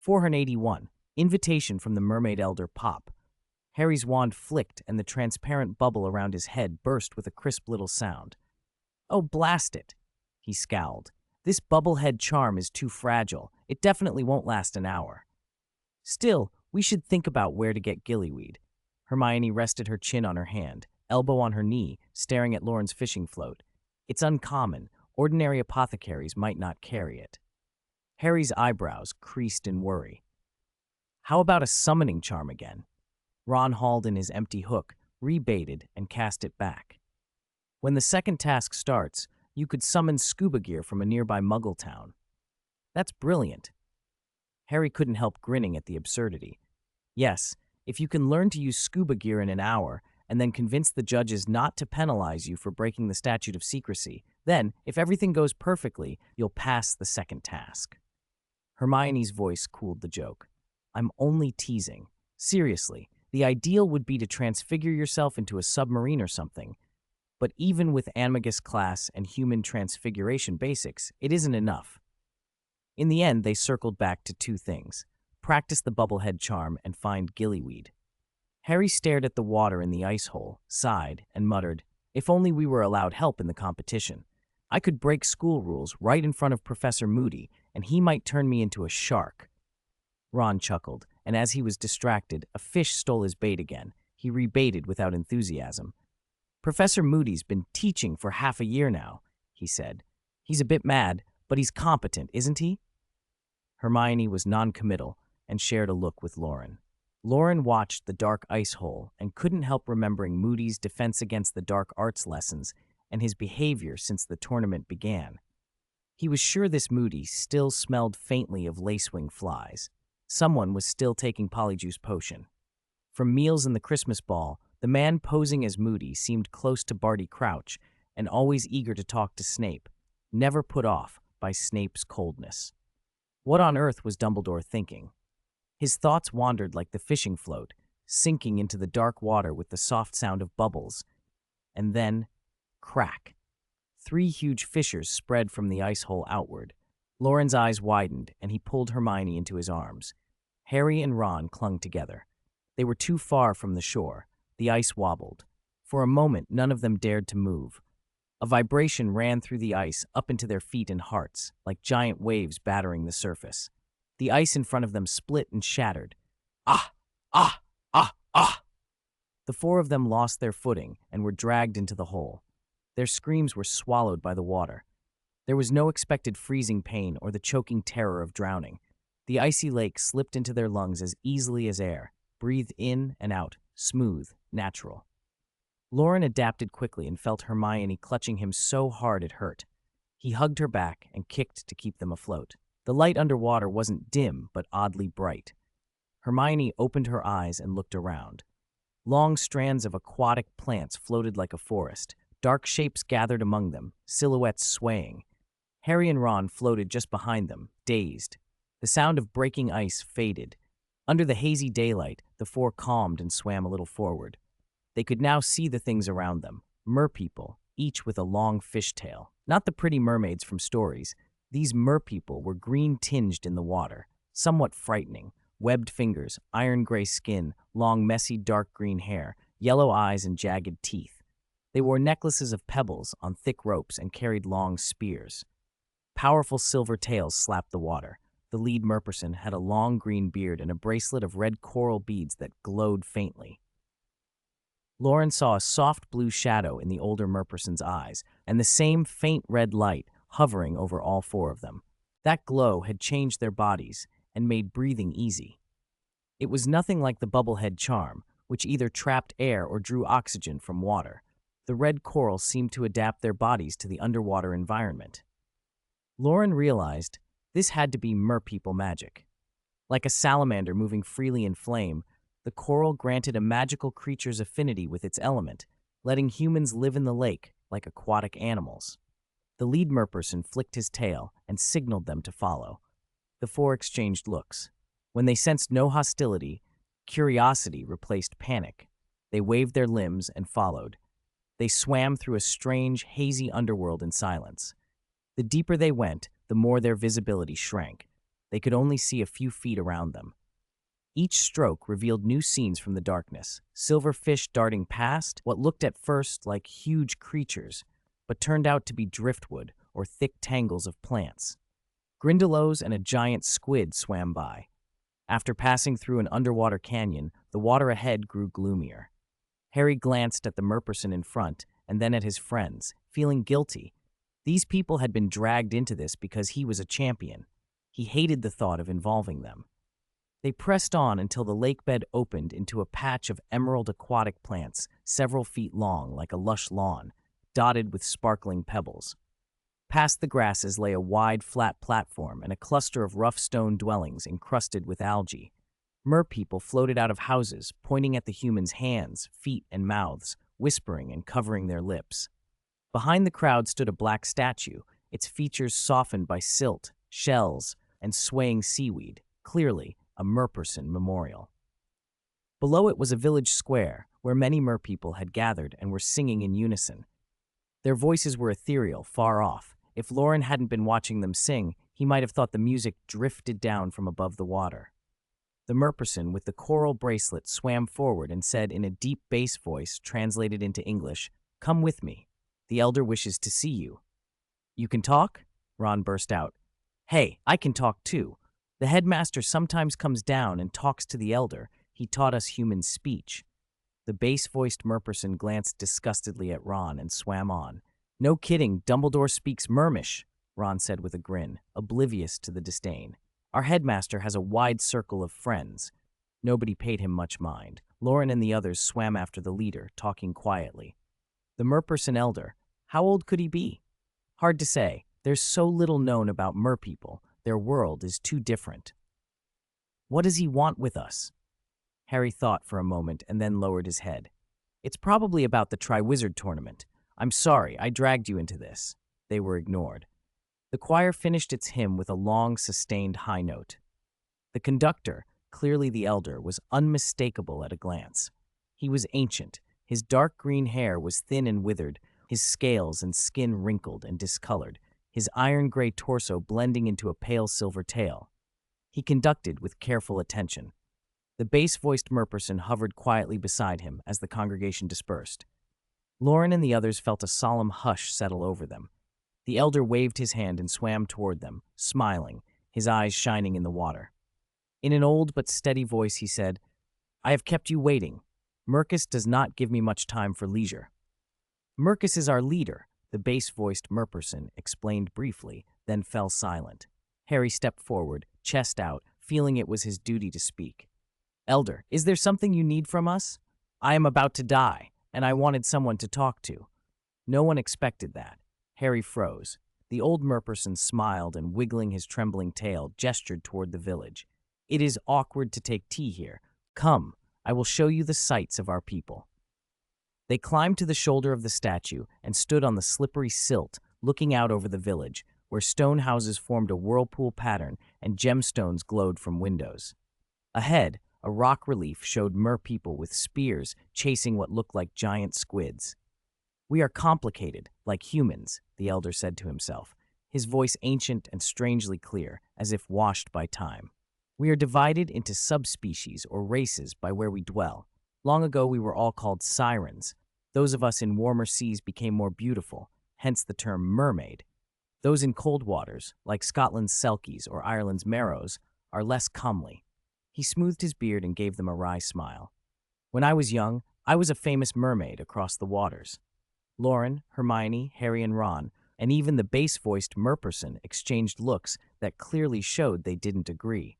481. Invitation from the Mermaid Elder Pop. Harry's wand flicked and the transparent bubble around his head burst with a crisp little sound. "Oh, blast it," he scowled. "This bubblehead charm is too fragile. It definitely won't last an hour." "Still, we should think about where to get gillyweed." Hermione rested her chin on her hand, elbow on her knee, staring at Loren's fishing float. "It's uncommon. Ordinary apothecaries might not carry it." Harry's eyebrows creased in worry. "How about a summoning charm again?" Ron hauled in his empty hook, rebaited, and cast it back. "When the second task starts, you could summon scuba gear from a nearby Muggle town." "That's brilliant." Harry couldn't help grinning at the absurdity. "Yes, if you can learn to use scuba gear in an hour and then convince the judges not to penalize you for breaking the statute of secrecy, then, if everything goes perfectly, you'll pass the second task." Hermione's voice cooled the joke. "I'm only teasing. Seriously, the ideal would be to transfigure yourself into a submarine or something. But even with Animagus class and human transfiguration basics, it isn't enough." In the end, they circled back to two things: practice the bubblehead charm and find gillyweed. Harry stared at the water in the ice hole, sighed, and muttered, "If only we were allowed help in the competition. I could break school rules right in front of Professor Moody, and he might turn me into a shark." Ron chuckled, and as he was distracted, a fish stole his bait again. He rebaited without enthusiasm. "Professor Moody's been teaching for half a year now," he said. "He's a bit mad, but he's competent, isn't he?" Hermione was noncommittal and shared a look with Loren. Loren watched the dark ice hole and couldn't help remembering Moody's defense against the dark arts lessons and his behavior since the tournament began. He was sure this Moody still smelled faintly of lacewing flies. Someone was still taking Polyjuice Potion. From meals in the Christmas ball, the man posing as Moody seemed close to Barty Crouch and always eager to talk to Snape, never put off by Snape's coldness. What on earth was Dumbledore thinking? His thoughts wandered like the fishing float, sinking into the dark water with the soft sound of bubbles. And then, crack. 3 huge fissures spread from the ice hole outward. Loren's eyes widened, and he pulled Hermione into his arms. Harry and Ron clung together. They were too far from the shore. The ice wobbled. For a moment, none of them dared to move. A vibration ran through the ice up into their feet and hearts, like giant waves battering the surface. The ice in front of them split and shattered. "Ah! Ah! Ah! Ah!" The 4 of them lost their footing and were dragged into the hole. Their screams were swallowed by the water. There was no expected freezing pain or the choking terror of drowning. The icy lake slipped into their lungs as easily as air, breathed in and out, smooth, natural. Loren adapted quickly and felt Hermione clutching him so hard it hurt. He hugged her back and kicked to keep them afloat. The light underwater wasn't dim, but oddly bright. Hermione opened her eyes and looked around. Long strands of aquatic plants floated like a forest. Dark shapes gathered among them, silhouettes swaying. Harry and Ron floated just behind them, dazed. The sound of breaking ice faded. Under the hazy daylight, the 4 calmed and swam a little forward. They could now see the things around them, merpeople, each with a long fishtail. Not the pretty mermaids from stories. These merpeople were green-tinged in the water, somewhat frightening. Webbed fingers, iron-gray skin, long, messy, dark green hair, yellow eyes, and jagged teeth. They wore necklaces of pebbles on thick ropes and carried long spears. Powerful silver tails slapped the water. The lead merperson had a long green beard and a bracelet of red coral beads that glowed faintly. Loren saw a soft blue shadow in the older merperson's eyes, and the same faint red light hovering over all 4 of them. That glow had changed their bodies and made breathing easy. It was nothing like the bubblehead charm, which either trapped air or drew oxygen from water. The red coral seemed to adapt their bodies to the underwater environment. Loren realized this had to be merpeople magic. Like a salamander moving freely in flame, the coral granted a magical creature's affinity with its element, letting humans live in the lake like aquatic animals. The lead merperson flicked his tail and signaled them to follow. The 4 exchanged looks. When they sensed no hostility, curiosity replaced panic. They waved their limbs and followed. They swam through a strange, hazy underworld in silence. The deeper they went, the more their visibility shrank. They could only see a few feet around them. Each stroke revealed new scenes from the darkness. Silver fish darting past, what looked at first like huge creatures, but turned out to be driftwood or thick tangles of plants. Grindylows and a giant squid swam by. After passing through an underwater canyon, the water ahead grew gloomier. Harry glanced at the merperson in front and then at his friends, feeling guilty. These people had been dragged into this because he was a champion. He hated the thought of involving them. They pressed on until the lake bed opened into a patch of emerald aquatic plants several feet long like a lush lawn, dotted with sparkling pebbles. Past the grasses lay a wide, flat platform and a cluster of rough stone dwellings encrusted with algae. Merpeople floated out of houses, pointing at the humans' hands, feet, and mouths, whispering and covering their lips. Behind the crowd stood a black statue, its features softened by silt, shells, and swaying seaweed, clearly a merperson memorial. Below it was a village square, where many merpeople had gathered and were singing in unison. Their voices were ethereal, far off. If Loren hadn't been watching them sing, he might have thought the music drifted down from above the water. The merperson with the coral bracelet swam forward and said in a deep bass voice translated into English, "Come with me. The elder wishes to see you." "You can talk?" Ron burst out. "Hey, I can talk too. The headmaster sometimes comes down and talks to the elder. He taught us human speech." The bass-voiced merperson glanced disgustedly at Ron and swam on. "No kidding, Dumbledore speaks Mermish," Ron said with a grin, oblivious to the disdain. "Our headmaster has a wide circle of friends." Nobody paid him much mind. Loren and the others swam after the leader, talking quietly. The merperson elder, how old could he be? Hard to say. There's so little known about merpeople. Their world is too different. What does he want with us? Harry thought for a moment and then lowered his head. It's probably about the Triwizard Tournament. I'm sorry, I dragged you into this. They were ignored. The choir finished its hymn with a long, sustained high note. The conductor, clearly the elder, was unmistakable at a glance. He was ancient. His dark green hair was thin and withered, his scales and skin wrinkled and discolored, his iron-gray torso blending into a pale silver tail. He conducted with careful attention. The bass-voiced merperson hovered quietly beside him as the congregation dispersed. Loren and the others felt a solemn hush settle over them. The elder waved his hand and swam toward them, smiling, his eyes shining in the water. In an old but steady voice he said, "I have kept you waiting. Mercus does not give me much time for leisure." "Mercus is our leader," the bass-voiced merperson explained briefly, then fell silent. Harry stepped forward, chest out, feeling it was his duty to speak. "Elder, is there something you need from us? I am about to die, and I wanted someone to talk to." No one expected that. Harry froze. The old merperson smiled and, wiggling his trembling tail, gestured toward the village. "It is awkward to take tea here. Come, I will show you the sights of our people." They climbed to the shoulder of the statue and stood on the slippery silt, looking out over the village, where stone houses formed a whirlpool pattern and gemstones glowed from windows. Ahead, a rock relief showed merpeople with spears chasing what looked like giant squids. "We are complicated, like humans," the elder said to himself, his voice ancient and strangely clear, as if washed by time. "We are divided into subspecies or races by where we dwell. Long ago we were all called sirens. Those of us in warmer seas became more beautiful, hence the term mermaid. Those in cold waters, like Scotland's selkies or Ireland's merrows, are less comely." He smoothed his beard and gave them a wry smile. "When I was young, I was a famous mermaid across the waters." Loren, Hermione, Harry, and Ron, and even the bass-voiced merperson exchanged looks that clearly showed they didn't agree.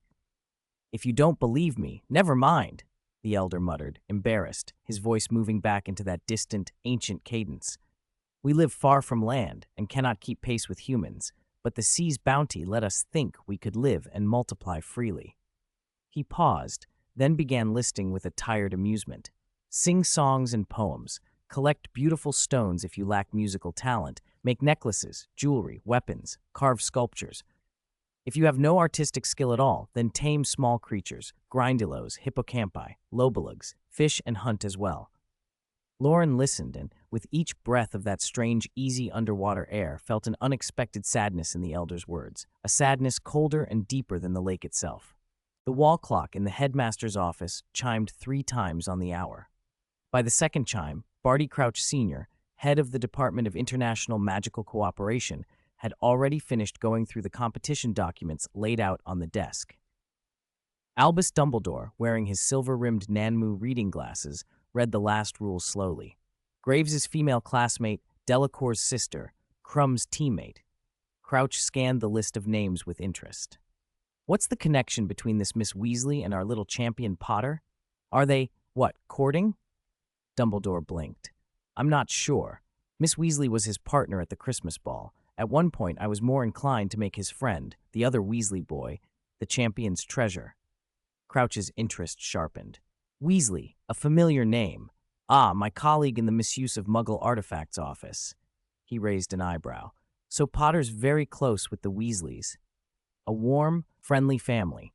"If you don't believe me, never mind," the elder muttered, embarrassed, his voice moving back into that distant, ancient cadence. "We live far from land and cannot keep pace with humans, but the sea's bounty let us think we could live and multiply freely." He paused, then began listing with a tired amusement. "Sing songs and poems. Collect beautiful stones if you lack musical talent. Make necklaces, jewelry, weapons, carve sculptures. If you have no artistic skill at all, then tame small creatures, grindylows, hippocampi, lobulugs, fish and hunt as well. Loren listened and, with each breath of that strange, easy underwater air, felt an unexpected sadness in the elder's words, a sadness colder and deeper than the lake itself. The wall clock in the headmaster's office chimed 3 times on the hour. By the second chime, Barty Crouch Sr., head of the Department of International Magical Cooperation, had already finished going through the competition documents laid out on the desk. Albus Dumbledore, wearing his silver-rimmed Nanmu reading glasses, read the last rules slowly. Graves's female classmate, Delacour's sister, Crumb's teammate. Crouch scanned the list of names with interest. What's the connection between this Miss Weasley and our little champion Potter? Are they, courting? Dumbledore blinked. I'm not sure. Miss Weasley was his partner at the Christmas ball. At one point, I was more inclined to make his friend, the other Weasley boy, the champion's treasure. Crouch's interest sharpened. Weasley, a familiar name. Ah, my colleague in the misuse of Muggle artifacts office. He raised an eyebrow. So Potter's very close with the Weasleys. A warm, friendly family.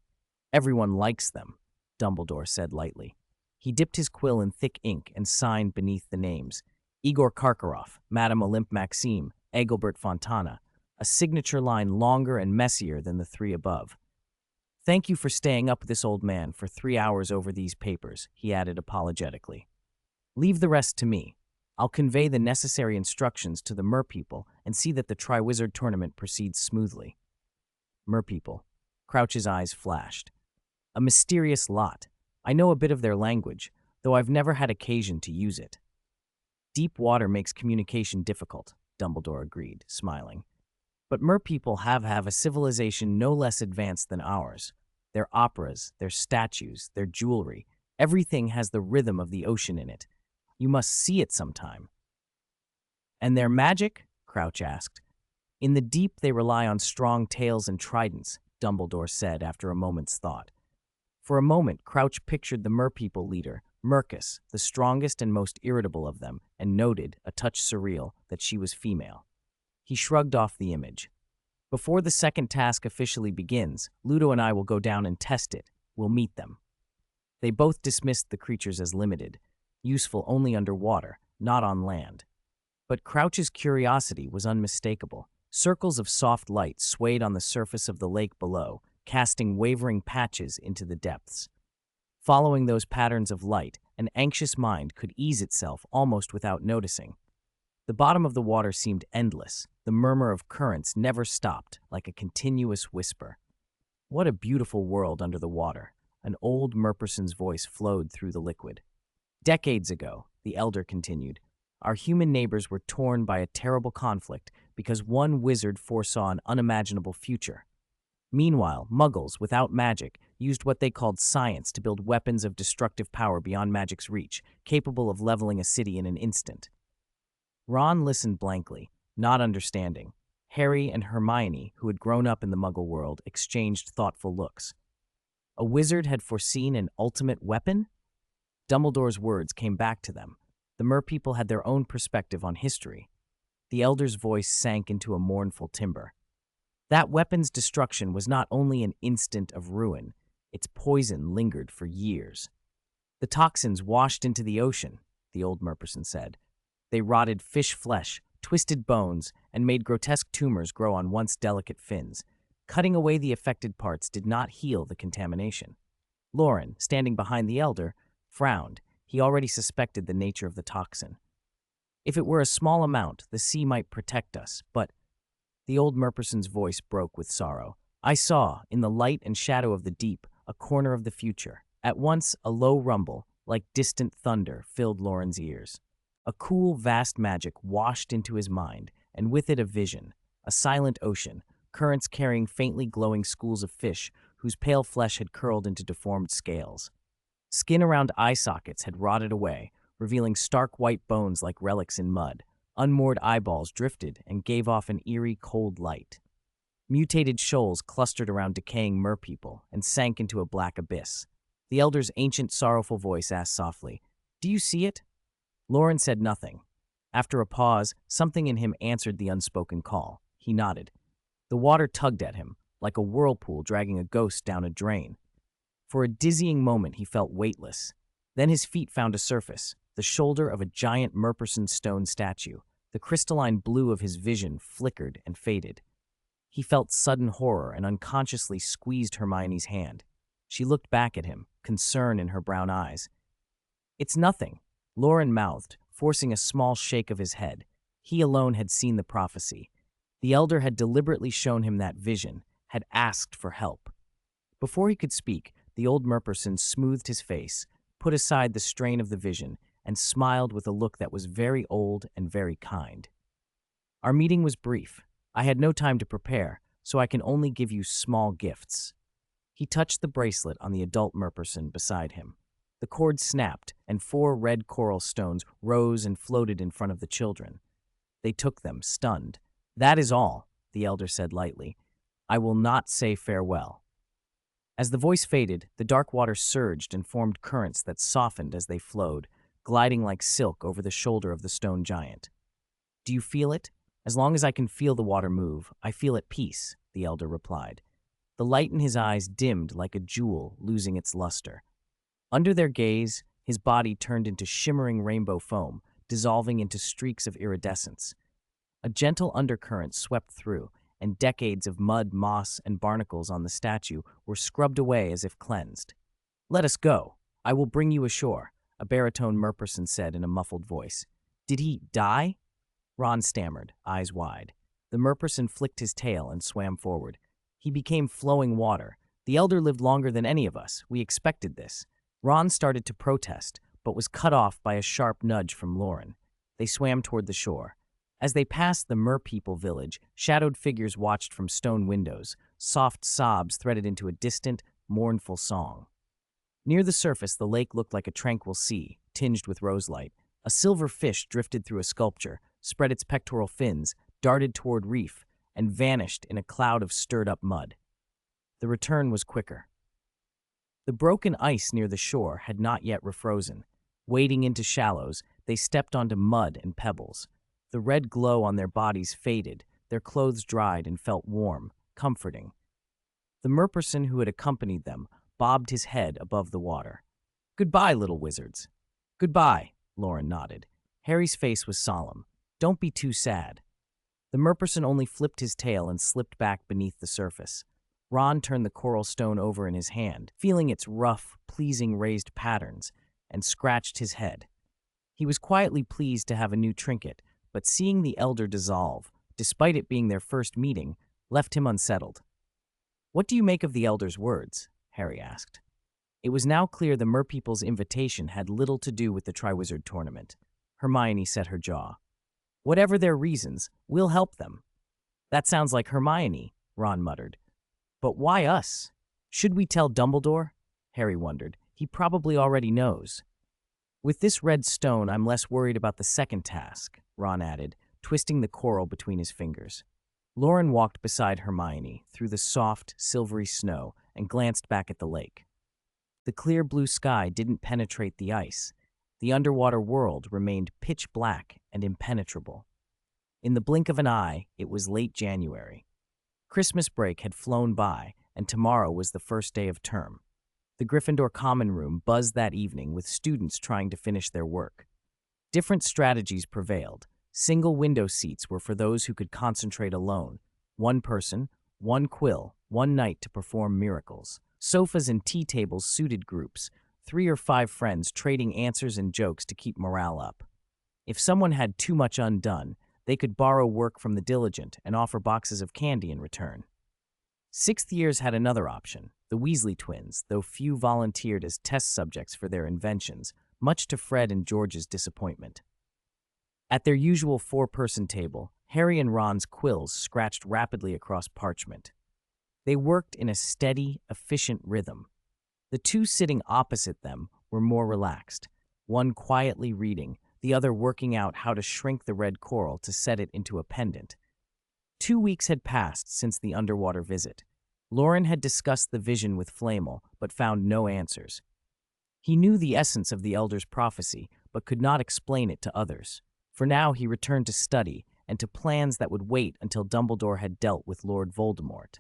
Everyone likes them, Dumbledore said lightly. He dipped his quill in thick ink and signed beneath the names. Igor Karkaroff, Madame Olympe Maxime, Agilbert Fontana, a signature line longer and messier than the 3 above. Thank you for staying up with this old man for 3 hours over these papers, he added apologetically. Leave the rest to me. I'll convey the necessary instructions to the merpeople and see that the Triwizard Tournament proceeds smoothly. Merpeople. Crouch's eyes flashed. A mysterious lot. I know a bit of their language, though I've never had occasion to use it. Deep water makes communication difficult, Dumbledore agreed, smiling. But merpeople have a civilization no less advanced than ours. Their operas, their statues, their jewelry, everything has the rhythm of the ocean in it. You must see it sometime. And their magic? Crouch asked. In the deep they rely on strong tails and tridents, Dumbledore said after a moment's thought. For a moment, Crouch pictured the merpeople leader, Mercus, the strongest and most irritable of them, and noted, a touch surreal, that she was female. He shrugged off the image. Before the second task officially begins, Ludo and I will go down and test it. We'll meet them. They both dismissed the creatures as limited, useful only underwater, not on land. But Crouch's curiosity was unmistakable. Circles of soft light swayed on the surface of the lake below, casting wavering patches into the depths. Following those patterns of light, an anxious mind could ease itself almost without noticing. The bottom of the water seemed endless. The murmur of currents never stopped, like a continuous whisper. What a beautiful world under the water. An old Merperson's voice flowed through the liquid. Decades ago, the elder continued, our human neighbors were torn by a terrible conflict because one wizard foresaw an unimaginable future. Meanwhile, Muggles, without magic, used what they called science to build weapons of destructive power beyond magic's reach, capable of leveling a city in an instant. Ron listened blankly, not understanding. Harry and Hermione, who had grown up in the Muggle world, exchanged thoughtful looks. A wizard had foreseen an ultimate weapon? Dumbledore's words came back to them. The merpeople had their own perspective on history. The elder's voice sank into a mournful timbre. That weapon's destruction was not only an instant of ruin, its poison lingered for years. The toxins washed into the ocean, the old Merperson said. They rotted fish flesh, twisted bones, and made grotesque tumors grow on once delicate fins. Cutting away the affected parts did not heal the contamination. Loren, standing behind the elder, frowned. He already suspected the nature of the toxin. If it were a small amount, the sea might protect us, but... The old Merperson's voice broke with sorrow. I saw, in the light and shadow of the deep, a corner of the future. At once, a low rumble, like distant thunder, filled Loren's ears. A cool, vast magic washed into his mind, and with it a vision, a silent ocean, currents carrying faintly glowing schools of fish whose pale flesh had curled into deformed scales. Skin around eye sockets had rotted away, revealing stark white bones like relics in mud. Unmoored eyeballs drifted and gave off an eerie, cold light. Mutated shoals clustered around decaying merpeople and sank into a black abyss. The elder's ancient, sorrowful voice asked softly, "Do you see it?" Loren said nothing. After a pause, something in him answered the unspoken call. He nodded. The water tugged at him, like a whirlpool dragging a ghost down a drain. For a dizzying moment, he felt weightless. Then his feet found a surface. the shoulder of a giant Merperson stone statue. The crystalline blue of his vision flickered and faded. He felt sudden horror and unconsciously squeezed Hermione's hand. She looked back at him, concern in her brown eyes. "It's nothing," Loren mouthed, forcing a small shake of his head. He alone had seen the prophecy. The elder had deliberately shown him that vision, had asked for help. Before he could speak, the old Merperson smoothed his face, put aside the strain of the vision, and smiled with a look that was very old and very kind. "Our meeting was brief. I had no time to prepare, so I can only give you small gifts." He touched the bracelet on the adult Merperson beside him. The cord snapped, and 4 red coral stones rose and floated in front of the children. They took them, stunned. "That is all," the elder said lightly. "I will not say farewell." As the voice faded, the dark water surged and formed currents that softened as they flowed, gliding like silk over the shoulder of the stone giant. "Do you feel it? As long as I can feel the water move, I feel at peace," the elder replied. The light in his eyes dimmed like a jewel losing its luster. Under their gaze, his body turned into shimmering rainbow foam, dissolving into streaks of iridescence. A gentle undercurrent swept through, and decades of mud, moss, and barnacles on the statue were scrubbed away as if cleansed. "Let us go. I will bring you ashore," a baritone Merperson said in a muffled voice. "Did he die?" Ron stammered, eyes wide. The Merperson flicked his tail and swam forward. "He became flowing water. The elder lived longer than any of us. We expected this." Ron started to protest, but was cut off by a sharp nudge from Loren. They swam toward the shore. As they passed the Merpeople village, shadowed figures watched from stone windows. Soft sobs threaded into a distant, mournful song. Near the surface, the lake looked like a tranquil sea, tinged with roselight. A silver fish drifted through a sculpture, spread its pectoral fins, darted toward reef, and vanished in a cloud of stirred-up mud. The return was quicker. The broken ice near the shore had not yet refrozen. Wading into shallows, they stepped onto mud and pebbles. The red glow on their bodies faded, their clothes dried and felt warm, comforting. The Merperson who had accompanied them bobbed his head above the water. "Goodbye, little wizards." "Goodbye," Loren nodded. Harry's face was solemn. "Don't be too sad." The Merperson only flipped his tail and slipped back beneath the surface. Ron turned the coral stone over in his hand, feeling its rough, pleasing raised patterns, and scratched his head. He was quietly pleased to have a new trinket, but seeing the elder dissolve, despite it being their first meeting, left him unsettled. "What do you make of the elder's words?" Harry asked. It was now clear the Merpeople's invitation had little to do with the Triwizard Tournament. Hermione set her jaw. "Whatever their reasons, we'll help them." "That sounds like Hermione," Ron muttered. "But why us? Should we tell Dumbledore?" Harry wondered. "He probably already knows." "With this red stone, I'm less worried about the second task," Ron added, twisting the coral between his fingers. Loren walked beside Hermione through the soft, silvery snow and glanced back at the lake. The clear blue sky didn't penetrate the ice. The underwater world remained pitch black and impenetrable. In the blink of an eye, it was late January. Christmas break had flown by, and tomorrow was the first day of term. The Gryffindor common room buzzed that evening with students trying to finish their work. Different strategies prevailed. Single window seats were for those who could concentrate alone. One person, one quill, one night to perform miracles. Sofas and tea tables suited groups, 3 or 5 friends trading answers and jokes to keep morale up. If someone had too much undone, they could borrow work from the diligent and offer boxes of candy in return. Sixth years had another option. The Weasley twins, though few volunteered as test subjects for their inventions, much to Fred and George's disappointment. At their usual 4-person table, Harry and Ron's quills scratched rapidly across parchment. They worked in a steady, efficient rhythm. The two sitting opposite them were more relaxed, one quietly reading, the other working out how to shrink the red coral to set it into a pendant. 2 weeks had passed since the underwater visit. Loren had discussed the vision with Flamel, but found no answers. He knew the essence of the Elder's prophecy, but could not explain it to others. For now, he returned to study and to plans that would wait until Dumbledore had dealt with Lord Voldemort.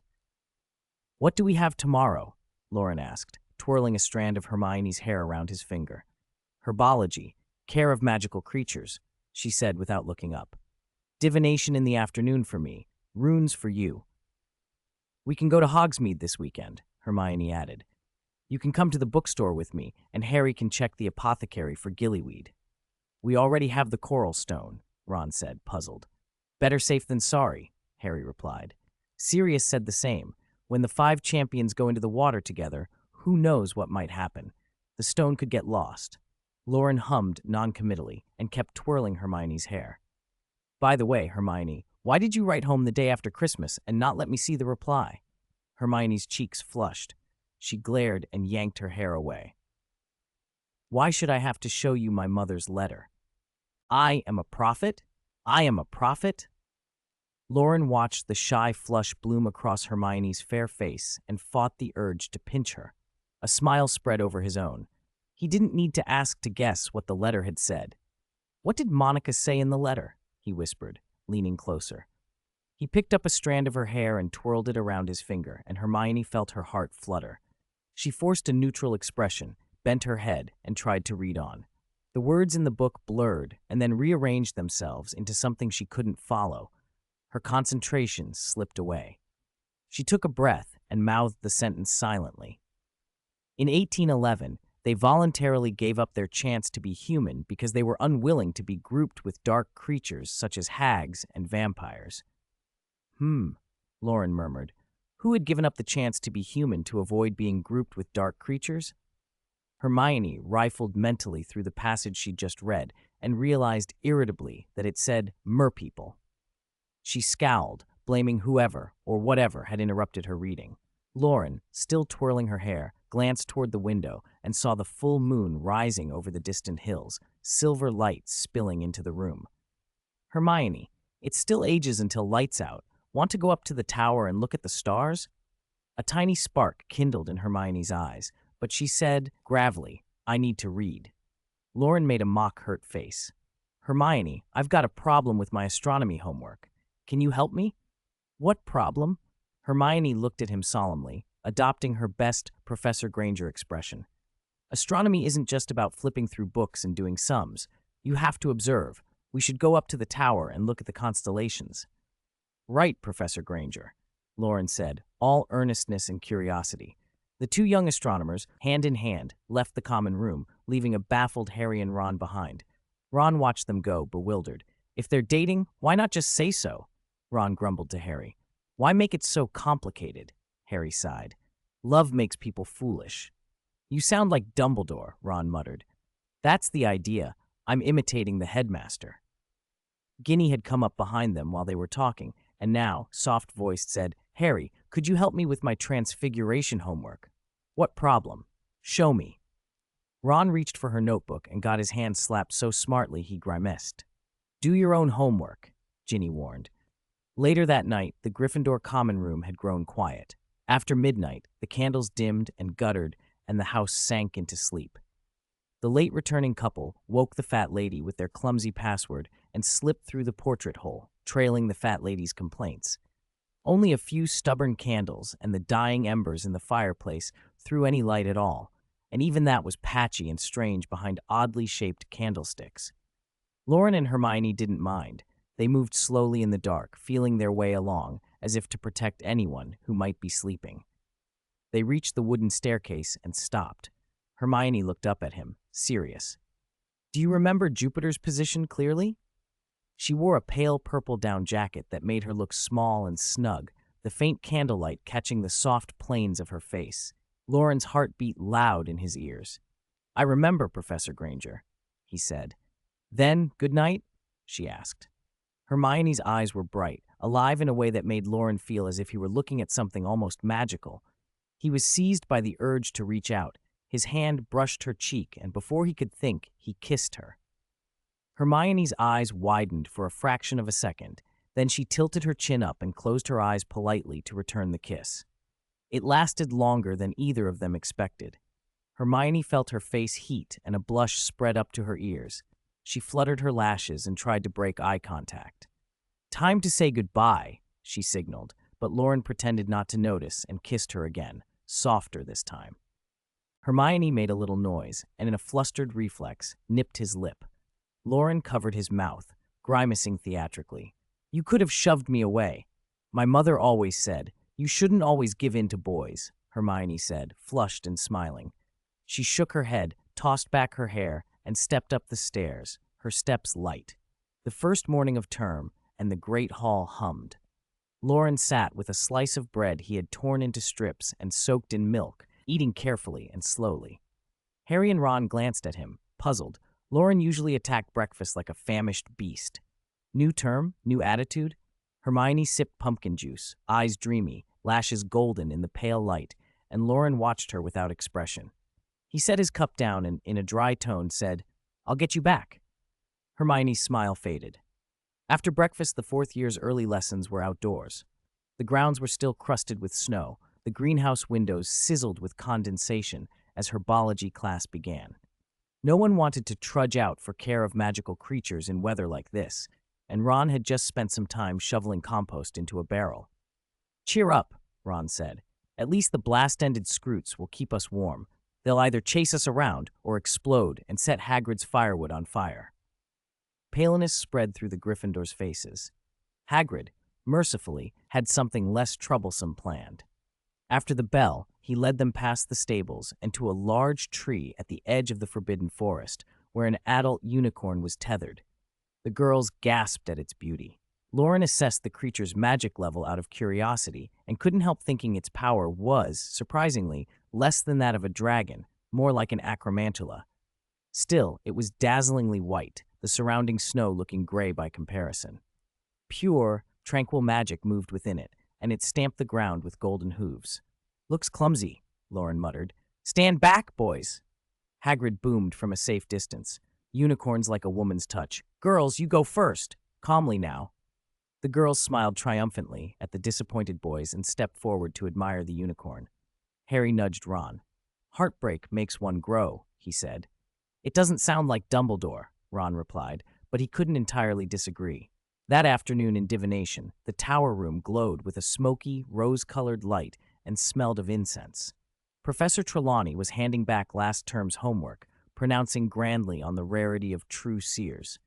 "What do we have tomorrow?" Loren asked, twirling a strand of Hermione's hair around his finger. "Herbology. Care of magical creatures, she said without looking up. Divination in the afternoon for me, runes for you. We can go to Hogsmeade this weekend, Hermione added. You can come to the bookstore with me, and Harry can check the apothecary for gillyweed. We already have the coral stone, Ron said, puzzled. Better safe than sorry, Harry replied. Sirius said the same. When the 5 champions go into the water together, who knows what might happen? The stone could get lost. Loren hummed noncommittally and kept twirling Hermione's hair. By the way, Hermione, why did you write home the day after Christmas and not let me see the reply? Hermione's cheeks flushed. She glared and yanked her hair away. Why should I have to show you my mother's letter? I am a prophet? I am a prophet? Loren watched the shy flush bloom across Hermione's fair face and fought the urge to pinch her. A smile spread over his own. He didn't need to ask to guess what the letter had said. What did Monica say in the letter? He whispered, leaning closer. He picked up a strand of her hair and twirled it around his finger, and Hermione felt her heart flutter. She forced a neutral expression, bent her head, and tried to read on. The words in the book blurred and then rearranged themselves into something she couldn't follow. Her concentration slipped away. She took a breath and mouthed the sentence silently. In 1811, they voluntarily gave up their chance to be human because they were unwilling to be grouped with dark creatures such as hags and vampires. Loren murmured. Who had given up the chance to be human to avoid being grouped with dark creatures? Hermione rifled mentally through the passage she'd just read and realized irritably that it said merpeople. She scowled, blaming whoever or whatever had interrupted her reading. Loren, still twirling her hair, glanced toward the window and saw the full moon rising over the distant hills, silver light spilling into the room. Hermione, it's still ages until lights out. Want to go up to the tower and look at the stars? A tiny spark kindled in Hermione's eyes, but she said, gravely, I need to read. Loren made a mock-hurt face. Hermione, I've got a problem with my astronomy homework. Can you help me? What problem? Hermione looked at him solemnly, adopting her best Professor Granger expression. Astronomy isn't just about flipping through books and doing sums. You have to observe. We should go up to the tower and look at the constellations. Right, Professor Granger, Loren said, all earnestness and curiosity. The 2 young astronomers, hand in hand, left the common room, leaving a baffled Harry and Ron behind. Ron watched them go, bewildered. If they're dating, why not just say so? Ron grumbled to Harry. Why make it so complicated? Harry sighed. Love makes people foolish. You sound like Dumbledore, Ron muttered. That's the idea. I'm imitating the headmaster. Ginny had come up behind them while they were talking, and now, soft-voiced, said, Harry, could you help me with my Transfiguration homework? What problem? Show me. Ron reached for her notebook and got his hand slapped so smartly he grimaced. Do your own homework, Ginny warned. Later that night, the Gryffindor common room had grown quiet. After midnight, the candles dimmed and guttered, and the house sank into sleep. The late-returning couple woke the fat lady with their clumsy password and slipped through the portrait hole, trailing the fat lady's complaints. Only a few stubborn candles and the dying embers in the fireplace threw any light at all, and even that was patchy and strange behind oddly shaped candlesticks. Loren and Hermione didn't mind. They moved slowly in the dark, feeling their way along, as if to protect anyone who might be sleeping. They reached the wooden staircase and stopped. Hermione looked up at him, serious. Do you remember Jupiter's position clearly? She wore a pale purple down jacket that made her look small and snug, the faint candlelight catching the soft planes of her face. Loren's heart beat loud in his ears. I remember, Professor Granger, he said. Then, good night? She asked. Hermione's eyes were bright, alive in a way that made Loren feel as if he were looking at something almost magical. He was seized by the urge to reach out. His hand brushed her cheek, and before he could think, he kissed her. Hermione's eyes widened for a fraction of a second. Then she tilted her chin up and closed her eyes politely to return the kiss. It lasted longer than either of them expected. Hermione felt her face heat and a blush spread up to her ears. She fluttered her lashes and tried to break eye contact. Time to say goodbye, she signaled, but Loren pretended not to notice and kissed her again, softer this time. Hermione made a little noise and, in a flustered reflex, nipped his lip. Loren covered his mouth, grimacing theatrically. You could have shoved me away. My mother always said, you shouldn't always give in to boys, Hermione said, flushed and smiling. She shook her head, tossed back her hair, and stepped up the stairs, her steps light. The first morning of term, and the great hall hummed. Loren sat with a slice of bread he had torn into strips and soaked in milk, eating carefully and slowly. Harry and Ron glanced at him, puzzled. Loren usually attacked breakfast like a famished beast. New term, new attitude? Hermione sipped pumpkin juice, eyes dreamy, lashes golden in the pale light, and Loren watched her without expression. He set his cup down and, in a dry tone, said, I'll get you back. Hermione's smile faded. After breakfast, the fourth year's early lessons were outdoors. The grounds were still crusted with snow, the greenhouse windows sizzled with condensation as herbology class began. No one wanted to trudge out for care of magical creatures in weather like this, and Ron had just spent some time shoveling compost into a barrel. Cheer up, Ron said. At least the blast-ended scroots will keep us warm. They'll either chase us around or explode and set Hagrid's firewood on fire. Paleness spread through the Gryffindors' faces. Hagrid, mercifully, had something less troublesome planned. After the bell, he led them past the stables and to a large tree at the edge of the Forbidden Forest, where an adult unicorn was tethered. The girls gasped at its beauty. Loren assessed the creature's magic level out of curiosity and couldn't help thinking its power was, surprisingly, less than that of a dragon, more like an acromantula. Still, it was dazzlingly white, the surrounding snow looking gray by comparison. Pure, tranquil magic moved within it, and it stamped the ground with golden hooves. Looks clumsy, Loren muttered. Stand back, boys! Hagrid boomed from a safe distance. Unicorns like a woman's touch. Girls, you go first. Calmly now. The girls smiled triumphantly at the disappointed boys and stepped forward to admire the unicorn. Harry nudged Ron. Heartbreak makes one grow, he said. It doesn't sound like Dumbledore, Ron replied, but he couldn't entirely disagree. That afternoon in divination, the tower room glowed with a smoky, rose-colored light and smelled of incense. Professor Trelawney was handing back last term's homework, pronouncing grandly on the rarity of true seers.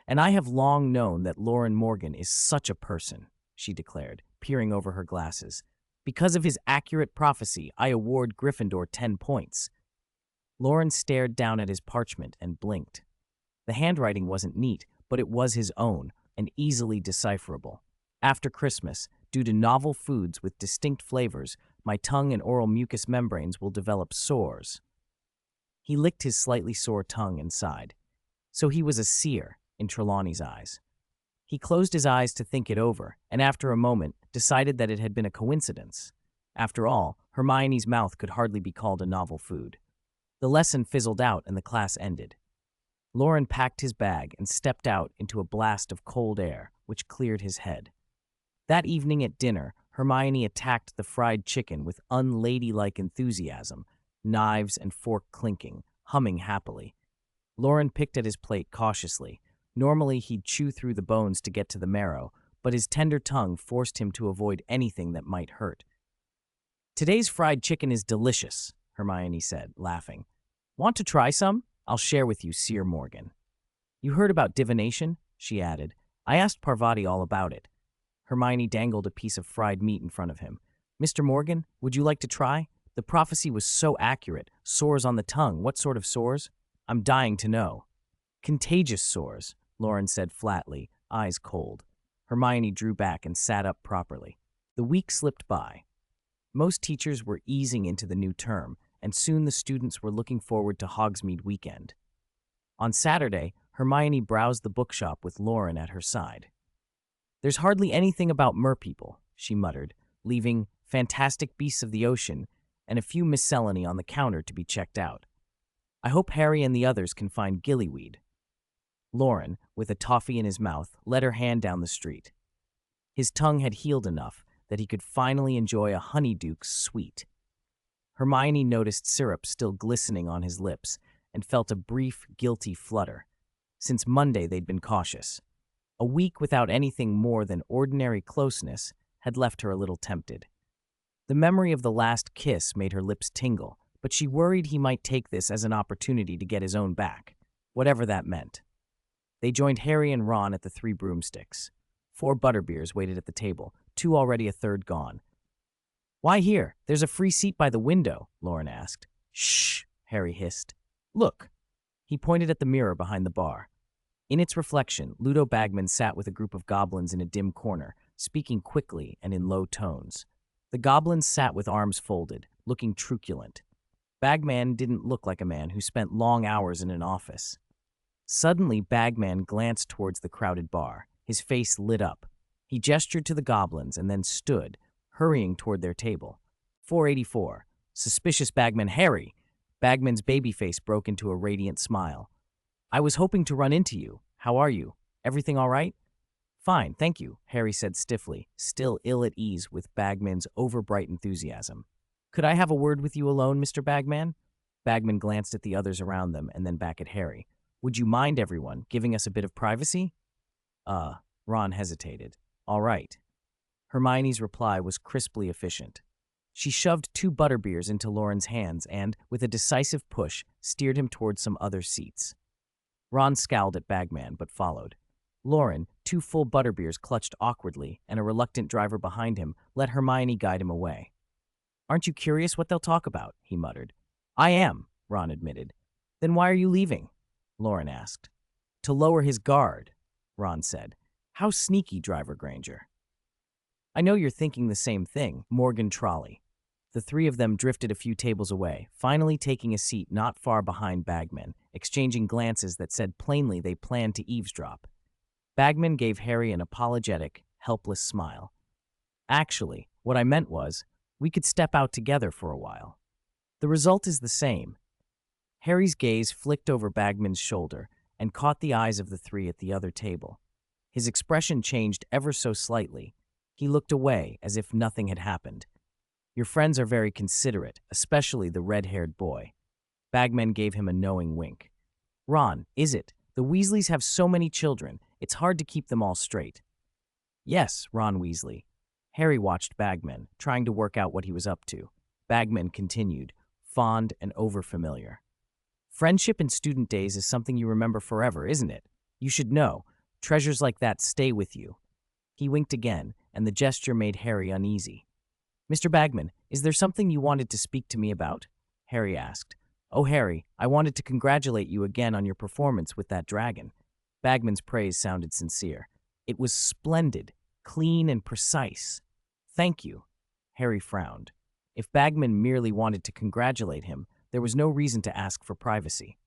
And I have long known that Loren Morgan is such a person, she declared, peering over her glasses. Because of his accurate prophecy, I award Gryffindor 10 points. Loren stared down at his parchment and blinked. The handwriting wasn't neat, but it was his own, and easily decipherable. After Christmas, due to novel foods with distinct flavors, my tongue and oral mucous membranes will develop sores. He licked his slightly sore tongue and sighed. So he was a seer, in Trelawney's eyes. He closed his eyes to think it over, and after a moment, decided that it had been a coincidence. After all, Hermione's mouth could hardly be called a novel food. The lesson fizzled out and the class ended. Loren packed his bag and stepped out into a blast of cold air, which cleared his head. That evening at dinner, Hermione attacked the fried chicken with unladylike enthusiasm, knives and fork clinking, humming happily. Loren picked at his plate cautiously. Normally, he'd chew through the bones to get to the marrow, but his tender tongue forced him to avoid anything that might hurt. Today's fried chicken is delicious, Hermione said, laughing. Want to try some? I'll share with you, Seer Morgan. You heard about divination? She added. I asked Parvati all about it. Hermione dangled a piece of fried meat in front of him. Mr. Morgan, would you like to try? The prophecy was so accurate. Sores on the tongue. What sort of sores? I'm dying to know. Contagious sores, Loren said flatly, eyes cold. Hermione drew back and sat up properly. The week slipped by. Most teachers were easing into the new term, and soon the students were looking forward to Hogsmeade weekend. On Saturday, Hermione browsed the bookshop with Loren at her side. There's hardly anything about merpeople, she muttered, leaving Fantastic Beasts of the Ocean and a few miscellany on the counter to be checked out. I hope Harry and the others can find gillyweed. Loren, with a toffee in his mouth, led her hand down the street. His tongue had healed enough that he could finally enjoy a honeyduke's sweet. Hermione noticed syrup still glistening on his lips and felt a brief, guilty flutter. Since Monday, they'd been cautious. A week without anything more than ordinary closeness had left her a little tempted. The memory of the last kiss made her lips tingle, but she worried he might take this as an opportunity to get his own back, whatever that meant. They joined Harry and Ron at the Three Broomsticks. 4 butterbeers waited at the table, 2 already, a third gone. "Why here? There's a free seat by the window," Loren asked. "Shh," Harry hissed. "Look." He pointed at the mirror behind the bar. In its reflection, Ludo Bagman sat with a group of goblins in a dim corner, speaking quickly and in low tones. The goblins sat with arms folded, looking truculent. Bagman didn't look like a man who spent long hours in an office. Suddenly, Bagman glanced towards the crowded bar. His face lit up. He gestured to the goblins and then stood, hurrying toward their table. 484. Suspicious Bagman. Harry! Bagman's baby face broke into a radiant smile. "I was hoping to run into you. How are you? Everything all right?" "Fine, thank you," Harry said stiffly, still ill at ease with Bagman's overbright enthusiasm. "Could I have a word with you alone, Mr. Bagman?" Bagman glanced at the others around them and then back at Harry. "Would you mind, everyone, giving us a bit of privacy?" Ron hesitated. "All right." Hermione's reply was crisply efficient. She shoved 2 butterbeers into Loren's hands and, with a decisive push, steered him towards some other seats. Ron scowled at Bagman, but followed. Loren, 2 full butterbeers clutched awkwardly, and a reluctant driver behind him, let Hermione guide him away. "Aren't you curious what they'll talk about?" he muttered. "I am," Ron admitted. "Then why are you leaving?" Loren asked. "To lower his guard," Ron said. "How sneaky, Driver Granger." "I know you're thinking the same thing, Morgan Trolley." The 3 of them drifted a few tables away, finally taking a seat not far behind Bagman, exchanging glances that said plainly they planned to eavesdrop. Bagman gave Harry an apologetic, helpless smile. "Actually, what I meant was, we could step out together for a while. The result is the same." Harry's gaze flicked over Bagman's shoulder and caught the eyes of the 3 at the other table. His expression changed ever so slightly. He looked away as if nothing had happened. "Your friends are very considerate, especially the red-haired boy." Bagman gave him a knowing wink. "Ron, is it? The Weasleys have so many children, it's hard to keep them all straight." "Yes, Ron Weasley." Harry watched Bagman, trying to work out what he was up to. Bagman continued, fond and overfamiliar. "Friendship in student days is something you remember forever, isn't it? You should know. Treasures like that stay with you." He winked again, and the gesture made Harry uneasy. "Mr. Bagman, is there something you wanted to speak to me about?" Harry asked. "Oh, Harry, I wanted to congratulate you again on your performance with that dragon." Bagman's praise sounded sincere. "It was splendid, clean and precise." "Thank you." Harry frowned. If Bagman merely wanted to congratulate him, there was no reason to ask for privacy.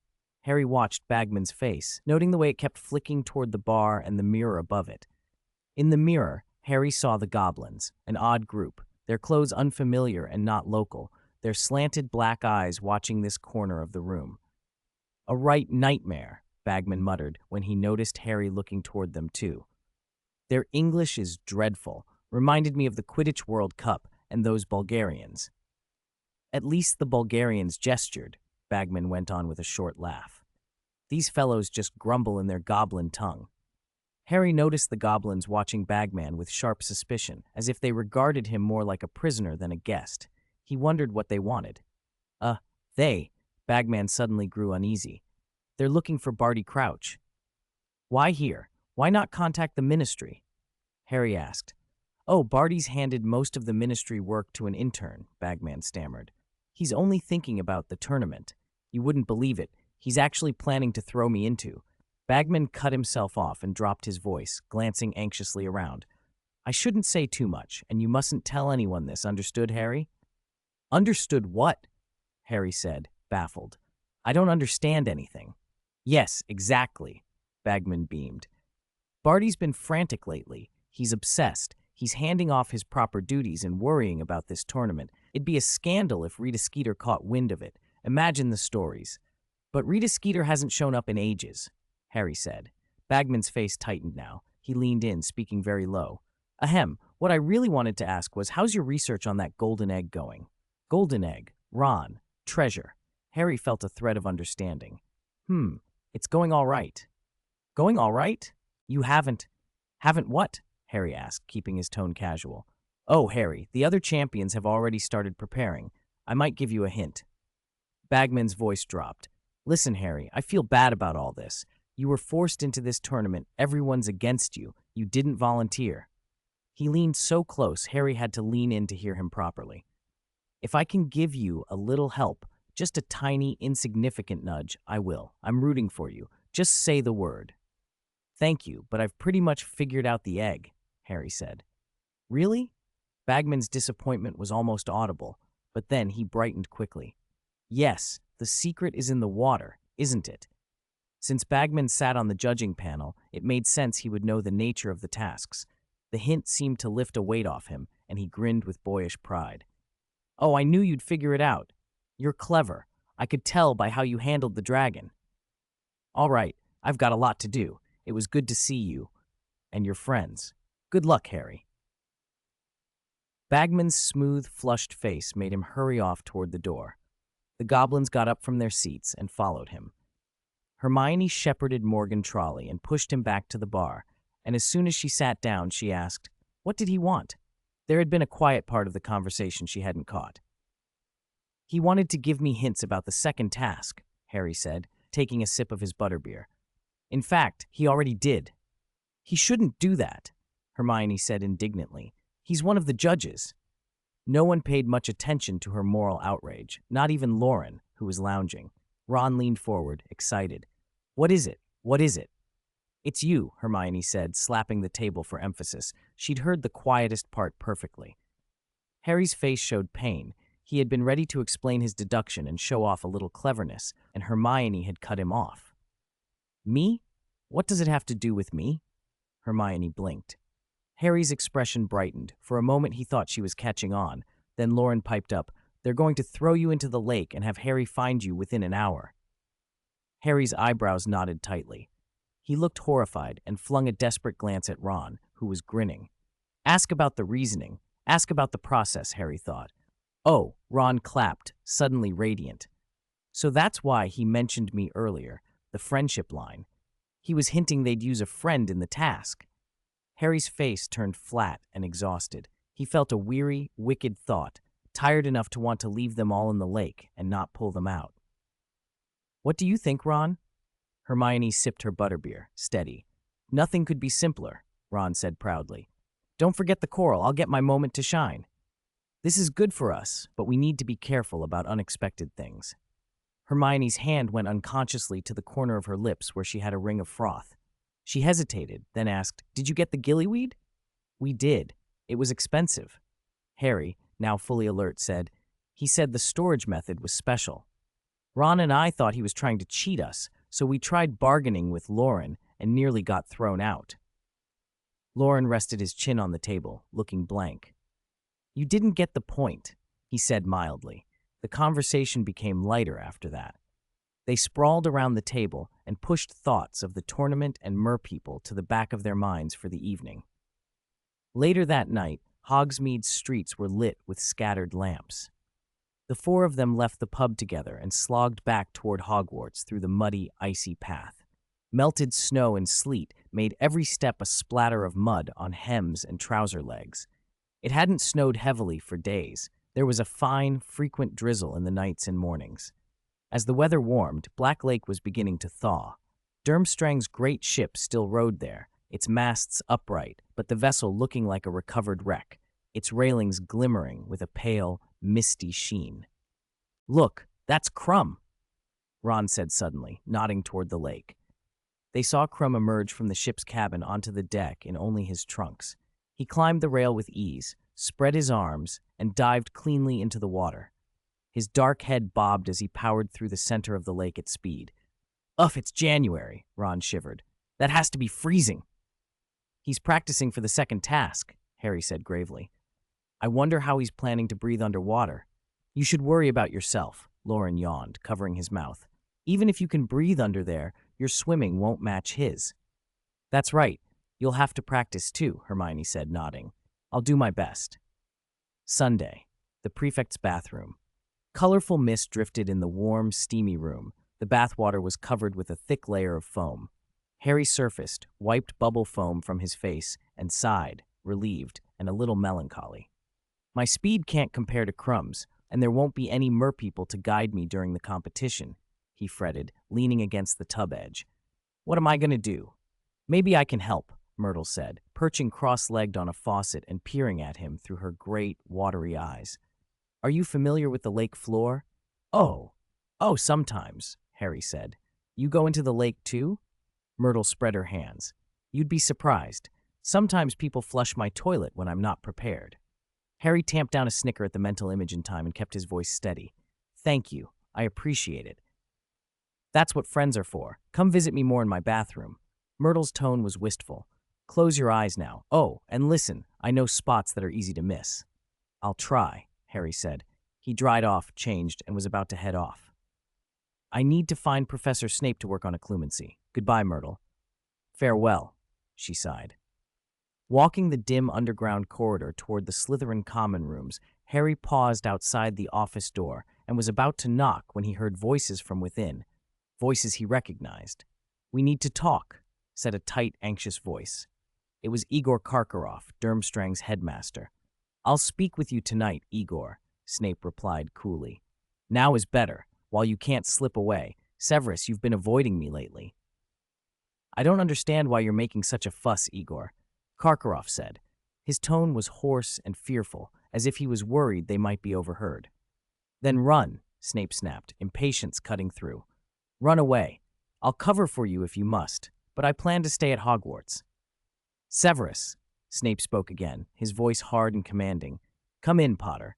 Harry watched Bagman's face, noting the way it kept flicking toward the bar and the mirror above it. In the mirror, Harry saw the goblins, an odd group, their clothes unfamiliar and not local, their slanted black eyes watching this corner of the room. "A right nightmare," Bagman muttered when he noticed Harry looking toward them too. "Their English is dreadful, reminded me of the Quidditch World Cup and those Bulgarians." "At least the Bulgarians gestured," Bagman went on with a short laugh. "These fellows just grumble in their goblin tongue." Harry noticed the goblins watching Bagman with sharp suspicion, as if they regarded him more like a prisoner than a guest. He wondered what they wanted. They. Bagman suddenly grew uneasy. "They're looking for Barty Crouch." "Why here? Why not contact the ministry?" Harry asked. "Oh, Barty's handed most of the ministry work to an intern," Bagman stammered. "He's only thinking about the tournament. You wouldn't believe it. He's actually planning to throw me into." Bagman cut himself off and dropped his voice, glancing anxiously around. "I shouldn't say too much, and you mustn't tell anyone this, understood, Harry?" "Understood what?" Harry said, baffled. "I don't understand anything." "Yes, exactly," Bagman beamed. "Barty's been frantic lately. He's obsessed. He's handing off his proper duties and worrying about this tournament. It'd be a scandal if Rita Skeeter caught wind of it. Imagine the stories." "But Rita Skeeter hasn't shown up in ages," Harry said. Bagman's face tightened now. He leaned in, speaking very low. "Ahem, what I really wanted to ask was, how's your research on that golden egg going?" "Golden egg, Ron, treasure." Harry felt a thread of understanding. It's going all right." "Going all right? You haven't—" "Haven't what?" Harry asked, keeping his tone casual. "Oh, Harry, the other champions have already started preparing. I might give you a hint." Bagman's voice dropped. "Listen, Harry, I feel bad about all this. You were forced into this tournament. Everyone's against you. You didn't volunteer." He leaned so close, Harry had to lean in to hear him properly. "If I can give you a little help, just a tiny, insignificant nudge, I will. I'm rooting for you. Just say the word." "Thank you, but I've pretty much figured out the egg," Harry said. "Really?" Bagman's disappointment was almost audible, but then he brightened quickly. "Yes, the secret is in the water, isn't it?" Since Bagman sat on the judging panel, it made sense he would know the nature of the tasks. The hint seemed to lift a weight off him, and he grinned with boyish pride. "Oh, I knew you'd figure it out. You're clever. I could tell by how you handled the dragon." "All right, I've got a lot to do. It was good to see you and your friends. Good luck, Harry." Bagman's smooth, flushed face made him hurry off toward the door. The goblins got up from their seats and followed him. Hermione shepherded Morgan Trolley and pushed him back to the bar, and as soon as she sat down, she asked, "What did he want?" There had been a quiet part of the conversation she hadn't caught. "He wanted to give me hints about the second task," Harry said, taking a sip of his butterbeer. "In fact, he already did." "He shouldn't do that," Hermione said indignantly. "He's one of the judges." No one paid much attention to her moral outrage, not even Loren, who was lounging. Ron leaned forward, excited. "What is it? What is it?" "It's you," Hermione said, slapping the table for emphasis. She'd heard the quietest part perfectly. Harry's face showed pain. He had been ready to explain his deduction and show off a little cleverness, and Hermione had cut him off. "Me? What does it have to do with me?" Hermione blinked. Harry's expression brightened. For a moment he thought she was catching on. Then Loren piped up, "They're going to throw you into the lake and have Harry find you within an hour." Harry's eyebrows knotted tightly. He looked horrified and flung a desperate glance at Ron, who was grinning. Ask about the reasoning. Ask about the process, Harry thought. "Oh," Ron clapped, suddenly radiant. "So that's why he mentioned me earlier, the friendship line. He was hinting they'd use a friend in the task." Harry's face turned flat and exhausted. He felt a weary, wicked thought, tired enough to want to leave them all in the lake and not pull them out. "What do you think, Ron?" Hermione sipped her butterbeer, steady. "Nothing could be simpler," Ron said proudly. "Don't forget the coral. I'll get my moment to shine. This is good for us, but we need to be careful about unexpected things." Hermione's hand went unconsciously to the corner of her lips where she had a ring of froth. She hesitated, then asked, "Did you get the gillyweed?" "We did. It was expensive." Harry, now fully alert, said, "He said the storage method was special. Ron and I thought he was trying to cheat us, so we tried bargaining with Loren and nearly got thrown out." Loren rested his chin on the table, looking blank. "You didn't get the point," he said mildly. The conversation became lighter after that. They sprawled around the table and pushed thoughts of the tournament and merpeople to the back of their minds for the evening. Later that night, Hogsmeade's streets were lit with scattered lamps. The four of them left the pub together and slogged back toward Hogwarts through the muddy, icy path. Melted snow and sleet made every step a splatter of mud on hems and trouser legs. It hadn't snowed heavily for days. There was a fine, frequent drizzle in the nights and mornings. As the weather warmed, Black Lake was beginning to thaw. Durmstrang's great ship still rode there, its masts upright, but the vessel looking like a recovered wreck, its railings glimmering with a pale, misty sheen. "Look, that's Crumb," Ron said suddenly, nodding toward the lake. They saw Crumb emerge from the ship's cabin onto the deck in only his trunks. He climbed the rail with ease, spread his arms, and dived cleanly into the water. His dark head bobbed as he powered through the center of the lake at speed. "Ugh, it's January," Ron shivered. "That has to be freezing." "He's practicing for the second task," Harry said gravely. "I wonder how he's planning to breathe underwater." "You should worry about yourself," Loren yawned, covering his mouth. "Even if you can breathe under there, your swimming won't match his." "That's right. You'll have to practice too," Hermione said, nodding. "I'll do my best." Sunday, the prefect's bathroom. Colorful mist drifted in the warm, steamy room. The bathwater was covered with a thick layer of foam. Harry surfaced, wiped bubble foam from his face, and sighed, relieved and a little melancholy. "My speed can't compare to Crumb's, and there won't be any merpeople to guide me during the competition," he fretted, leaning against the tub edge. What am I going to do? Maybe I can help, Myrtle said, perching cross-legged on a faucet and peering at him through her great, watery eyes. Are you familiar with the lake floor? Oh, sometimes, Harry said. You go into the lake too? Myrtle spread her hands. You'd be surprised. Sometimes people flush my toilet when I'm not prepared. Harry tamped down a snicker at the mental image in time and kept his voice steady. Thank you. I appreciate it. That's what friends are for. Come visit me more in my bathroom. Myrtle's tone was wistful. Close your eyes now. Oh, and listen, I know spots that are easy to miss. I'll try, Harry said. He dried off, changed, and was about to head off. I need to find Professor Snape to work on occlumency. Goodbye, Myrtle. Farewell, she sighed. Walking the dim underground corridor toward the Slytherin common rooms, Harry paused outside the office door and was about to knock when he heard voices from within, voices he recognized. We need to talk, said a tight, anxious voice. It was Igor Karkaroff, Durmstrang's headmaster. I'll speak with you tonight, Igor, Snape replied coolly. Now is better, while you can't slip away. Severus, you've been avoiding me lately. I don't understand why you're making such a fuss, Igor, Karkaroff said. His tone was hoarse and fearful, as if he was worried they might be overheard. Then run, Snape snapped, impatience cutting through. Run away. I'll cover for you if you must, but I plan to stay at Hogwarts. Severus, Snape spoke again, his voice hard and commanding. Come in, Potter.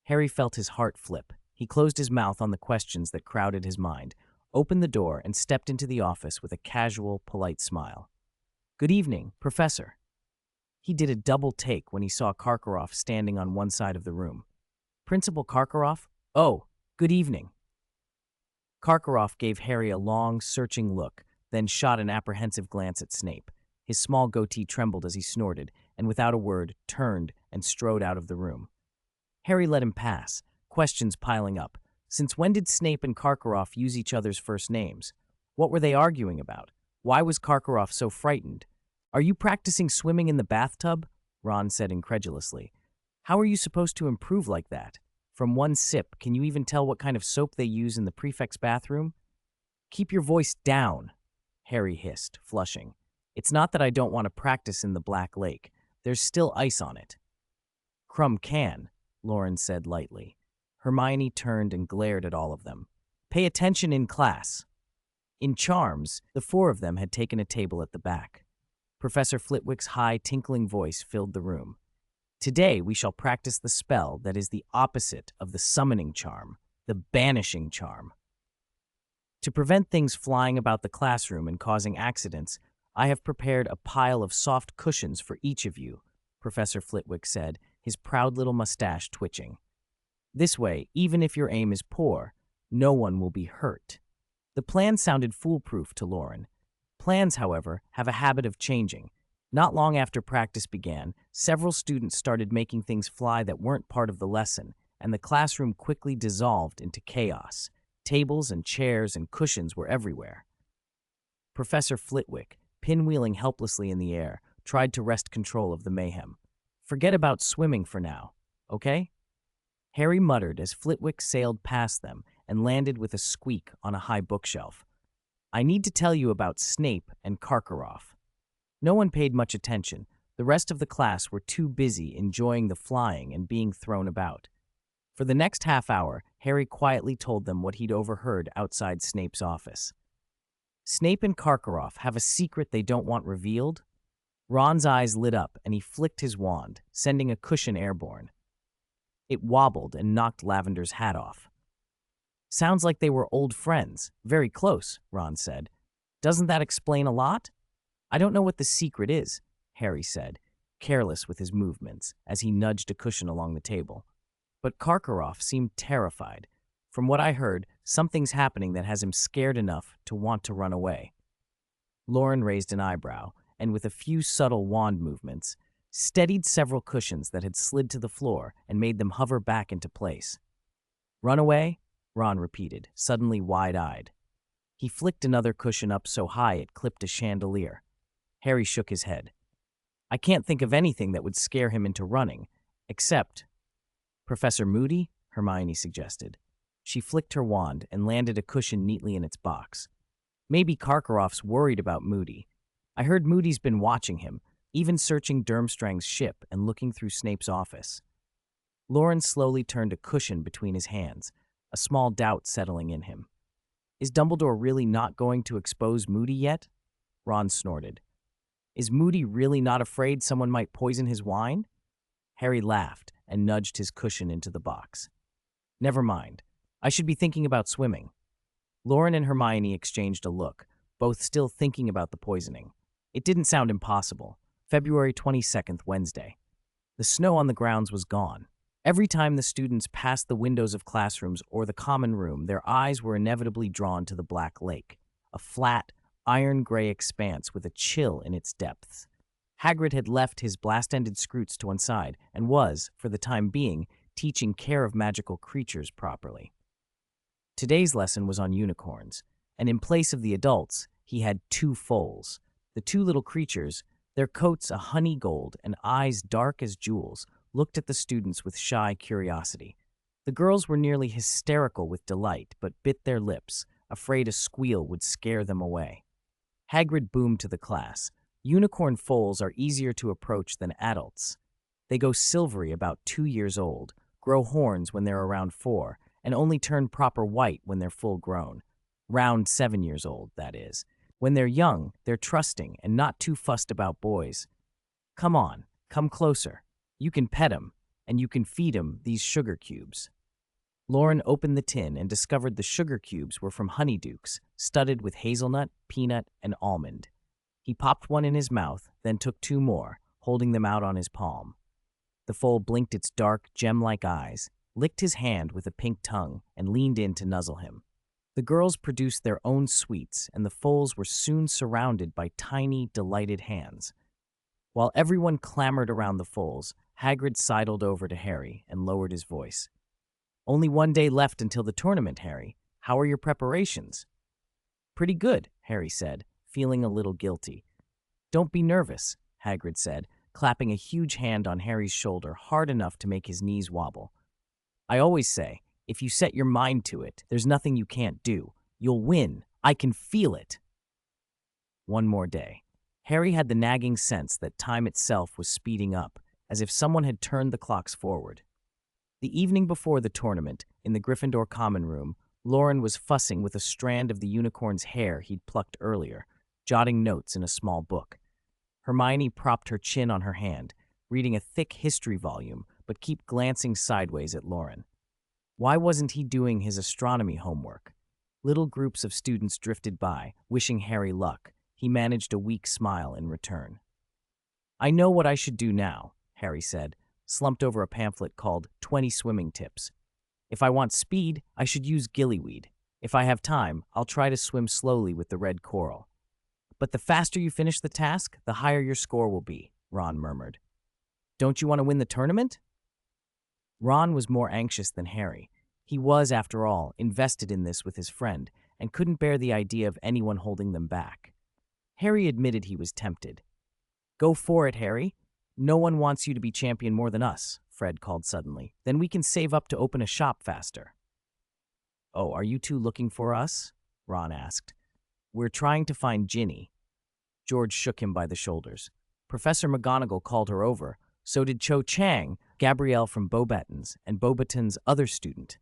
Harry felt his heart flip. He closed his mouth on the questions that crowded his mind, opened the door, and stepped into the office with a casual, polite smile. Good evening, Professor. He did a double take when he saw Karkaroff standing on one side of the room. Principal Karkaroff? Oh, good evening. Karkaroff gave Harry a long, searching look, then shot an apprehensive glance at Snape. His small goatee trembled as he snorted, and without a word, turned and strode out of the room. Harry let him pass, questions piling up. Since when did Snape and Karkaroff use each other's first names? What were they arguing about? Why was Karkaroff so frightened? Are you practicing swimming in the bathtub? Ron said incredulously. How are you supposed to improve like that? From one sip, can you even tell what kind of soap they use in the prefect's bathroom? Keep your voice down, Harry hissed, flushing. It's not that I don't want to practice in the Black Lake. There's still ice on it. Crumb can, Loren said lightly. Hermione turned and glared at all of them. Pay attention in class. In charms, the four of them had taken a table at the back. Professor Flitwick's high, tinkling voice filled the room. Today we shall practice the spell that is the opposite of the summoning charm, the banishing charm. To prevent things flying about the classroom and causing accidents, I have prepared a pile of soft cushions for each of you, Professor Flitwick said, his proud little mustache twitching. This way, even if your aim is poor, no one will be hurt. The plan sounded foolproof to Loren. Plans, however, have a habit of changing. Not long after practice began, several students started making things fly that weren't part of the lesson, and the classroom quickly dissolved into chaos. Tables and chairs and cushions were everywhere. Professor Flitwick, pinwheeling helplessly in the air, tried to wrest control of the mayhem. Forget about swimming for now, okay? Harry muttered as Flitwick sailed past them and landed with a squeak on a high bookshelf. I need to tell you about Snape and Karkaroff. No one paid much attention. The rest of the class were too busy enjoying the flying and being thrown about. For the next half hour, Harry quietly told them what he'd overheard outside Snape's office. Snape and Karkaroff have a secret they don't want revealed? Ron's eyes lit up and he flicked his wand, sending a cushion airborne. It wobbled and knocked Lavender's hat off. Sounds like they were old friends. Very close, Ron said. Doesn't that explain a lot? I don't know what the secret is, Harry said, careless with his movements, as he nudged a cushion along the table. But Karkaroff seemed terrified. From what I heard, something's happening that has him scared enough to want to run away. Loren raised an eyebrow, and with a few subtle wand movements, steadied several cushions that had slid to the floor and made them hover back into place. Run away? Ron repeated, suddenly wide-eyed. He flicked another cushion up so high it clipped a chandelier. Harry shook his head. I can't think of anything that would scare him into running, except... Professor Moody? Hermione suggested. She flicked her wand and landed a cushion neatly in its box. Maybe Karkaroff's worried about Moody. I heard Moody's been watching him, even searching Durmstrang's ship and looking through Snape's office. Loren slowly turned a cushion between his hands, a small doubt settling in him. Is Dumbledore really not going to expose Moody yet? Ron snorted. Is Moody really not afraid someone might poison his wine? Harry laughed and nudged his cushion into the box. Never mind. I should be thinking about swimming. Loren and Hermione exchanged a look, both still thinking about the poisoning. It didn't sound impossible. February 22nd, Wednesday. The snow on the grounds was gone. Every time the students passed the windows of classrooms or the common room, their eyes were inevitably drawn to the Black Lake, a flat, iron-gray expanse with a chill in its depths. Hagrid had left his blast-ended scroots to one side and was, for the time being, teaching care of magical creatures properly. Today's lesson was on unicorns, and in place of the adults, he had two foals. The two little creatures, their coats a honey gold and eyes dark as jewels, looked at the students with shy curiosity. The girls were nearly hysterical with delight, but bit their lips, afraid a squeal would scare them away. Hagrid boomed to the class. Unicorn foals are easier to approach than adults. They go silvery about 2 years old, grow horns when they're around 4, and only turn proper white when they're full grown. Round 7 years old, that is. When they're young, they're trusting and not too fussed about boys. Come on, come closer. You can pet 'em, and you can feed 'em these sugar cubes. Loren opened the tin and discovered the sugar cubes were from honeydukes, studded with hazelnut, peanut, and almond. He popped one in his mouth, then took 2 more, holding them out on his palm. The foal blinked its dark, gem-like eyes, licked his hand with a pink tongue, and leaned in to nuzzle him. The girls produced their own sweets, and the foals were soon surrounded by tiny, delighted hands. While everyone clamored around the foals, Hagrid sidled over to Harry and lowered his voice. Only 1 day left until the tournament, Harry. How are your preparations? Pretty good, Harry said, feeling a little guilty. Don't be nervous, Hagrid said, clapping a huge hand on Harry's shoulder hard enough to make his knees wobble. I always say, if you set your mind to it, there's nothing you can't do. You'll win. I can feel it. 1 more day. Harry had the nagging sense that time itself was speeding up, as if someone had turned the clocks forward. The evening before the tournament, in the Gryffindor common room, Loren was fussing with a strand of the unicorn's hair he'd plucked earlier, jotting notes in a small book. Hermione propped her chin on her hand, reading a thick history volume, but keep glancing sideways at Loren. Why wasn't he doing his astronomy homework? Little groups of students drifted by, wishing Harry luck. He managed a weak smile in return. I know what I should do now, Harry said, slumped over a pamphlet called 20 Swimming Tips. If I want speed, I should use gillyweed. If I have time, I'll try to swim slowly with the red coral. But the faster you finish the task, the higher your score will be, Ron murmured. Don't you want to win the tournament? Ron was more anxious than Harry. He was, after all, invested in this with his friend, and couldn't bear the idea of anyone holding them back. Harry admitted he was tempted. Go for it, Harry. No one wants you to be champion more than us, Fred called suddenly. Then we can save up to open a shop faster. Oh, are you two looking for us? Ron asked. We're trying to find Ginny. George shook him by the shoulders. Professor McGonagall called her over. So did Cho Chang, Gabrielle from Beauxbatons, and Beauxbaton's other student.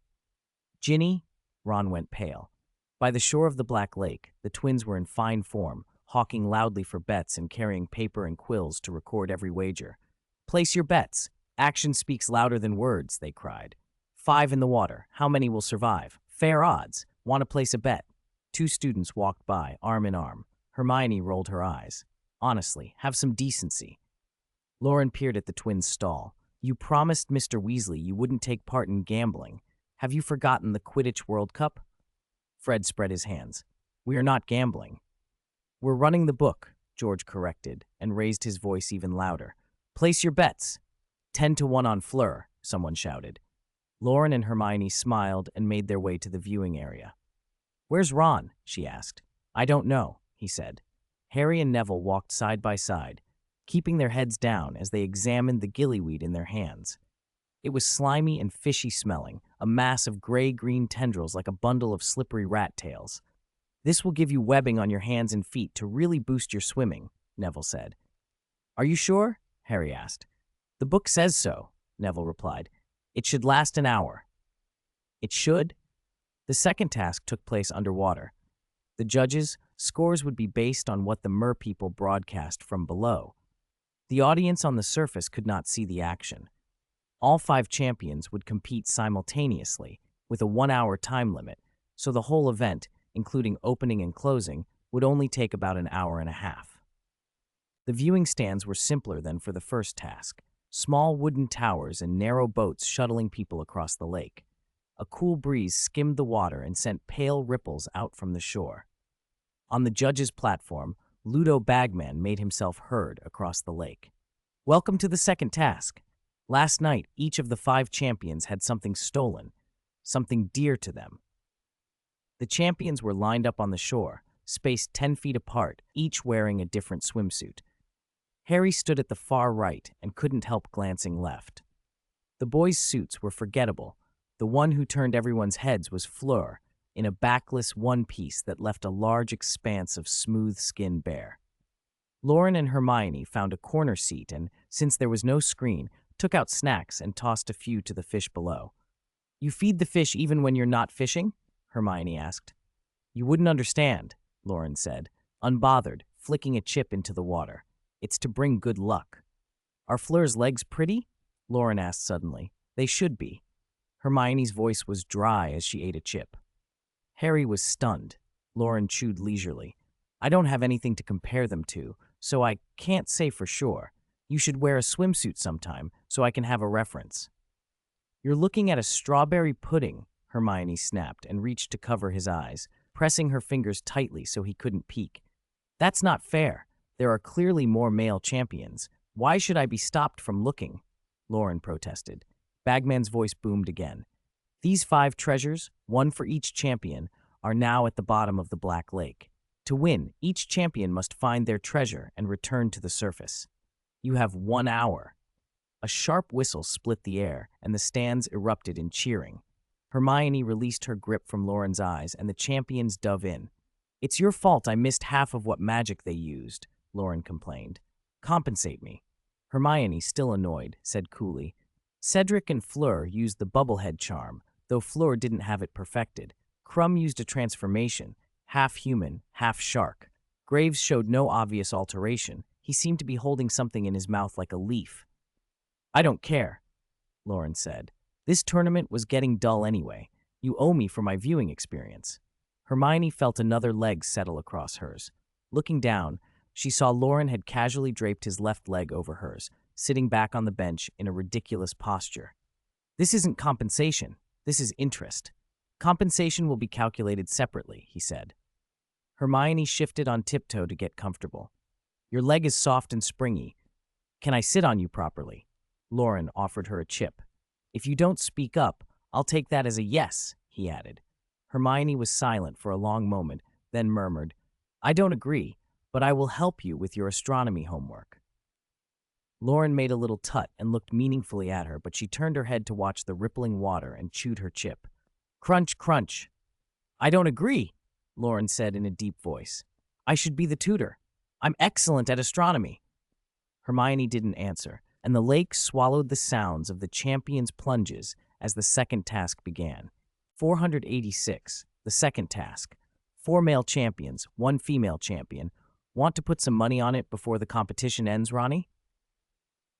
Ginny? Ron went pale. By the shore of the Black Lake, the twins were in fine form, hawking loudly for bets and carrying paper and quills to record every wager. Place your bets. Action speaks louder than words, they cried. 5 in the water. How many will survive? Fair odds. Want to place a bet? 2 students walked by, arm in arm. Hermione rolled her eyes. Honestly, have some decency. Loren peered at the twins' stall. You promised Mr. Weasley you wouldn't take part in gambling. Have you forgotten the Quidditch World Cup? Fred spread his hands. We are not gambling. We're running the book, George corrected, and raised his voice even louder. Place your bets. 10 to 1 on Fleur, someone shouted. Loren and Hermione smiled and made their way to the viewing area. Where's Ron? She asked. I don't know, he said. Harry and Neville walked side by side, keeping their heads down as they examined the gillyweed in their hands. It was slimy and fishy smelling, a mass of gray-green tendrils like a bundle of slippery rat tails. This will give you webbing on your hands and feet to really boost your swimming, Neville said. Are you sure? Harry asked. The book says so, Neville replied. It should last an hour. It should? The second task took place underwater. The judges' scores would be based on what the merpeople broadcast from below. The audience on the surface could not see the action. All 5 champions would compete simultaneously, with a 1-hour time limit, so the whole event, including opening and closing, would only take about an hour and a half. The viewing stands were simpler than for the first task, small wooden towers and narrow boats shuttling people across the lake. A cool breeze skimmed the water and sent pale ripples out from the shore. On the judges' platform, Ludo Bagman made himself heard across the lake. Welcome to the second task. Last night, each of the 5 champions had something stolen, something dear to them. The champions were lined up on the shore, spaced 10 feet apart, each wearing a different swimsuit. Harry stood at the far right and couldn't help glancing left. The boys' suits were forgettable. The one who turned everyone's heads was Fleur, in a backless one-piece that left a large expanse of smooth skin bare. Loren and Hermione found a corner seat and, since there was no screen, took out snacks and tossed a few to the fish below. You feed the fish even when you're not fishing? Hermione asked. You wouldn't understand, Loren said, unbothered, flicking a chip into the water. It's to bring good luck. Are Fleur's legs pretty? Loren asked suddenly. They should be. Hermione's voice was dry as she ate a chip. Harry was stunned. Loren chewed leisurely. I don't have anything to compare them to, so I can't say for sure. You should wear a swimsuit sometime, so I can have a reference. You're looking at a strawberry pudding, Hermione snapped and reached to cover his eyes, pressing her fingers tightly so he couldn't peek. That's not fair. There are clearly more male champions. Why should I be stopped from looking? Loren protested. Bagman's voice boomed again. These 5 treasures, one for each champion, are now at the bottom of the Black Lake. To win, each champion must find their treasure and return to the surface. You have 1 hour. A sharp whistle split the air, and the stands erupted in cheering. Hermione released her grip from Loren's eyes, and the champions dove in. It's your fault I missed half of what magic they used, Loren complained. Compensate me. Hermione, still annoyed, said coolly. Cedric and Fleur used the bubblehead charm, though Fleur didn't have it perfected. Crumb used a transformation, half human, half shark. Graves showed no obvious alteration. He seemed to be holding something in his mouth like a leaf. I don't care, Loren said. This tournament was getting dull anyway. You owe me for my viewing experience. Hermione felt another leg settle across hers. Looking down, she saw Loren had casually draped his left leg over hers, sitting back on the bench in a ridiculous posture. This isn't compensation. This is interest. Compensation will be calculated separately, he said. Hermione shifted on tiptoe to get comfortable. Your leg is soft and springy. Can I sit on you properly? Loren offered her a chip. If you don't speak up, I'll take that as a yes, he added. Hermione was silent for a long moment, then murmured, I don't agree, but I will help you with your astronomy homework. Loren made a little tut and looked meaningfully at her, but she turned her head to watch the rippling water and chewed her chip. Crunch, crunch. I don't agree, Loren said in a deep voice. I should be the tutor. I'm excellent at astronomy. Hermione didn't answer, and the lake swallowed the sounds of the champions' plunges as the second task began. 486, the second task. 4 male champions, 1 female champion. Want to put some money on it before the competition ends, Ronnie?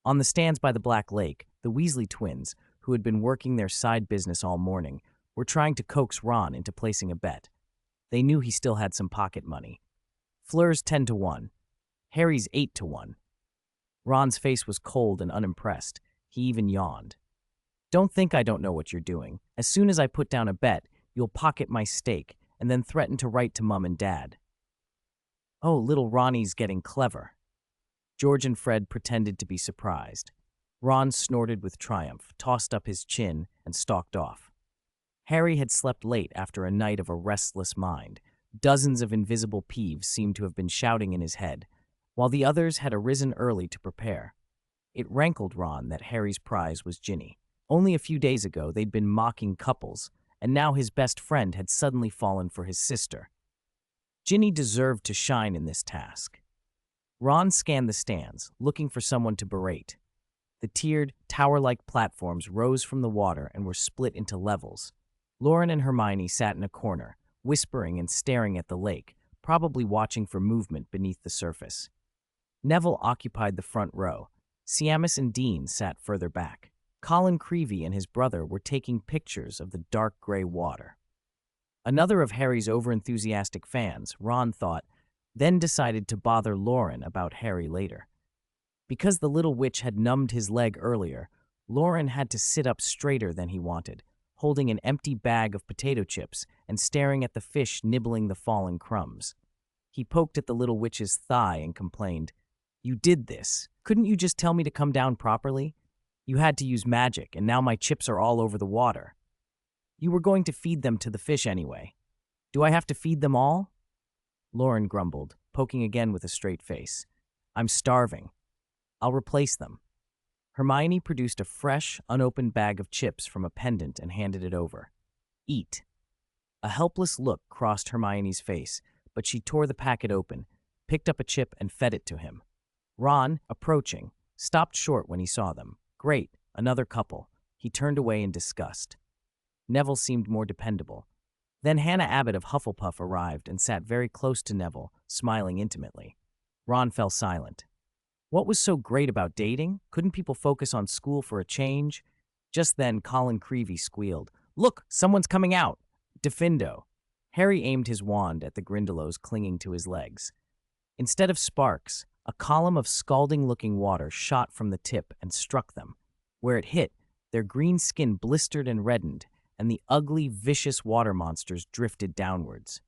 On the stands by the Black Lake, the Weasley twins, who had been working their side business all morning, were trying to coax Ron into placing a bet. They knew he still had some pocket money. Fleur's 10-1. Harry's 8-1. Ron's face was cold and unimpressed. He even yawned. Don't think I don't know what you're doing. As soon as I put down a bet, you'll pocket my stake and then threaten to write to Mum and Dad. Oh, little Ronnie's getting clever. George and Fred pretended to be surprised. Ron snorted with triumph, tossed up his chin, and stalked off. Harry had slept late after a night of a restless mind. Dozens of invisible peeves seemed to have been shouting in his head, while the others had arisen early to prepare. It rankled Ron that Harry's prize was Ginny. Only a few days ago they'd been mocking couples, and now his best friend had suddenly fallen for his sister. Ginny deserved to shine in this task. Ron scanned the stands, looking for someone to berate. The tiered, tower-like platforms rose from the water and were split into levels. Loren and Hermione sat in a corner, whispering and staring at the lake, probably watching for movement beneath the surface. Neville occupied the front row. Seamus and Dean sat further back. Colin Creevey and his brother were taking pictures of the dark gray water. Another of Harry's overenthusiastic fans, Ron thought, then decided to bother Loren about Harry later. Because the little witch had numbed his leg earlier, Loren had to sit up straighter than he wanted, holding an empty bag of potato chips and staring at the fish nibbling the fallen crumbs. He poked at the little witch's thigh and complained, "You did this. Couldn't you just tell me to come down properly? You had to use magic, and now my chips are all over the water. You were going to feed them to the fish anyway. Do I have to feed them all?" Loren grumbled, poking again with a straight face. "I'm starving. I'll replace them." Hermione produced a fresh, unopened bag of chips from a pendant and handed it over. "Eat." A helpless look crossed Hermione's face, but she tore the packet open, picked up a chip and fed it to him. Ron, approaching, stopped short when he saw them. Great, another couple. He turned away in disgust. Neville seemed more dependable. Then Hannah Abbott of Hufflepuff arrived and sat very close to Neville, smiling intimately. Ron fell silent. What was so great about dating? Couldn't people focus on school for a change? Just then, Colin Creevey squealed, "Look, someone's coming out! Defindo!" Harry aimed his wand at the Grindylows clinging to his legs. Instead of sparks, a column of scalding-looking water shot from the tip and struck them. Where it hit, their green skin blistered and reddened, and the ugly, vicious water monsters drifted downwards.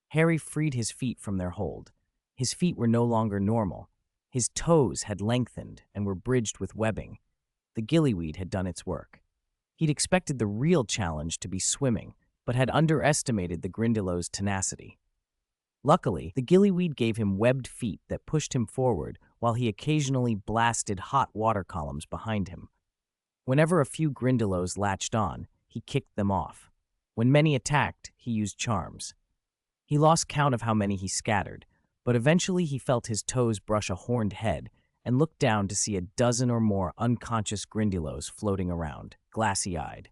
Harry freed his feet from their hold. His feet were no longer normal. His toes had lengthened and were bridged with webbing. The gillyweed had done its work. He'd expected the real challenge to be swimming, but had underestimated the Grindylows' tenacity. Luckily, the gillyweed gave him webbed feet that pushed him forward while he occasionally blasted hot water columns behind him. Whenever a few Grindylows latched on, he kicked them off. When many attacked, he used charms. He lost count of how many he scattered, but eventually he felt his toes brush a horned head and looked down to see a dozen or more unconscious Grindylows floating around, glassy-eyed.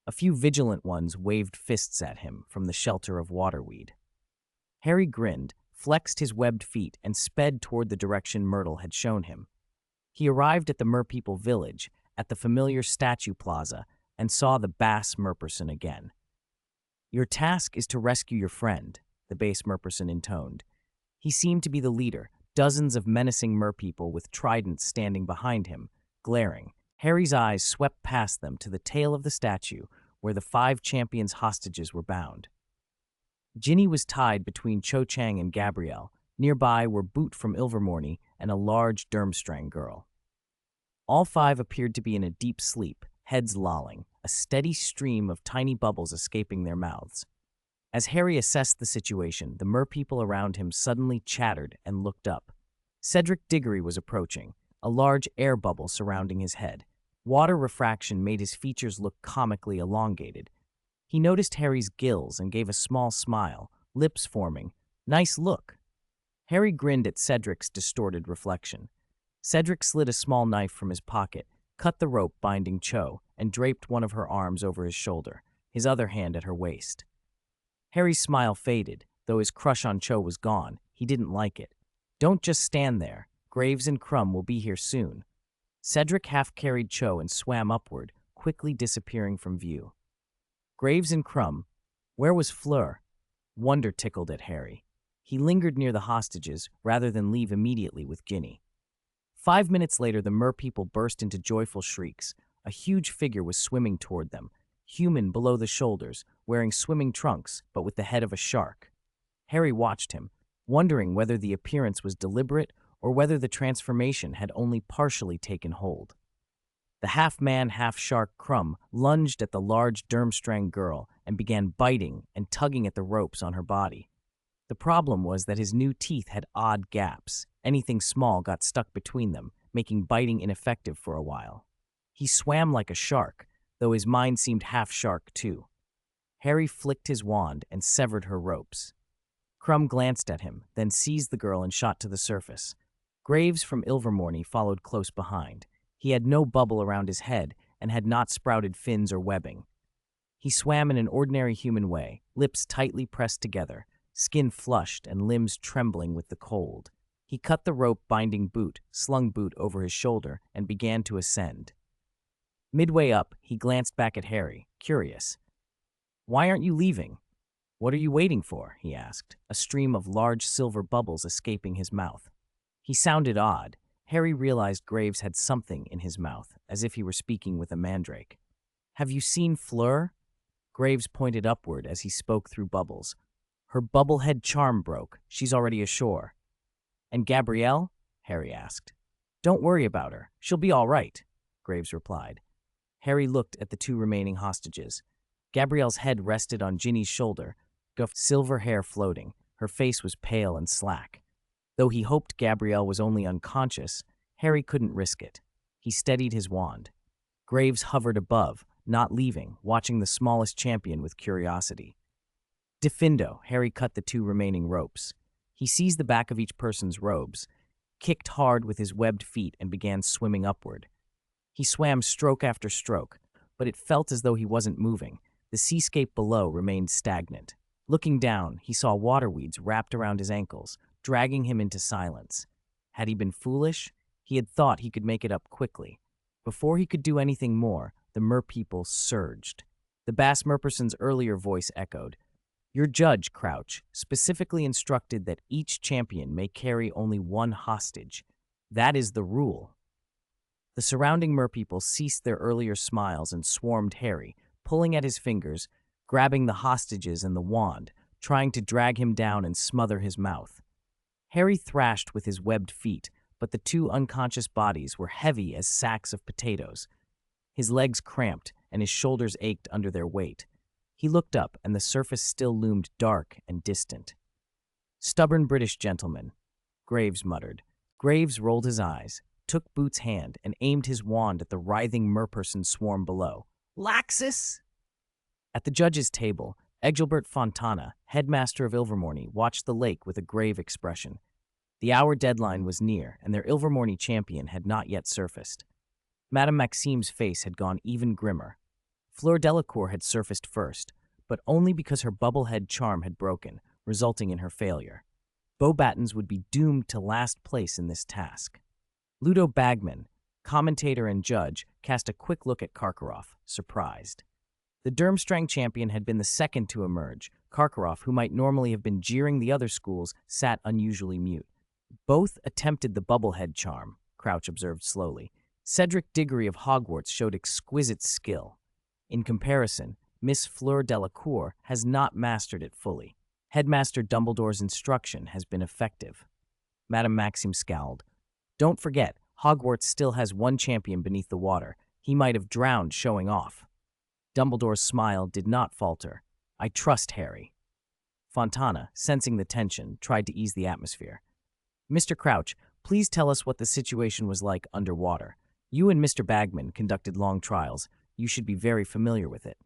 A few vigilant ones waved fists at him from the shelter of waterweed. Harry grinned, flexed his webbed feet, and sped toward the direction Myrtle had shown him. He arrived at the Merpeople village, at the familiar statue plaza, and saw the Bass Merperson again. "Your task is to rescue your friend," the Bass Merperson intoned. He seemed to be the leader, dozens of menacing merpeople with tridents standing behind him, glaring. Harry's eyes swept past them to the tail of the statue, where the 5 champions' hostages were bound. Ginny was tied between Cho Chang and Gabrielle. Nearby were Boot from Ilvermorny and a large Durmstrang girl. All 5 appeared to be in a deep sleep, heads lolling, a steady stream of tiny bubbles escaping their mouths. As Harry assessed the situation, the merpeople around him suddenly chattered and looked up. Cedric Diggory was approaching, a large air bubble surrounding his head. Water refraction made his features look comically elongated. He noticed Harry's gills and gave a small smile, lips forming. "Nice look." Harry grinned at Cedric's distorted reflection. Cedric slid a small knife from his pocket, cut the rope binding Cho, and draped one of her arms over his shoulder, his other hand at her waist. Harry's smile faded, though his crush on Cho was gone. He didn't like it. "Don't just stand there. Graves and Crumb will be here soon." Cedric half-carried Cho and swam upward, quickly disappearing from view. Graves and Crumb. Where was Fleur? Wonder tickled at Harry. He lingered near the hostages rather than leave immediately with Ginny. 5 minutes later, the merpeople burst into joyful shrieks. A huge figure was swimming toward them, human below the shoulders, wearing swimming trunks, but with the head of a shark. Harry watched him, wondering whether the appearance was deliberate or whether the transformation had only partially taken hold. The half-man, half-shark Crumb lunged at the large Durmstrang girl and began biting and tugging at the ropes on her body. The problem was that his new teeth had odd gaps. Anything small got stuck between them, making biting ineffective for a while. He swam like a shark, though his mind seemed half-shark too. Harry flicked his wand and severed her ropes. Crumb glanced at him, then seized the girl and shot to the surface. Graves from Ilvermorny followed close behind. He had no bubble around his head and had not sprouted fins or webbing. He swam in an ordinary human way, lips tightly pressed together, skin flushed and limbs trembling with the cold. He cut the rope binding Boot, slung Boot over his shoulder, and began to ascend. Midway up, he glanced back at Harry, curious. "Why aren't you leaving? What are you waiting for?" he asked, a stream of large silver bubbles escaping his mouth. He sounded odd. Harry realized Graves had something in his mouth, as if he were speaking with a mandrake. "Have you seen Fleur?" Graves pointed upward as he spoke through bubbles. "Her bubblehead charm broke. She's already ashore." "And Gabrielle?" Harry asked. "Don't worry about her. She'll be all right," Graves replied. Harry looked at the two remaining hostages. Gabrielle's head rested on Ginny's shoulder, silver hair floating. Her face was pale and slack. Though he hoped Gabrielle was only unconscious, Harry couldn't risk it. He steadied his wand. Graves hovered above, not leaving, watching the smallest champion with curiosity. Diffindo, Harry cut the two remaining ropes. He seized the back of each person's robes, kicked hard with his webbed feet, and began swimming upward. He swam stroke after stroke, but it felt as though he wasn't moving. The seascape below remained stagnant. Looking down, he saw water weeds wrapped around his ankles, dragging him into silence. Had he been foolish? He had thought he could make it up quickly. Before he could do anything more, the merpeople surged. The Bass Merperson's earlier voice echoed. "Your judge, Crouch, specifically instructed that each champion may carry only one hostage. That is the rule." The surrounding merpeople ceased their earlier smiles and swarmed Harry, pulling at his fingers, grabbing the hostages and the wand, trying to drag him down and smother his mouth. Harry thrashed with his webbed feet, but the two unconscious bodies were heavy as sacks of potatoes. His legs cramped and his shoulders ached under their weight. He looked up, and the surface still loomed dark and distant. "Stubborn British gentleman," Graves muttered. Graves rolled his eyes, took Boots' hand, and aimed his wand at the writhing merperson swarm below. "Laxus!" At the judge's table, Egilbert Fontana, headmaster of Ilvermorny, watched the lake with a grave expression. The hour deadline was near, and their Ilvermorny champion had not yet surfaced. Madame Maxime's face had gone even grimmer. Fleur Delacour had surfaced first, but only because her bubblehead charm had broken, resulting in her failure. Beauxbatons would be doomed to last place in this task. Ludo Bagman, commentator and judge, cast a quick look at Karkaroff, surprised. The Durmstrang champion had been the second to emerge. Karkaroff, who might normally have been jeering the other schools, sat unusually mute. "Both attempted the bubblehead charm," Crouch observed slowly. "Cedric Diggory of Hogwarts showed exquisite skill. In comparison, Miss Fleur Delacour has not mastered it fully. Headmaster Dumbledore's instruction has been effective." Madame Maxime scowled. "Don't forget, Hogwarts still has one champion beneath the water. He might have drowned showing off." Dumbledore's smile did not falter. "I trust Harry." Fontana, sensing the tension, tried to ease the atmosphere. "Mr. Crouch, please tell us what the situation was like underwater. You and Mr. Bagman conducted long trials. You should be very familiar with it."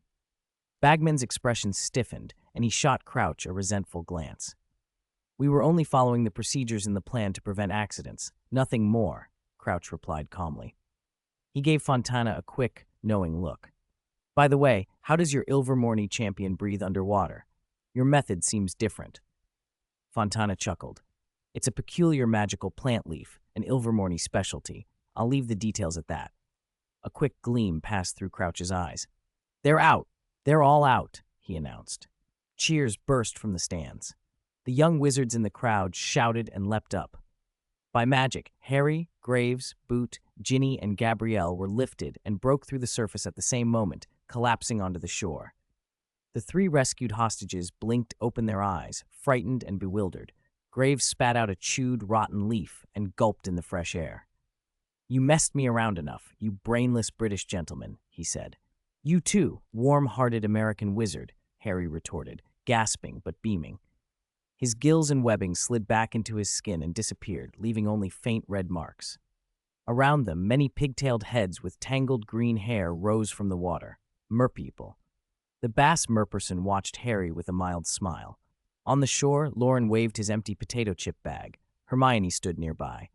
Bagman's expression stiffened, and he shot Crouch a resentful glance. "We were only following the procedures in the plan to prevent accidents. Nothing more," Crouch replied calmly. He gave Fontana a quick, knowing look. "By the way, how does your Ilvermorny champion breathe underwater? Your method seems different." Fontana chuckled. "It's a peculiar magical plant leaf, an Ilvermorny specialty. I'll leave the details at that." A quick gleam passed through Crouch's eyes. "They're out. They're all out," he announced. Cheers burst from the stands. The young wizards in the crowd shouted and leapt up. By magic, Harry, Graves, Boot, Ginny, and Gabrielle were lifted and broke through the surface at the same moment, collapsing onto the shore. The three rescued hostages blinked open their eyes, frightened and bewildered. Graves spat out a chewed, rotten leaf and gulped in the fresh air. "You messed me around enough, you brainless British gentleman," he said. "You too, warm-hearted American wizard," Harry retorted, gasping but beaming. His gills and webbing slid back into his skin and disappeared, leaving only faint red marks. Around them, many pigtailed heads with tangled green hair rose from the water. Merpeople. The Bass Merperson watched Harry with a mild smile. On the shore, Loren waved his empty potato chip bag. Hermione stood nearby.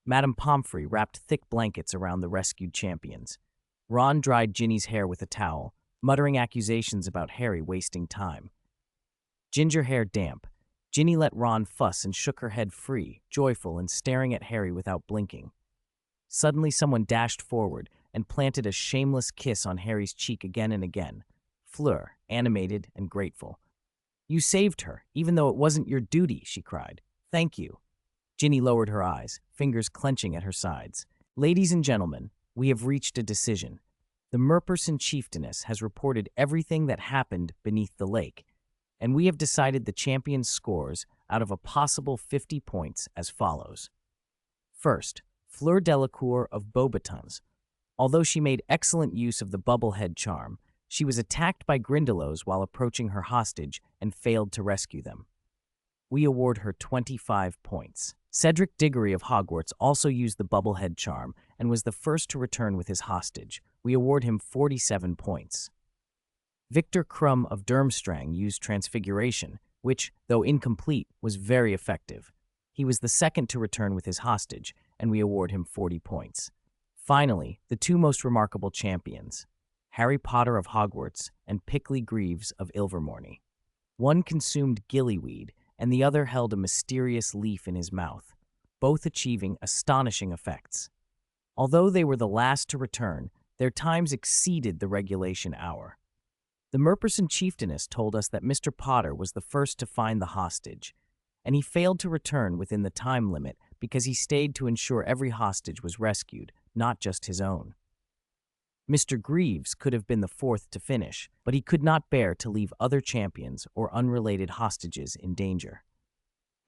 Madame Pomfrey wrapped thick blankets around the rescued champions. Ron dried Ginny's hair with a towel, muttering accusations about Harry wasting time. Ginger hair damp, Ginny let Ron fuss and shook her head free, joyful and staring at Harry without blinking. Suddenly someone dashed forward and planted a shameless kiss on Harry's cheek again and again. Fleur, animated and grateful. "You saved her, even though it wasn't your duty," she cried. "Thank you." Ginny lowered her eyes, fingers clenching at her sides. "Ladies and gentlemen, we have reached a decision. The Merperson Chieftainess has reported everything that happened beneath the lake, and we have decided the champion's scores out of a possible 50 points as follows. First, Fleur Delacour of Beauxbatons. Although she made excellent use of the bubblehead charm, she was attacked by Grindylows while approaching her hostage and failed to rescue them. We award her 25 points. Cedric Diggory of Hogwarts also used the bubblehead charm and was the first to return with his hostage. We award him 47 points. Victor Krum of Durmstrang used Transfiguration, which, though incomplete, was very effective. He was the second to return with his hostage, and we award him 40 points. Finally, the two most remarkable champions, Harry Potter of Hogwarts and Pickley Greaves of Ilvermorny. One consumed gillyweed, and the other held a mysterious leaf in his mouth, both achieving astonishing effects. Although they were the last to return, their times exceeded the regulation hour. The Merperson Chieftainess told us that Mr. Potter was the first to find the hostage, and he failed to return within the time limit because he stayed to ensure every hostage was rescued, not just his own. Mr. Greaves could have been the fourth to finish, but he could not bear to leave other champions or unrelated hostages in danger.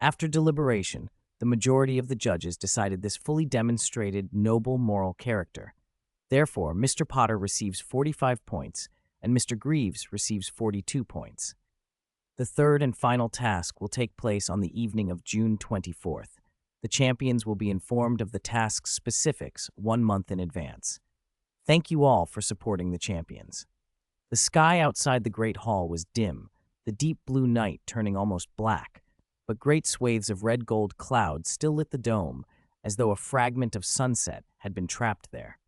After deliberation, the majority of the judges decided this fully demonstrated noble moral character. Therefore, Mr. Potter receives 45 points, and Mr. Greaves receives 42 points. The third and final task will take place on the evening of June 24th. The champions will be informed of the task's specifics 1 month in advance. Thank you all for supporting the champions. The sky outside the Great Hall was dim, the deep blue night turning almost black, but great swathes of red-gold clouds still lit the dome, as though a fragment of sunset had been trapped there.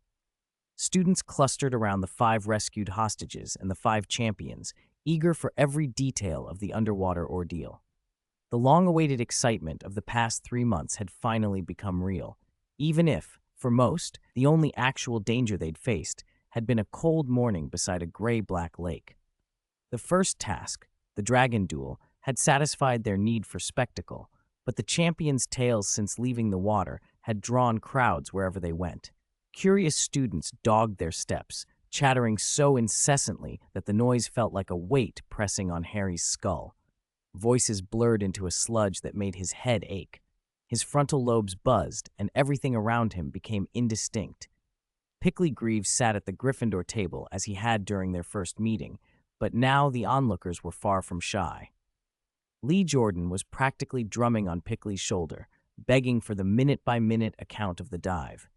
Students clustered around the 5 rescued hostages and the 5 champions, eager for every detail of the underwater ordeal. The long-awaited excitement of the past 3 months had finally become real, even if, for most, the only actual danger they'd faced had been a cold morning beside a gray-black lake. The first task, the dragon duel, had satisfied their need for spectacle, but the champions' tales since leaving the water had drawn crowds wherever they went. Curious students dogged their steps, chattering so incessantly that the noise felt like a weight pressing on Harry's skull. Voices blurred into a sludge that made his head ache. His frontal lobes buzzed, and everything around him became indistinct. Pickley Greaves sat at the Gryffindor table as he had during their first meeting, but now the onlookers were far from shy. Lee Jordan was practically drumming on Pickley's shoulder, begging for the minute-by-minute account of the dive.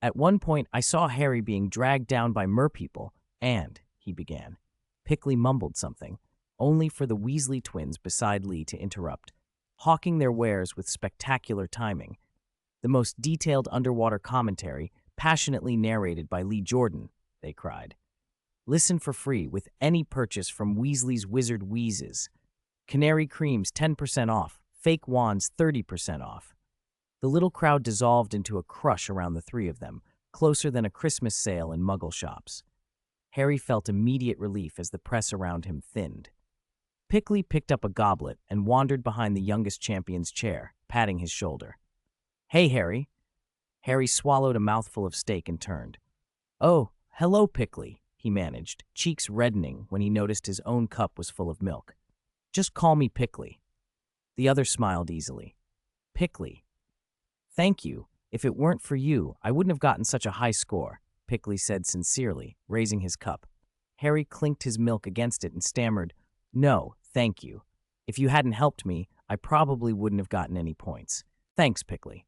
"At one point, I saw Harry being dragged down by merpeople, and," he began. Pickley mumbled something, only for the Weasley twins beside Lee to interrupt, hawking their wares with spectacular timing. "The most detailed underwater commentary, passionately narrated by Lee Jordan," they cried. "Listen for free with any purchase from Weasley's Wizard Wheezes. Canary creams 10% off, fake wands 30% off." The little crowd dissolved into a crush around the 3 of them, closer than a Christmas sale in Muggle shops. Harry felt immediate relief as the press around him thinned. Pickley picked up a goblet and wandered behind the youngest champion's chair, patting his shoulder. "Hey, Harry." Harry swallowed a mouthful of steak and turned. "Oh, hello, Pickley," he managed, cheeks reddening when he noticed his own cup was full of milk. "Just call me Pickley." The other smiled easily. "Pickley." "Thank you. If it weren't for you, I wouldn't have gotten such a high score," Pickley said sincerely, raising his cup. Harry clinked his milk against it and stammered, "No, thank you. If you hadn't helped me, I probably wouldn't have gotten any points. Thanks, Pickley."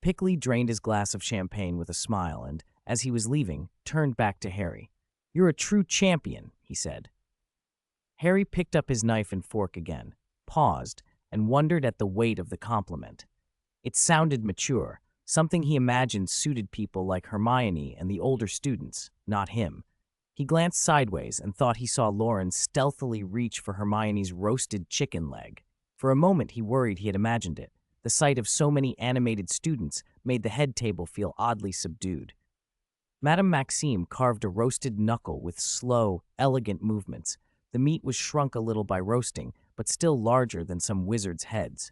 Pickley drained his glass of champagne with a smile and, as he was leaving, turned back to Harry. "You're a true champion," he said. Harry picked up his knife and fork again. paused, and wondered at the weight of the compliment. It sounded mature, something he imagined suited people like Hermione and the older students, not him. He glanced sideways and thought he saw Loren stealthily reach for Hermione's roasted chicken leg. For a moment he worried he had imagined it. The sight of so many animated students made the head table feel oddly subdued. Madame Maxime carved a roasted knuckle with slow, elegant movements. The meat was shrunk a little by roasting, but still larger than some wizards' heads.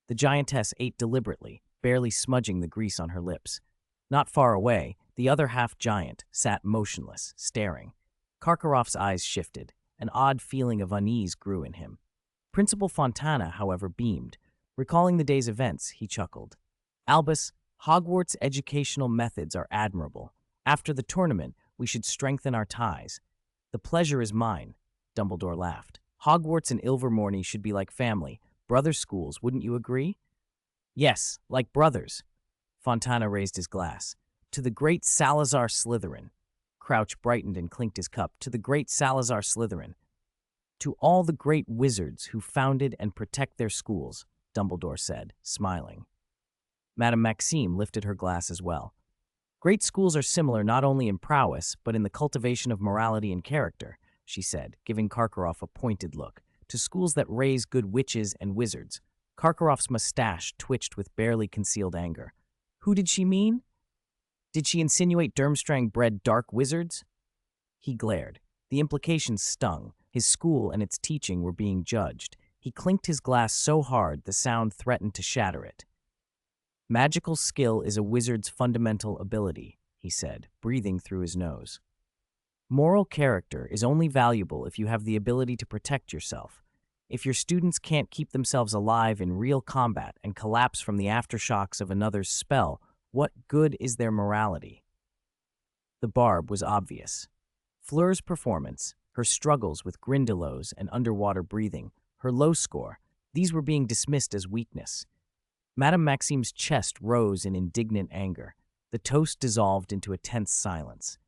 The giantess ate deliberately, barely smudging the grease on her lips. Not far away, the other half-giant sat motionless, staring. Karkaroff's eyes shifted. An odd feeling of unease grew in him. Principal Fontana, however, beamed. Recalling the day's events, he chuckled. Albus, Hogwarts' educational methods are admirable. After the tournament, we should strengthen our ties. The pleasure is mine, Dumbledore laughed. Hogwarts and Ilvermorny should be like family, brother schools, wouldn't you agree? Yes, like brothers. Fontana raised his glass. To the great Salazar Slytherin. Crouch brightened and clinked his cup. To the great Salazar Slytherin. To all the great wizards who founded and protect their schools, Dumbledore said, smiling. Madame Maxime lifted her glass as well. Great schools are similar not only in prowess, but in the cultivation of morality and character, she said, giving Karkaroff a pointed look, to schools that raise good witches and wizards. Karkaroff's mustache twitched with barely concealed anger. Who did she mean? Did she insinuate Durmstrang bred dark wizards? He glared. The implications stung. His school and its teaching were being judged. He clinked his glass so hard the sound threatened to shatter it. Magical skill is a wizard's fundamental ability, he said, breathing through his nose. Moral character is only valuable if you have the ability to protect yourself. If your students can't keep themselves alive in real combat and collapse from the aftershocks of another's spell, what good is their morality? The barb was obvious. Fleur's performance, her struggles with Grindylows and underwater breathing, her low score, these were being dismissed as weakness. Madame Maxime's chest rose in indignant anger. The toast dissolved into a tense silence.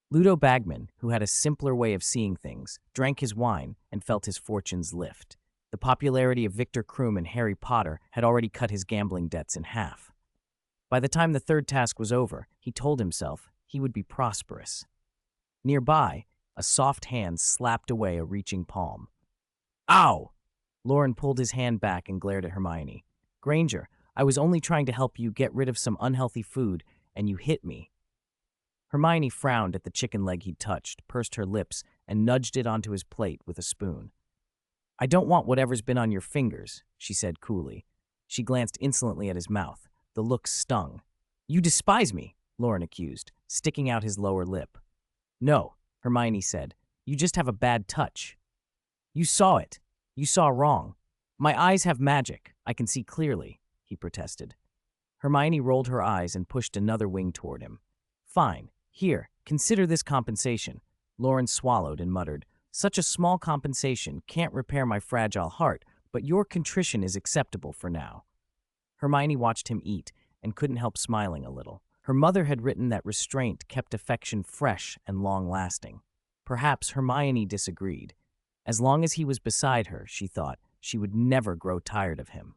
Ludo Bagman, who had a simpler way of seeing things, drank his wine and felt his fortunes lift. The popularity of Victor Krum and Harry Potter had already cut his gambling debts in half. By the time the third task was over, he told himself he would be prosperous. Nearby, a soft hand slapped away a reaching palm. Ow! Loren pulled his hand back and glared at Hermione. Granger, I was only trying to help you get rid of some unhealthy food, and you hit me. Hermione frowned at the chicken leg he'd touched, pursed her lips, and nudged it onto his plate with a spoon. I don't want whatever's been on your fingers, she said coolly. She glanced insolently at his mouth. The look stung. You despise me, Loren accused, sticking out his lower lip. No, Hermione said. You just have a bad touch. You saw it. You saw wrong. My eyes have magic. I can see clearly, he protested. Hermione rolled her eyes and pushed another wing toward him. Fine. Here, consider this compensation. Loren swallowed and muttered, Such a small compensation can't repair my fragile heart, but your contrition is acceptable for now. Hermione watched him eat and couldn't help smiling a little. Her mother had written that restraint kept affection fresh and long-lasting. Perhaps Hermione disagreed. As long as he was beside her, she thought, she would never grow tired of him.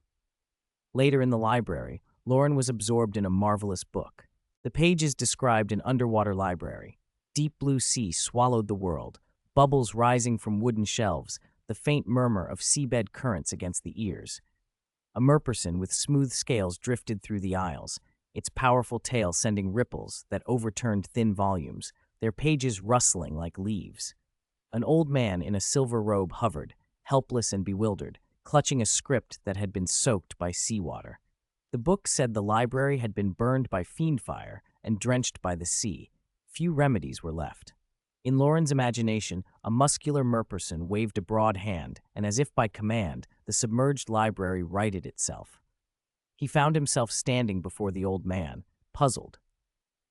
Later in the library, Loren was absorbed in a marvelous book. The pages described an underwater library. Deep blue sea swallowed the world, bubbles rising from wooden shelves, the faint murmur of seabed currents against the ears. A merperson with smooth scales drifted through the aisles, its powerful tail sending ripples that overturned thin volumes, their pages rustling like leaves. An old man in a silver robe hovered, helpless and bewildered, clutching a script that had been soaked by seawater. The book said the library had been burned by fiendfire and drenched by the sea. Few remedies were left. In Loren's imagination, a muscular merperson waved a broad hand, and as if by command, the submerged library righted itself. He found himself standing before the old man, puzzled.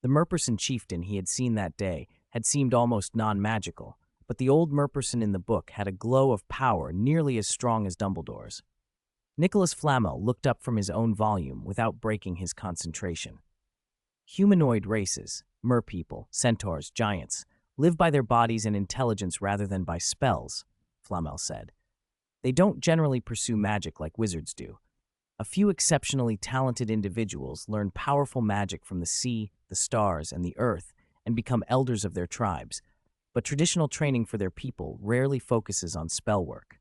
The merperson chieftain he had seen that day had seemed almost non-magical, but the old merperson in the book had a glow of power nearly as strong as Dumbledore's. Nicholas Flamel looked up from his own volume without breaking his concentration. Humanoid races, merpeople, centaurs, giants, live by their bodies and intelligence rather than by spells, Flamel said. They don't generally pursue magic like wizards do. A few exceptionally talented individuals learn powerful magic from the sea, the stars, and the earth and become elders of their tribes, but traditional training for their people rarely focuses on spell work.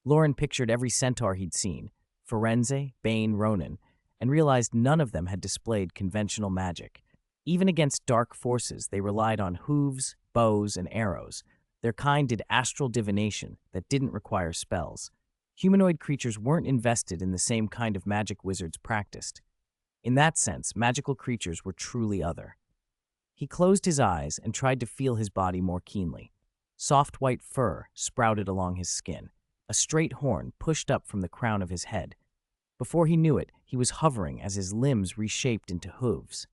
Loren pictured every centaur he'd seen, Firenze, Bane, Ronan, and realized none of them had displayed conventional magic. Even against dark forces, they relied on hooves, bows, and arrows. Their kind did astral divination that didn't require spells. Humanoid creatures weren't invested in the same kind of magic wizards practiced. In that sense, magical creatures were truly other. He closed his eyes and tried to feel his body more keenly. Soft white fur sprouted along his skin. A straight horn pushed up from the crown of his head. Before he knew it, he was hovering as his limbs reshaped into hooves.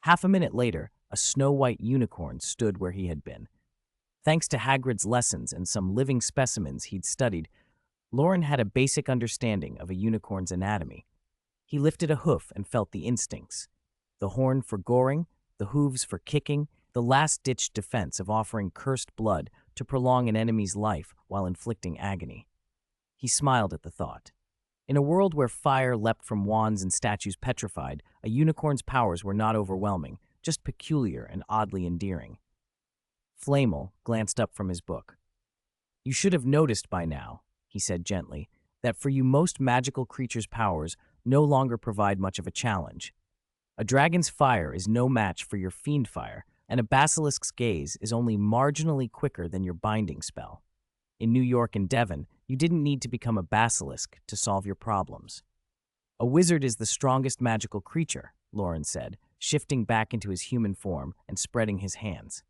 Half a minute later, a snow-white unicorn stood where he had been. Thanks to Hagrid's lessons and some living specimens he'd studied, Loren had a basic understanding of a unicorn's anatomy. He lifted a hoof and felt the instincts. The horn for goring, the hooves for kicking, the last-ditch defense of offering cursed blood to prolong an enemy's life while inflicting agony. He smiled at the thought. In a world where fire leapt from wands and statues petrified, a unicorn's powers were not overwhelming, just peculiar and oddly endearing. Flamel glanced up from his book. "You should have noticed by now," he said gently, "that for you most magical creatures' powers no longer provide much of a challenge. A dragon's fire is no match for your fiend fire, and a basilisk's gaze is only marginally quicker than your binding spell. In New York and Devon, you didn't need to become a basilisk to solve your problems." "A wizard is the strongest magical creature," Loren said, shifting back into his human form and spreading his hands.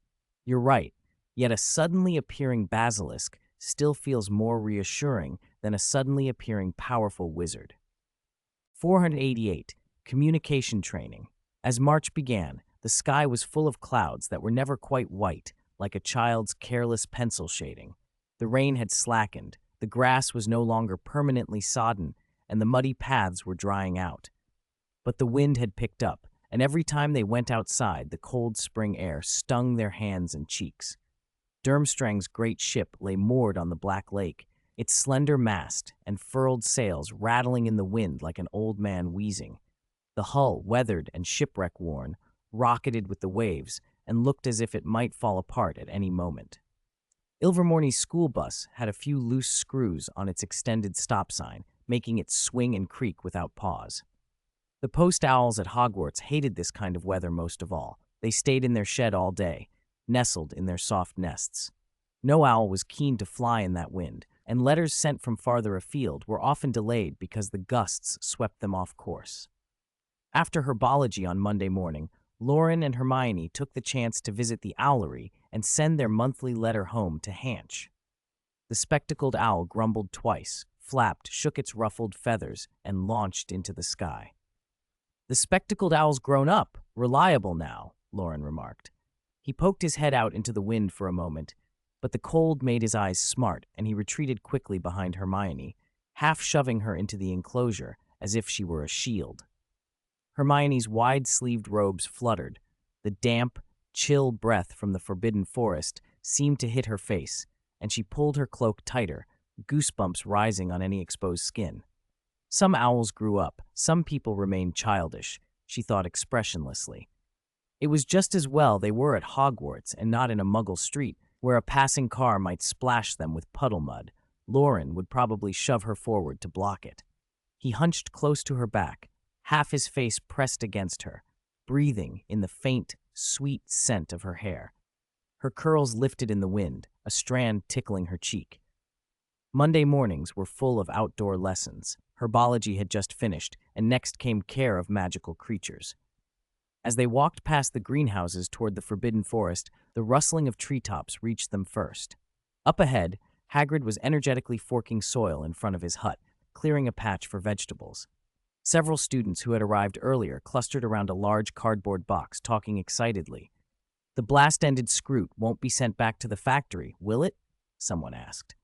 "You're right, yet a suddenly appearing basilisk still feels more reassuring than a suddenly appearing powerful wizard." 488. Communication Training. As March began, the sky was full of clouds that were never quite white, like a child's careless pencil shading. The rain had slackened, the grass was no longer permanently sodden, and the muddy paths were drying out. But the wind had picked up, and every time they went outside, the cold spring air stung their hands and cheeks. Durmstrang's great ship lay moored on the Black Lake, its slender mast and furled sails rattling in the wind like an old man wheezing. The hull, weathered and shipwreck-worn, rocketed with the waves and looked as if it might fall apart at any moment. Ilvermorny's school bus had a few loose screws on its extended stop sign, making it swing and creak without pause. The post owls at Hogwarts hated this kind of weather most of all. They stayed in their shed all day, nestled in their soft nests. No owl was keen to fly in that wind, and letters sent from farther afield were often delayed because the gusts swept them off course. After herbology on Monday morning, Loren and Hermione took the chance to visit the owlery and send their monthly letter home to Hanch. The spectacled owl grumbled twice, flapped, shook its ruffled feathers, and launched into the sky. "The spectacled owl's grown up, reliable now," Loren remarked. He poked his head out into the wind for a moment, but the cold made his eyes smart, and he retreated quickly behind Hermione, half shoving her into the enclosure as if she were a shield. Hermione's wide-sleeved robes fluttered. The damp, chill breath from the forbidden forest seemed to hit her face, and she pulled her cloak tighter, goosebumps rising on any exposed skin. Some owls grew up, some people remained childish, she thought expressionlessly. It was just as well they were at Hogwarts and not in a muggle street, where a passing car might splash them with puddle mud. Loren would probably shove her forward to block it. He hunched close to her back, half his face pressed against her, breathing in the faint, sweet scent of her hair. Her curls lifted in the wind, a strand tickling her cheek. Monday mornings were full of outdoor lessons. Herbology had just finished, and next came care of magical creatures. As they walked past the greenhouses toward the forbidden forest, the rustling of treetops reached them first. Up ahead, Hagrid was energetically forking soil in front of his hut, clearing a patch for vegetables. Several students who had arrived earlier clustered around a large cardboard box, talking excitedly. "The blast-ended Scroot won't be sent back to the factory, will it?" someone asked.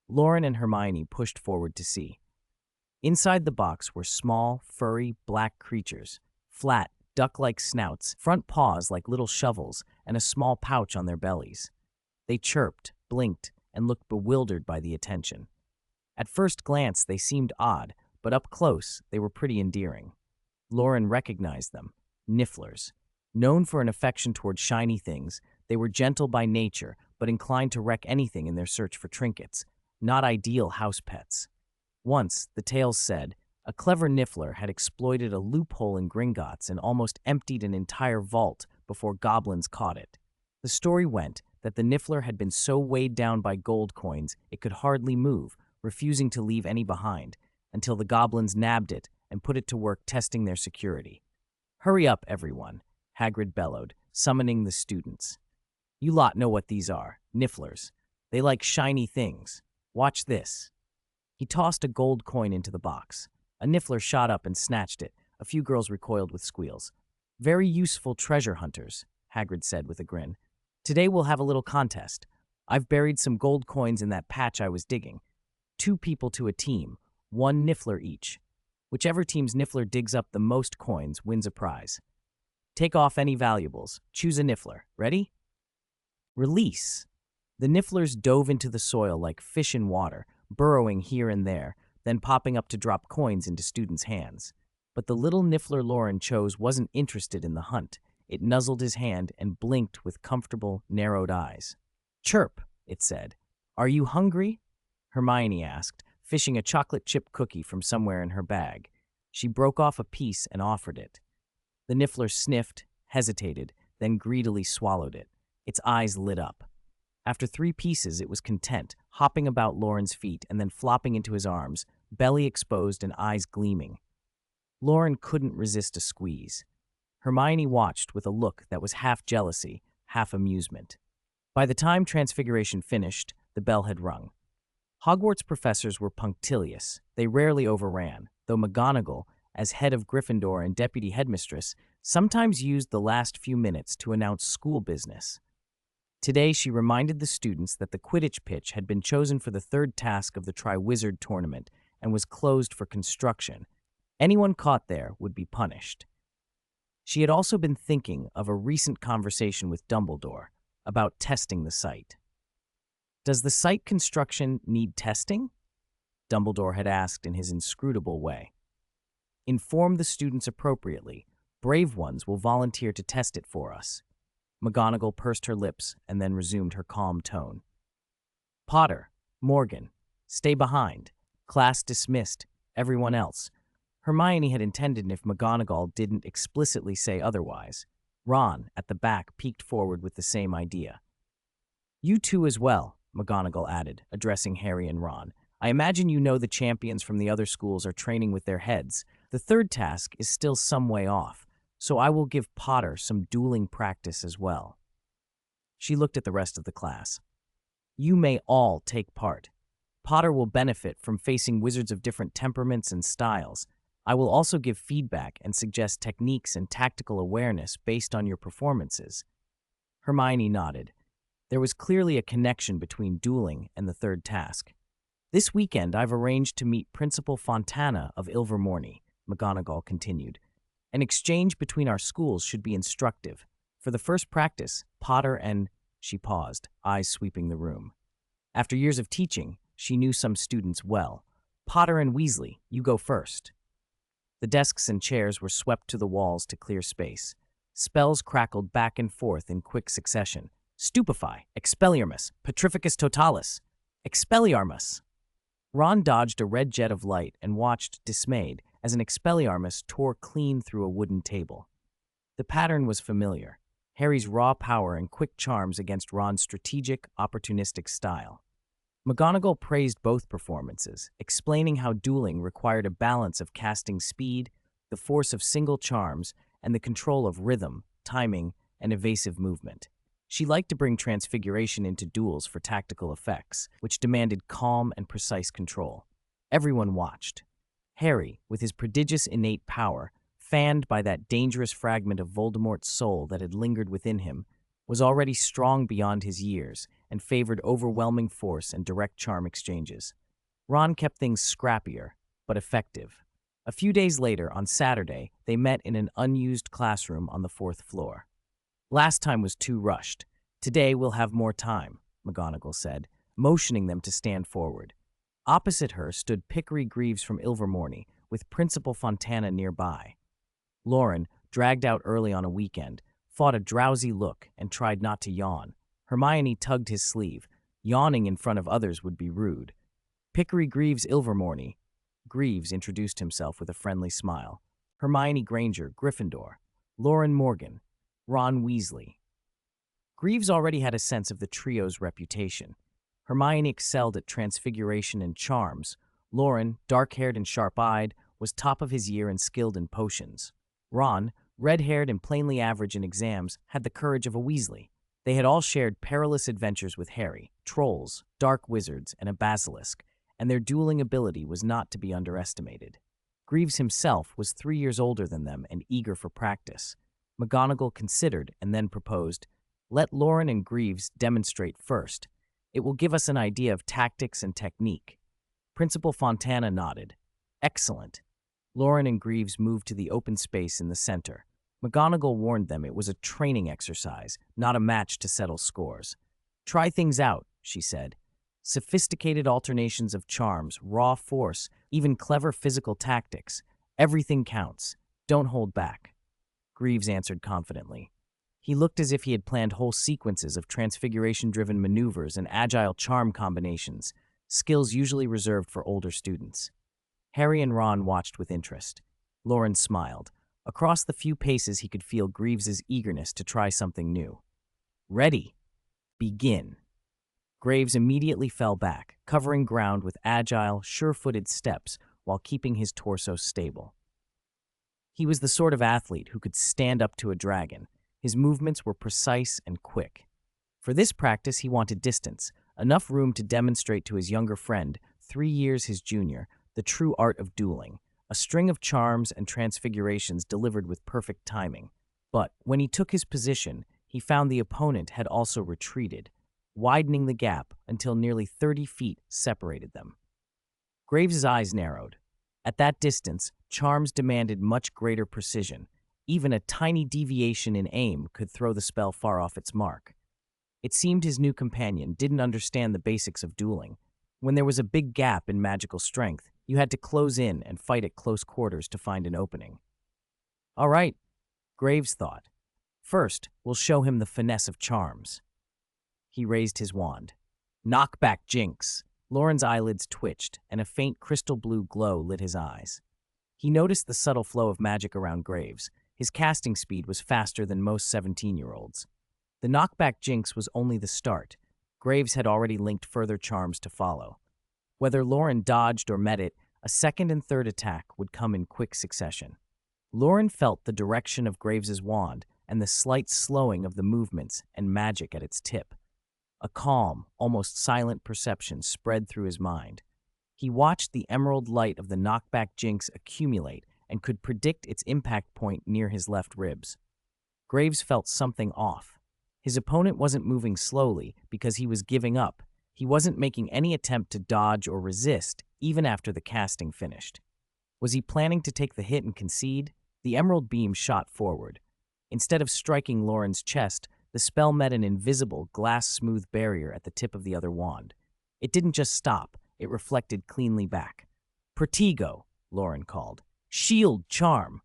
Loren and Hermione pushed forward to see. Inside the box were small, furry, black creatures, flat, duck-like snouts, front paws like little shovels, and a small pouch on their bellies. They chirped, blinked, and looked bewildered by the attention. At first glance, they seemed odd, but up close, they were pretty endearing. Loren recognized them, nifflers. Known for an affection toward shiny things, they were gentle by nature, but inclined to wreck anything in their search for trinkets, not ideal house pets. Once, the tales said, a clever niffler had exploited a loophole in Gringotts and almost emptied an entire vault before goblins caught it. The story went that the niffler had been so weighed down by gold coins it could hardly move, refusing to leave any behind, until the goblins nabbed it and put it to work testing their security. "Hurry up, everyone," Hagrid bellowed, summoning the students. "You lot know what these are, nifflers. They like shiny things. Watch this." He tossed a gold coin into the box. A niffler shot up and snatched it. A few girls recoiled with squeals. "Very useful treasure hunters," Hagrid said with a grin. "Today we'll have a little contest. I've buried some gold coins in that patch I was digging. 2 people to a team, 1 niffler each. Whichever team's niffler digs up the most coins wins a prize. Take off any valuables. Choose a niffler. Ready? Release." The nifflers dove into the soil like fish in water, burrowing here and there, then popping up to drop coins into students' hands. But the little niffler Loren chose wasn't interested in the hunt. It nuzzled his hand and blinked with comfortable, narrowed eyes. "Chirp," it said. "Are you hungry?" Hermione asked, fishing a chocolate chip cookie from somewhere in her bag. She broke off a piece and offered it. The niffler sniffed, hesitated, then greedily swallowed it. Its eyes lit up. After 3 pieces, it was content, hopping about Loren's feet and then flopping into his arms, belly exposed and eyes gleaming. Loren couldn't resist a squeeze. Hermione watched with a look that was half jealousy, half amusement. By the time Transfiguration finished, the bell had rung. Hogwarts professors were punctilious. They rarely overran, though McGonagall, as head of Gryffindor and deputy headmistress, sometimes used the last few minutes to announce school business. Today, she reminded the students that the Quidditch pitch had been chosen for the 3rd task of the Triwizard Tournament and was closed for construction. Anyone caught there would be punished. She had also been thinking of a recent conversation with Dumbledore about testing the site. "Does the site construction need testing?" Dumbledore had asked in his inscrutable way. "Inform the students appropriately. Brave ones will volunteer to test it for us." McGonagall pursed her lips and then resumed her calm tone. "Potter, Morgan, stay behind. Class dismissed. Everyone else." Hermione had intended if McGonagall didn't explicitly say otherwise. Ron, at the back, peeked forward with the same idea. "You two as well," McGonagall added, addressing Harry and Ron. "I imagine you know the champions from the other schools are training with their heads. The 3rd task is still some way off, so I will give Potter some dueling practice as well." She looked at the rest of the class. "You may all take part. Potter will benefit from facing wizards of different temperaments and styles. I will also give feedback and suggest techniques and tactical awareness based on your performances." Hermione nodded. There was clearly a connection between dueling and the 3rd task. "This weekend, I've arranged to meet Principal Fontana of Ilvermorny," McGonagall continued. "An exchange between our schools should be instructive. For the first practice, Potter and—" She paused, eyes sweeping the room. After years of teaching, she knew some students well. "Potter and Weasley, you go first." The desks and chairs were swept to the walls to clear space. Spells crackled back and forth in quick succession. "Stupefy, Expelliarmus, Petrificus Totalis, Expelliarmus." Ron dodged a red jet of light and watched, dismayed, as an Expelliarmus tore clean through a wooden table. The pattern was familiar. Harry's raw power and quick charms against Ron's strategic, opportunistic style. McGonagall praised both performances, explaining how dueling required a balance of casting speed, the force of single charms, and the control of rhythm, timing, and evasive movement. She liked to bring Transfiguration into duels for tactical effects, which demanded calm and precise control. Everyone watched. Harry, with his prodigious innate power, fanned by that dangerous fragment of Voldemort's soul that had lingered within him, was already strong beyond his years and favored overwhelming force and direct charm exchanges. Ron kept things scrappier, but effective. A few days later, on Saturday, they met in an unused classroom on the 4th floor. "Last time was too rushed. Today we'll have more time," McGonagall said. motioning them to stand forward. Opposite her stood Pickery Greaves from Ilvermorny, with Principal Fontana nearby. Loren, dragged out early on a weekend, fought a drowsy look and tried not to yawn. Hermione tugged his sleeve. Yawning in front of others would be rude. Pickery Greaves Ilvermorny. Greaves introduced himself with a friendly smile. Hermione Granger, Gryffindor. Loren Morgan. Ron Weasley. Greaves already had a sense of the trio's reputation. Hermione excelled at transfiguration and charms. Loren, dark-haired and sharp-eyed, was top of his year and skilled in potions. Ron, red-haired and plainly average in exams, had the courage of a Weasley. They had all shared perilous adventures with Harry, trolls, dark wizards, and a basilisk, and their dueling ability was not to be underestimated. Greaves himself was 3 years older than them and eager for practice. McGonagall considered and then proposed, "Let Loren and Greaves demonstrate first. It will give us an idea of tactics and technique." Principal Fontana nodded. "Excellent." Loren and Greaves moved to the open space in the center. McGonagall warned them it was a training exercise, not a match to settle scores. "Try things out," she said. "Sophisticated alternations of charms, raw force, even clever physical tactics. Everything counts. Don't hold back." Greaves answered confidently. He looked as if he had planned whole sequences of transfiguration-driven maneuvers and agile charm combinations, skills usually reserved for older students. Harry and Ron watched with interest. Loren smiled. Across the few paces he could feel Greaves's eagerness to try something new. "Ready. Begin." Greaves immediately fell back, covering ground with agile, sure-footed steps while keeping his torso stable. He was the sort of athlete who could stand up to a dragon. His movements were precise and quick. For this practice, he wanted distance, enough room to demonstrate to his younger friend, 3 years his junior, the true art of dueling, a string of charms and transfigurations delivered with perfect timing. But when he took his position, he found the opponent had also retreated, widening the gap until nearly 30 feet separated them. Graves's eyes narrowed. At that distance, charms demanded much greater precision. Even a tiny deviation in aim could throw the spell far off its mark. It seemed his new companion didn't understand the basics of dueling. When there was a big gap in magical strength, you had to close in and fight at close quarters to find an opening. "All right," Graves thought. "First, we'll show him the finesse of charms." He raised his wand. "Knockback Jinx." Loren's eyelids twitched, and a faint crystal blue glow lit his eyes. He noticed the subtle flow of magic around Graves. His casting speed was faster than most 17-year-olds. The knockback Jinx was only the start. Graves had already linked further charms to follow. Whether Loren dodged or met it, a second and third attack would come in quick succession. Loren felt the direction of Graves's wand and the slight slowing of the movements and magic at its tip. A calm, almost silent perception spread through his mind. He watched the emerald light of the knockback Jinx accumulate and could predict its impact point near his left ribs. Graves felt something off. His opponent wasn't moving slowly because he was giving up. He wasn't making any attempt to dodge or resist, even after the casting finished. Was he planning to take the hit and concede? The emerald beam shot forward. Instead of striking Loren's chest, the spell met an invisible, glass-smooth barrier at the tip of the other wand. It didn't just stop, it reflected cleanly back. "Protego," Loren called. "Shield charm."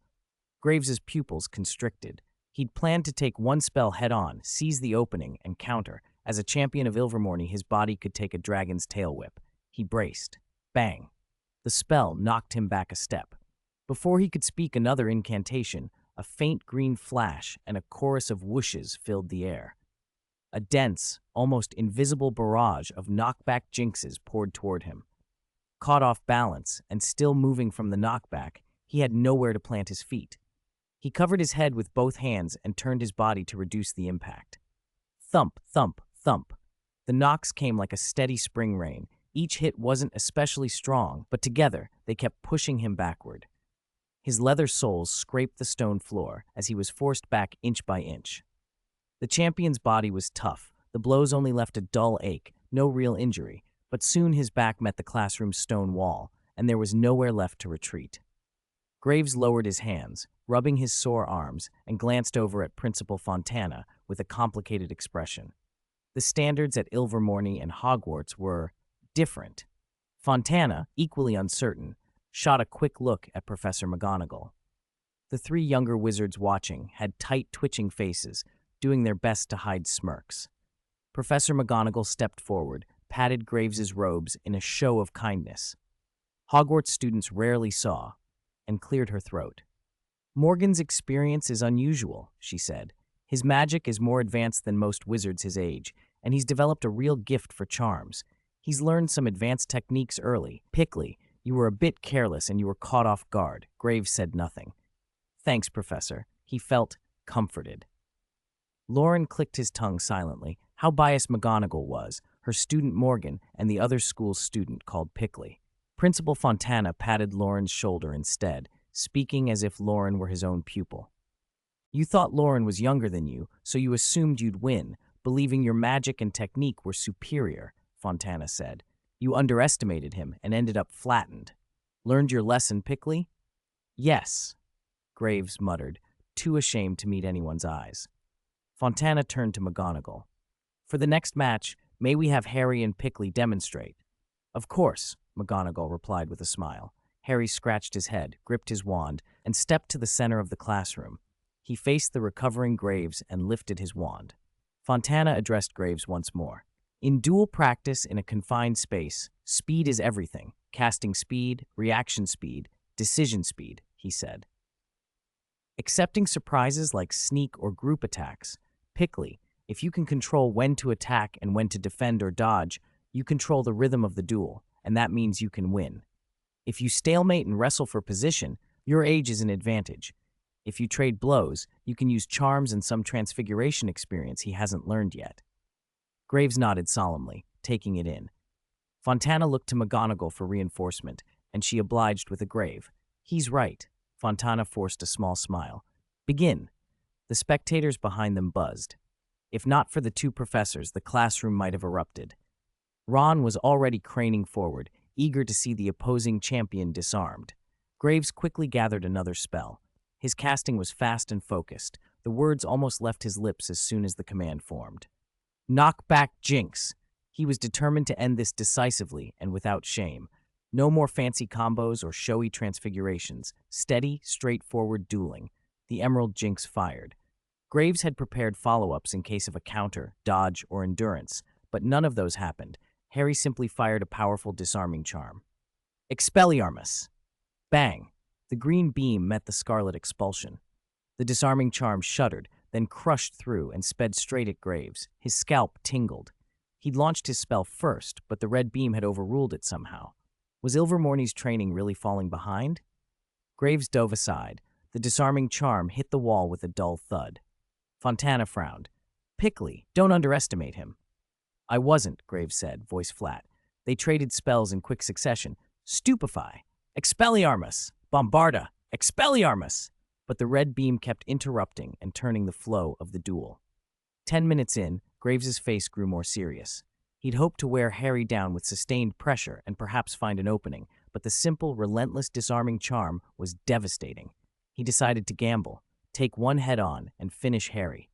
Graves's pupils constricted. He'd planned to take one spell head-on, seize the opening, and counter. As a champion of Ilvermorny, his body could take a dragon's tail whip. He braced. Bang. The spell knocked him back a step. Before he could speak another incantation, a faint green flash and a chorus of whooshes filled the air. A dense, almost invisible barrage of knockback jinxes poured toward him. Caught off balance and still moving from the knockback, he had nowhere to plant his feet. He covered his head with both hands and turned his body to reduce the impact. Thump, thump, thump. The knocks came like a steady spring rain. Each hit wasn't especially strong, but together they kept pushing him backward. His leather soles scraped the stone floor as he was forced back inch by inch. The champion's body was tough. The blows only left a dull ache, no real injury, but soon his back met the classroom's stone wall, and there was nowhere left to retreat. Graves lowered his hands, rubbing his sore arms, and glanced over at Principal Fontana with a complicated expression. The standards at Ilvermorny and Hogwarts were different. Fontana, equally uncertain, shot a quick look at Professor McGonagall. The three younger wizards watching had tight, twitching faces, doing their best to hide smirks. Professor McGonagall stepped forward, patted Graves's robes in a show of kindness. Hogwarts students rarely saw, and cleared her throat. Morgan's experience is unusual, she said. His magic is more advanced than most wizards his age, and he's developed a real gift for charms. He's learned some advanced techniques early. Pickley, you were a bit careless and you were caught off guard. Graves said nothing. Thanks, Professor. He felt comforted. Loren clicked his tongue silently. How biased McGonagall was, her student Morgan and the other school's student called Pickley. Principal Fontana patted Loren's shoulder instead, speaking as if Loren were his own pupil. You thought Loren was younger than you, so you assumed you'd win, believing your magic and technique were superior, Fontana said. You underestimated him and ended up flattened. Learned your lesson, Pickley? Yes, Graves muttered, too ashamed to meet anyone's eyes. Fontana turned to McGonagall. For the next match, may we have Harry and Pickley demonstrate? Of course, McGonagall replied with a smile. Harry scratched his head, gripped his wand, and stepped to the center of the classroom. He faced the recovering Graves and lifted his wand. Fontana addressed Graves once more. In duel practice in a confined space, speed is everything. Casting speed, reaction speed, decision speed, he said. Accepting surprises like sneak or group attacks. Pickley, if you can control when to attack and when to defend or dodge, you control the rhythm of the duel, and that means you can win. If you stalemate and wrestle for position, your age is an advantage. If you trade blows, you can use charms and some transfiguration experience he hasn't learned yet. Graves nodded solemnly, taking it in. Fontana looked to McGonagall for reinforcement, and she obliged with a grave. He's right. Fontana forced a small smile. Begin. The spectators behind them buzzed. If not for the two professors, the classroom might have erupted. Ron was already craning forward, eager to see the opposing champion disarmed. Graves quickly gathered another spell. His casting was fast and focused. The words almost left his lips as soon as the command formed. Knock back Jinx. He was determined to end this decisively and without shame. No more fancy combos or showy transfigurations. Steady, straightforward dueling. The Emerald Jinx fired. Graves had prepared follow-ups in case of a counter, dodge, or endurance, but none of those happened. Harry simply fired a powerful disarming charm. Expelliarmus! Bang! The green beam met the scarlet expulsion. The disarming charm shuddered, then crushed through and sped straight at Graves. His scalp tingled. He'd launched his spell first, but the red beam had overruled it somehow. Was Ilvermorny's training really falling behind? Graves dove aside. The disarming charm hit the wall with a dull thud. Fontana frowned. Pickley, don't underestimate him. I wasn't, Graves said, voice flat. They traded spells in quick succession. Stupefy! Expelliarmus! Bombarda! Expelliarmus! But the red beam kept interrupting and turning the flow of the duel. 10 minutes in, Graves's face grew more serious. He'd hoped to wear Harry down with sustained pressure and perhaps find an opening, but the simple, relentless disarming charm was devastating. He decided to gamble, take one head-on, and finish Harry.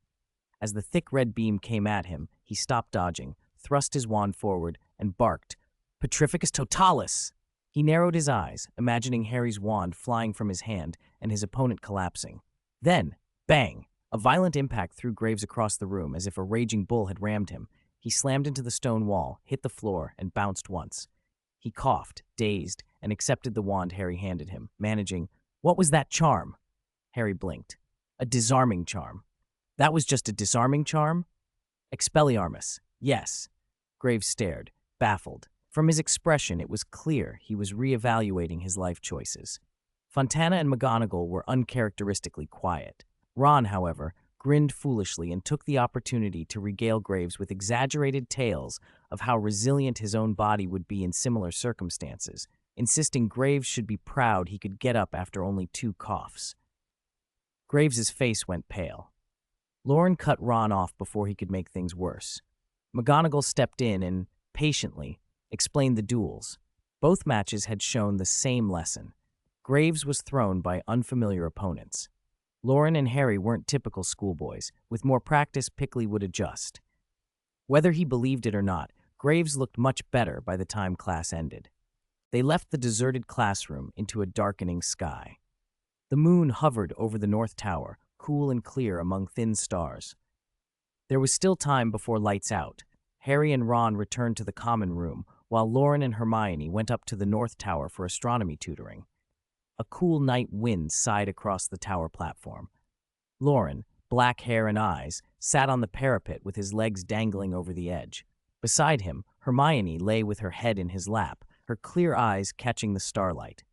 As the thick red beam came at him, he stopped dodging, thrust his wand forward, and barked, Petrificus totalis! He narrowed his eyes, imagining Harry's wand flying from his hand and his opponent collapsing. Then, bang! A violent impact threw Graves across the room as if a raging bull had rammed him. He slammed into the stone wall, hit the floor, and bounced once. He coughed, dazed, and accepted the wand Harry handed him, managing, What was that charm? Harry blinked. A disarming charm. That was just a disarming charm? Expelliarmus. Yes. Graves stared, baffled. From his expression, it was clear he was reevaluating his life choices. Fontana and McGonagall were uncharacteristically quiet. Ron, however, grinned foolishly and took the opportunity to regale Graves with exaggerated tales of how resilient his own body would be in similar circumstances, insisting Graves should be proud he could get up after only 2 coughs. Graves's face went pale. Loren cut Ron off before he could make things worse. McGonagall stepped in and, patiently, explained the duels. Both matches had shown the same lesson. Graves was thrown by unfamiliar opponents. Loren and Harry weren't typical schoolboys. With more practice, Pickley would adjust. Whether he believed it or not, Graves looked much better by the time class ended. They left the deserted classroom into a darkening sky. The moon hovered over the North Tower, cool and clear among thin stars. There was still time before lights out. Harry and Ron returned to the common room, while Loren and Hermione went up to the North Tower for astronomy tutoring. A cool night wind sighed across the tower platform. Loren, black hair and eyes, sat on the parapet with his legs dangling over the edge. Beside him, Hermione lay with her head in his lap, her clear eyes catching the starlight.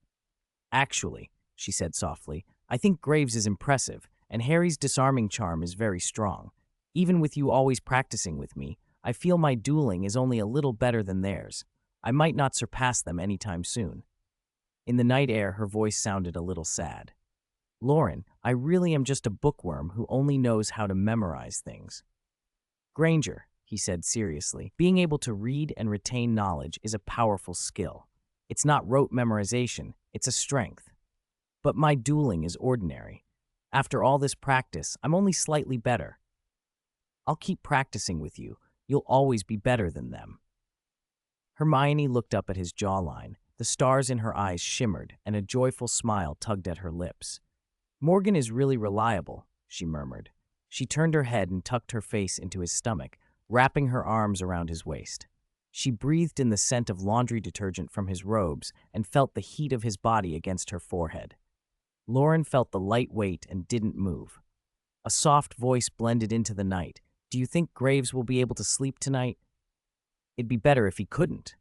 "Actually," she said softly, "I think Graves is impressive, and Harry's disarming charm is very strong. Even with you always practicing with me, I feel my dueling is only a little better than theirs. I might not surpass them anytime soon." In the night air, her voice sounded a little sad. "Loren, I really am just a bookworm who only knows how to memorize things." "Granger," he said seriously, "being able to read and retain knowledge is a powerful skill. It's not rote memorization, it's a strength. But my dueling is ordinary. After all this practice, I'm only slightly better. I'll keep practicing with you. You'll always be better than them." Hermione looked up at his jawline. The stars in her eyes shimmered, and a joyful smile tugged at her lips. "Morgan is really reliable," she murmured. She turned her head and tucked her face into his stomach, wrapping her arms around his waist. She breathed in the scent of laundry detergent from his robes and felt the heat of his body against her forehead. Loren felt the light weight and didn't move. A soft voice blended into the night. "Do you think Graves will be able to sleep tonight?" "It'd be better if he couldn't."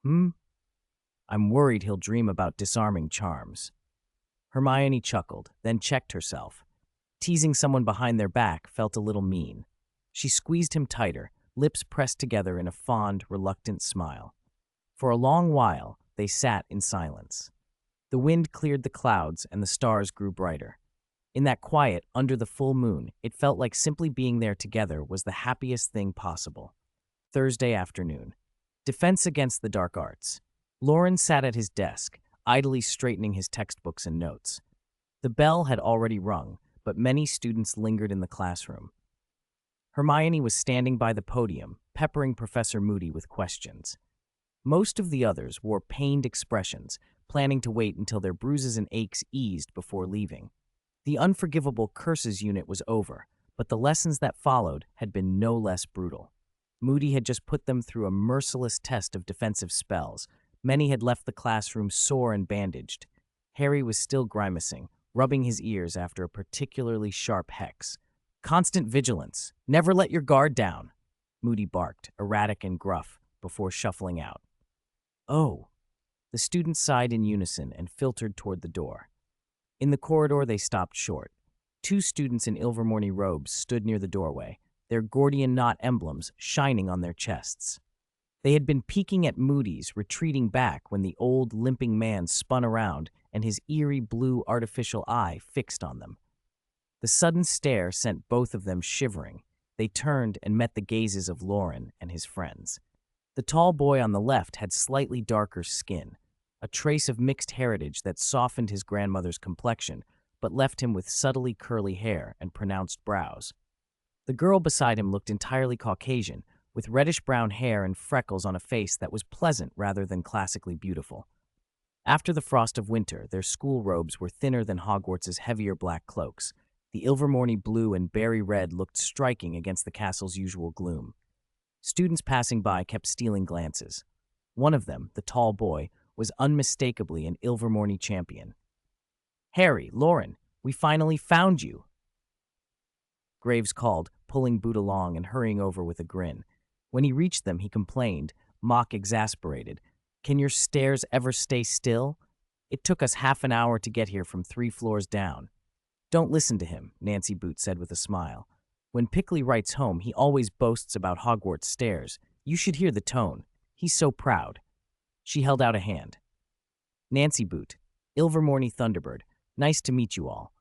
"I'm worried he'll dream about disarming charms." Hermione chuckled, then checked herself. Teasing someone behind their back felt a little mean. She squeezed him tighter, lips pressed together in a fond, reluctant smile. For a long while, they sat in silence. The wind cleared the clouds and the stars grew brighter. In that quiet, under the full moon, it felt like simply being there together was the happiest thing possible. Thursday afternoon. Defense against the dark arts. Loren sat at his desk, idly straightening his textbooks and notes. The bell had already rung, but many students lingered in the classroom. Hermione was standing by the podium, peppering Professor Moody with questions. Most of the others wore pained expressions, planning to wait until their bruises and aches eased before leaving. The unforgivable curses unit was over, but the lessons that followed had been no less brutal. Moody had just put them through a merciless test of defensive spells. Many had left the classroom sore and bandaged. Harry was still grimacing, rubbing his ears after a particularly sharp hex. "Constant vigilance. Never let your guard down," Moody barked, erratic and gruff, before shuffling out. "Oh." The students sighed in unison and filtered toward the door. In the corridor, they stopped short. Two students in Ilvermorny robes stood near the doorway, their Gordian knot emblems shining on their chests. They had been peeking at Moody's, retreating back when the old, limping man spun around and his eerie blue artificial eye fixed on them. The sudden stare sent both of them shivering. They turned and met the gazes of Loren and his friends. The tall boy on the left had slightly darker skin, a trace of mixed heritage that softened his grandmother's complexion, but left him with subtly curly hair and pronounced brows. The girl beside him looked entirely Caucasian, with reddish-brown hair and freckles on a face that was pleasant rather than classically beautiful. After the frost of winter, their school robes were thinner than Hogwarts' heavier black cloaks. The Ilvermorny blue and berry red looked striking against the castle's usual gloom. Students passing by kept stealing glances. One of them, the tall boy, was unmistakably an Ilvermorny champion. "Harry, Loren, we finally found you," Graves called, pulling Boot along and hurrying over with a grin. When he reached them, he complained, mock exasperated, "Can your stairs ever stay still? It took us half an hour to get here from 3 floors down." "Don't listen to him," Nancy Boot said with a smile. "When Pickley writes home, he always boasts about Hogwarts stairs. You should hear the tone. He's so proud." She held out a hand. "Nancy Boot, Ilvermorny Thunderbird, nice to meet you all."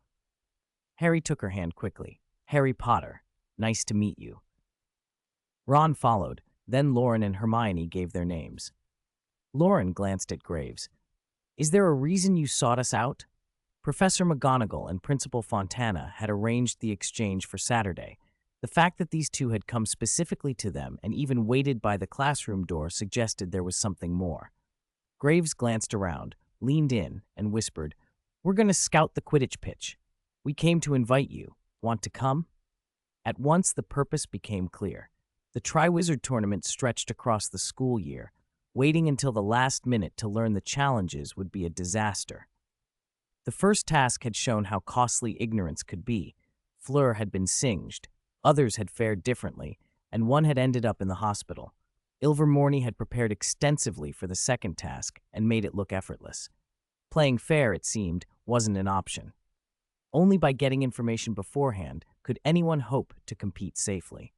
Harry took her hand quickly. "Harry Potter, nice to meet you." Ron followed, then Loren and Hermione gave their names. Loren glanced at Graves. "Is there a reason you sought us out?" Professor McGonagall and Principal Fontana had arranged the exchange for Saturday. The fact that these two had come specifically to them and even waited by the classroom door suggested there was something more. Graves glanced around, leaned in, and whispered, "We're going to scout the Quidditch pitch. We came to invite you. Want to come?" At once the purpose became clear. The Triwizard Tournament stretched across the school year. Waiting until the last minute to learn the challenges would be a disaster. The first task had shown how costly ignorance could be. Fleur had been singed, others had fared differently, and one had ended up in the hospital. Ilvermorny had prepared extensively for the second task and made it look effortless. Playing fair, it seemed, wasn't an option. Only by getting information beforehand could anyone hope to compete safely.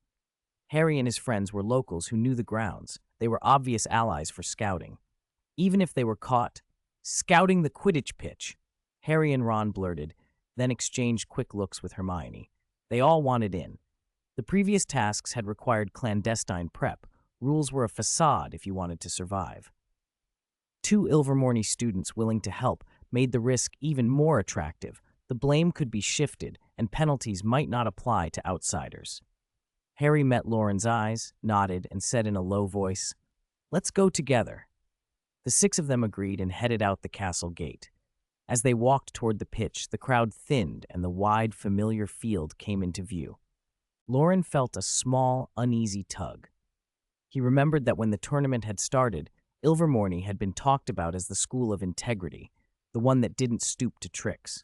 Harry and his friends were locals who knew the grounds. They were obvious allies for scouting. Even if they were caught scouting the Quidditch pitch, Harry and Ron blurted, then exchanged quick looks with Hermione. They all wanted in. The previous tasks had required clandestine prep. Rules were a facade if you wanted to survive. Two Ilvermorny students willing to help made the risk even more attractive. The blame could be shifted, and penalties might not apply to outsiders. Harry met Loren's eyes, nodded, and said in a low voice, "Let's go together." The six of them agreed and headed out the castle gate. As they walked toward the pitch, the crowd thinned and the wide, familiar field came into view. Loren felt a small, uneasy tug. He remembered that when the tournament had started, Ilvermorny had been talked about as the school of integrity, the one that didn't stoop to tricks.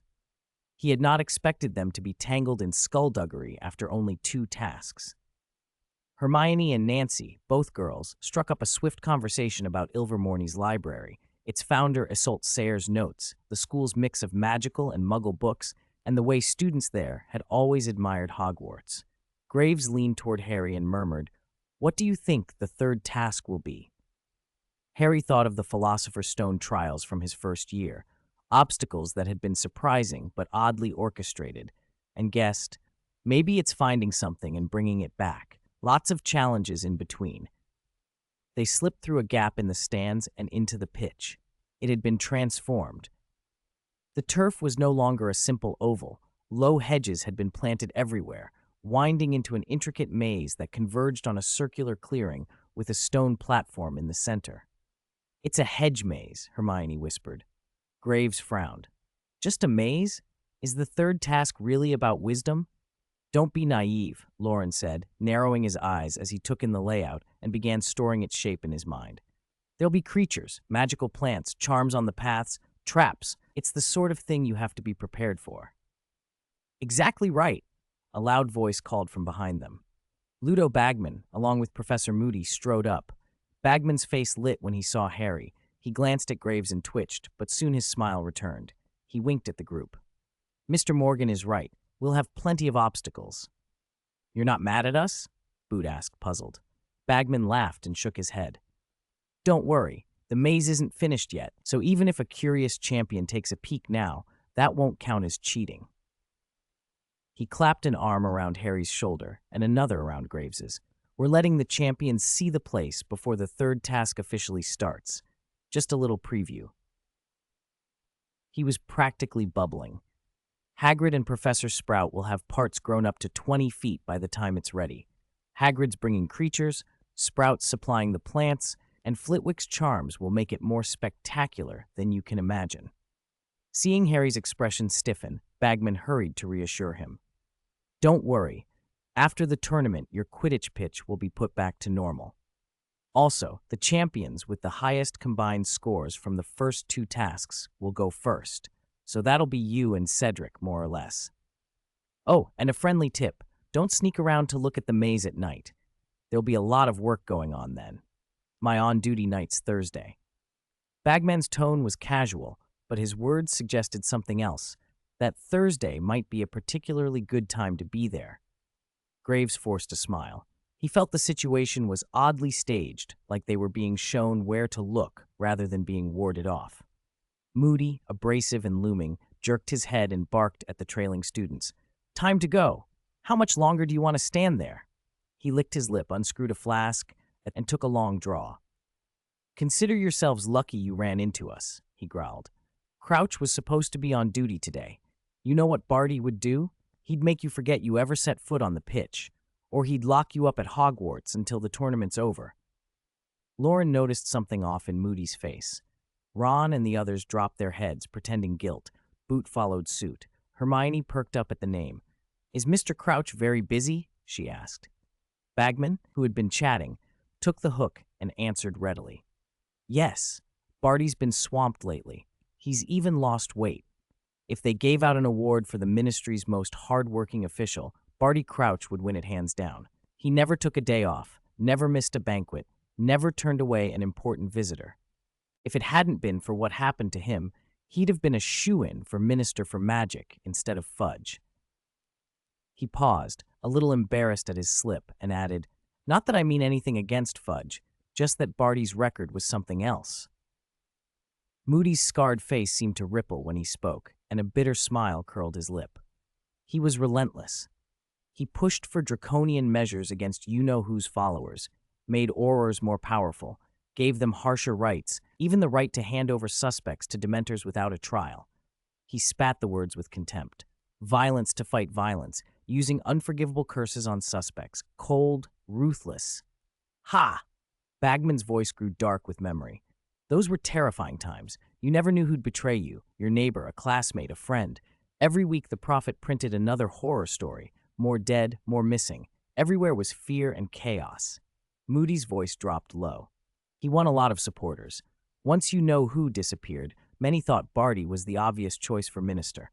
He had not expected them to be tangled in skullduggery after only 2 tasks. Hermione and Nancy, both girls, struck up a swift conversation about Ilvermorny's library, its founder Isolde Sayre's notes, the school's mix of magical and muggle books, and the way students there had always admired Hogwarts. Graves leaned toward Harry and murmured, "What do you think the third task will be?" Harry thought of the Philosopher's Stone trials from his first year, obstacles that had been surprising but oddly orchestrated, and guessed, maybe it's finding something and bringing it back. Lots of challenges in between. They slipped through a gap in the stands and into the pitch. It had been transformed. The turf was no longer a simple oval. Low hedges had been planted everywhere, winding into an intricate maze that converged on a circular clearing with a stone platform in the center. "It's a hedge maze," Hermione whispered. Graves frowned. "Just a maze? Is the third task really about wisdom?" "Don't be naive," Loren said, narrowing his eyes as he took in the layout and began storing its shape in his mind. "There'll be creatures, magical plants, charms on the paths, traps. It's the sort of thing you have to be prepared for." "Exactly right," a loud voice called from behind them. Ludo Bagman, along with Professor Moody, strode up. Bagman's face lit when he saw Harry. He glanced at Graves and twitched, but soon his smile returned. He winked at the group. "Mr. Morgan is right. We'll have plenty of obstacles." "You're not mad at us?" Boot asked, puzzled. Bagman laughed and shook his head. "Don't worry. The maze isn't finished yet, so even if a curious champion takes a peek now, that won't count as cheating." He clapped an arm around Harry's shoulder and another around Graves's. "We're letting the champions see the place before the third task officially starts. Just a little preview." He was practically bubbling. Hagrid and Professor Sprout will have parts grown up to 20 feet by the time it's ready. Hagrid's bringing creatures, Sprout's supplying the plants, and Flitwick's charms will make it more spectacular than you can imagine. Seeing Harry's expression stiffen, Bagman hurried to reassure him. "Don't worry. After the tournament, your Quidditch pitch will be put back to normal. Also, the champions with the highest combined scores from the first 2 tasks will go first. So that'll be you and Cedric, more or less. Oh, and a friendly tip. Don't sneak around to look at the maze at night. There'll be a lot of work going on then. My on-duty night's Thursday." Bagman's tone was casual, but his words suggested something else. That Thursday might be a particularly good time to be there. Graves forced a smile. He felt the situation was oddly staged, like they were being shown where to look rather than being warded off. Moody, abrasive and looming, jerked his head and barked at the trailing students. "Time to go. How much longer do you want to stand there?" He licked his lip, unscrewed a flask, and took a long draw. "Consider yourselves lucky you ran into us," he growled. "Crouch was supposed to be on duty today. You know what Barty would do? He'd make you forget you ever set foot on the pitch. or he'd lock you up at Hogwarts until the tournament's over. Loren noticed something off in Moody's face. Ron and the others dropped their heads, pretending guilt. Boot followed suit. Hermione perked up at the name. "Is Mr. Crouch very busy?" she asked. Bagman, who had been chatting, took the hook and answered readily. "Yes, Barty's been swamped lately. He's even lost weight. If they gave out an award for the ministry's most hard-working official, Barty Crouch would win it hands down. He never took a day off, never missed a banquet, never turned away an important visitor. If it hadn't been for what happened to him, he'd have been a shoo-in for Minister for Magic instead of Fudge." He paused, a little embarrassed at his slip, and added, "Not that I mean anything against Fudge, just that Barty's record was something else." Moody's scarred face seemed to ripple when he spoke, and a bitter smile curled his lip. He was relentless. He pushed for draconian measures against you-know-whose followers, made Aurors more powerful, gave them harsher rights, even the right to hand over suspects to Dementors without a trial. He spat the words with contempt. Violence to fight violence, using unforgivable curses on suspects. Cold, ruthless. Ha! Bagman's voice grew dark with memory. Those were terrifying times. You never knew who'd betray you, your neighbor, a classmate, a friend. Every week the prophet printed another horror story. More dead, more missing. Everywhere was fear and chaos. Moody's voice dropped low. He won a lot of supporters. Once you know who disappeared, many thought Barty was the obvious choice for minister.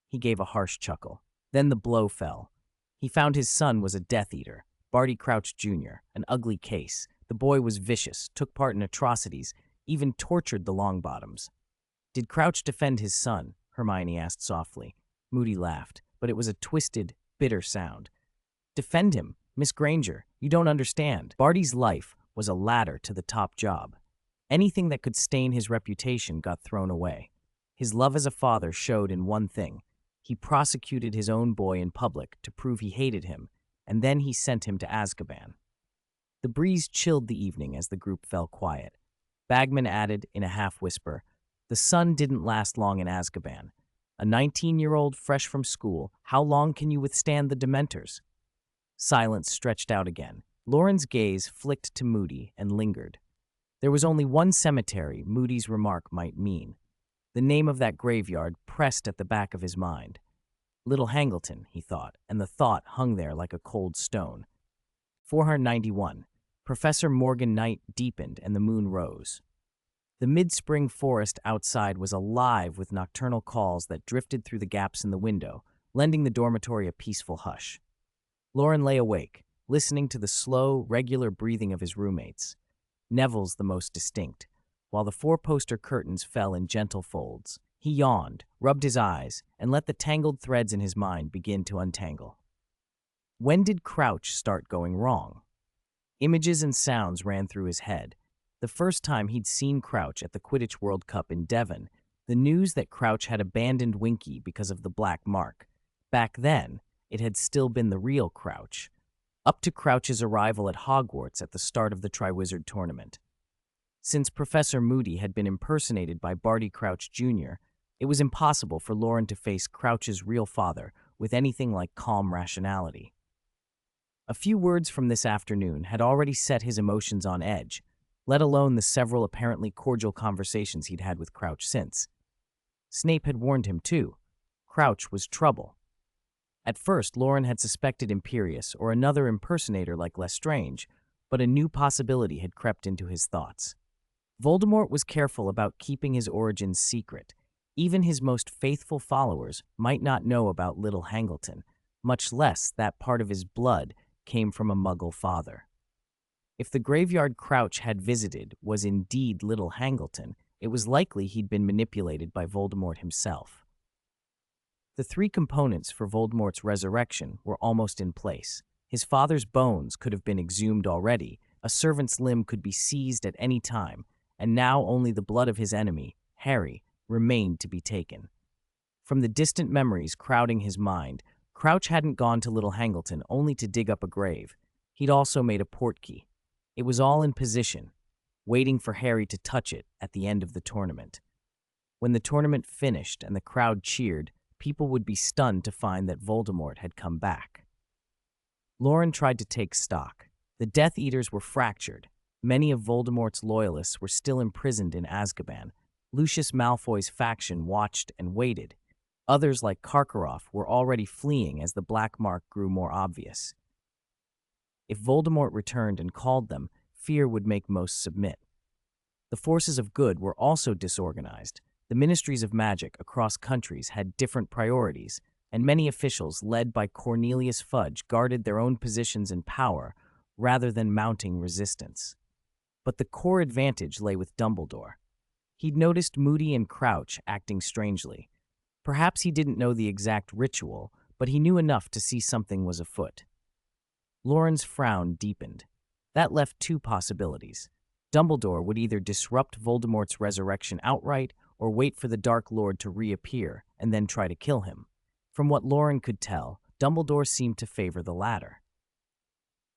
He gave a harsh chuckle. Then the blow fell. He found his son was a Death Eater, Barty Crouch Jr., an ugly case. The boy was vicious, took part in atrocities, even tortured the Longbottoms. "Did Crouch defend his son?" Hermione asked softly. Moody laughed, but it was a twisted, bitter sound. "Defend him? Miss Granger, you don't understand. Barty's life was a ladder to the top job. Anything that could stain his reputation got thrown away. His love as a father showed in one thing. He prosecuted his own boy in public to prove he hated him, and then he sent him to Azkaban." The breeze chilled the evening as the group fell quiet. Bagman added in a half-whisper, "The sun didn't last long in Azkaban. A 19-year-old fresh from school, how long can you withstand the Dementors?" Silence stretched out again. Loren's gaze flicked to Moody and lingered. There was only one cemetery Moody's remark might mean. The name of that graveyard pressed at the back of his mind. Little Hangleton, he thought, and the thought hung there like a cold stone. 491. Professor Morgan night deepened and the moon rose. The mid-spring forest outside was alive with nocturnal calls that drifted through the gaps in the window, lending the dormitory a peaceful hush. Loren lay awake, listening to the slow, regular breathing of his roommates. Neville's the most distinct, while the four-poster curtains fell in gentle folds. He yawned, rubbed his eyes, and let the tangled threads in his mind begin to untangle. When did Crouch start going wrong? Images and sounds ran through his head. The first time he'd seen Crouch at the Quidditch World Cup in Devon, the news that Crouch had abandoned Winky because of the black mark. Back then, it had still been the real Crouch, up to Crouch's arrival at Hogwarts at the start of the Triwizard Tournament. Since Professor Moody had been impersonated by Barty Crouch Jr., it was impossible for Loren to face Crouch's real father with anything like calm rationality. A few words from this afternoon had already set his emotions on edge, let alone the several apparently cordial conversations he'd had with Crouch since. Snape had warned him, too. Crouch was trouble. At first, Loren had suspected Imperius or another impersonator like Lestrange, but a new possibility had crept into his thoughts. Voldemort was careful about keeping his origins secret. Even his most faithful followers might not know about little Hangleton, much less that part of his blood came from a Muggle father. If the graveyard Crouch had visited was indeed little Hangleton, it was likely he'd been manipulated by Voldemort himself. The three components for Voldemort's resurrection were almost in place. His father's bones could have been exhumed already, a servant's limb could be seized at any time, and now only the blood of his enemy, Harry, remained to be taken. From the distant memories crowding his mind, Crouch hadn't gone to Little Hangleton only to dig up a grave. He'd also made a portkey. It was all in position, waiting for Harry to touch it at the end of the tournament. When the tournament finished and the crowd cheered, people would be stunned to find that Voldemort had come back. Loren tried to take stock. The Death Eaters were fractured. Many of Voldemort's loyalists were still imprisoned in Azkaban. Lucius Malfoy's faction watched and waited. Others, like Karkaroff, were already fleeing as the black mark grew more obvious. If Voldemort returned and called them, fear would make most submit. The forces of good were also disorganized. The ministries of magic across countries had different priorities, and many officials, led by Cornelius Fudge, guarded their own positions in power rather than mounting resistance. But the core advantage lay with Dumbledore. He'd noticed Moody and Crouch acting strangely. Perhaps he didn't know the exact ritual, but he knew enough to see something was afoot. Loren's frown deepened. That left two possibilities. Dumbledore would either disrupt Voldemort's resurrection outright or wait for the Dark Lord to reappear and then try to kill him. From what Loren could tell, Dumbledore seemed to favor the latter.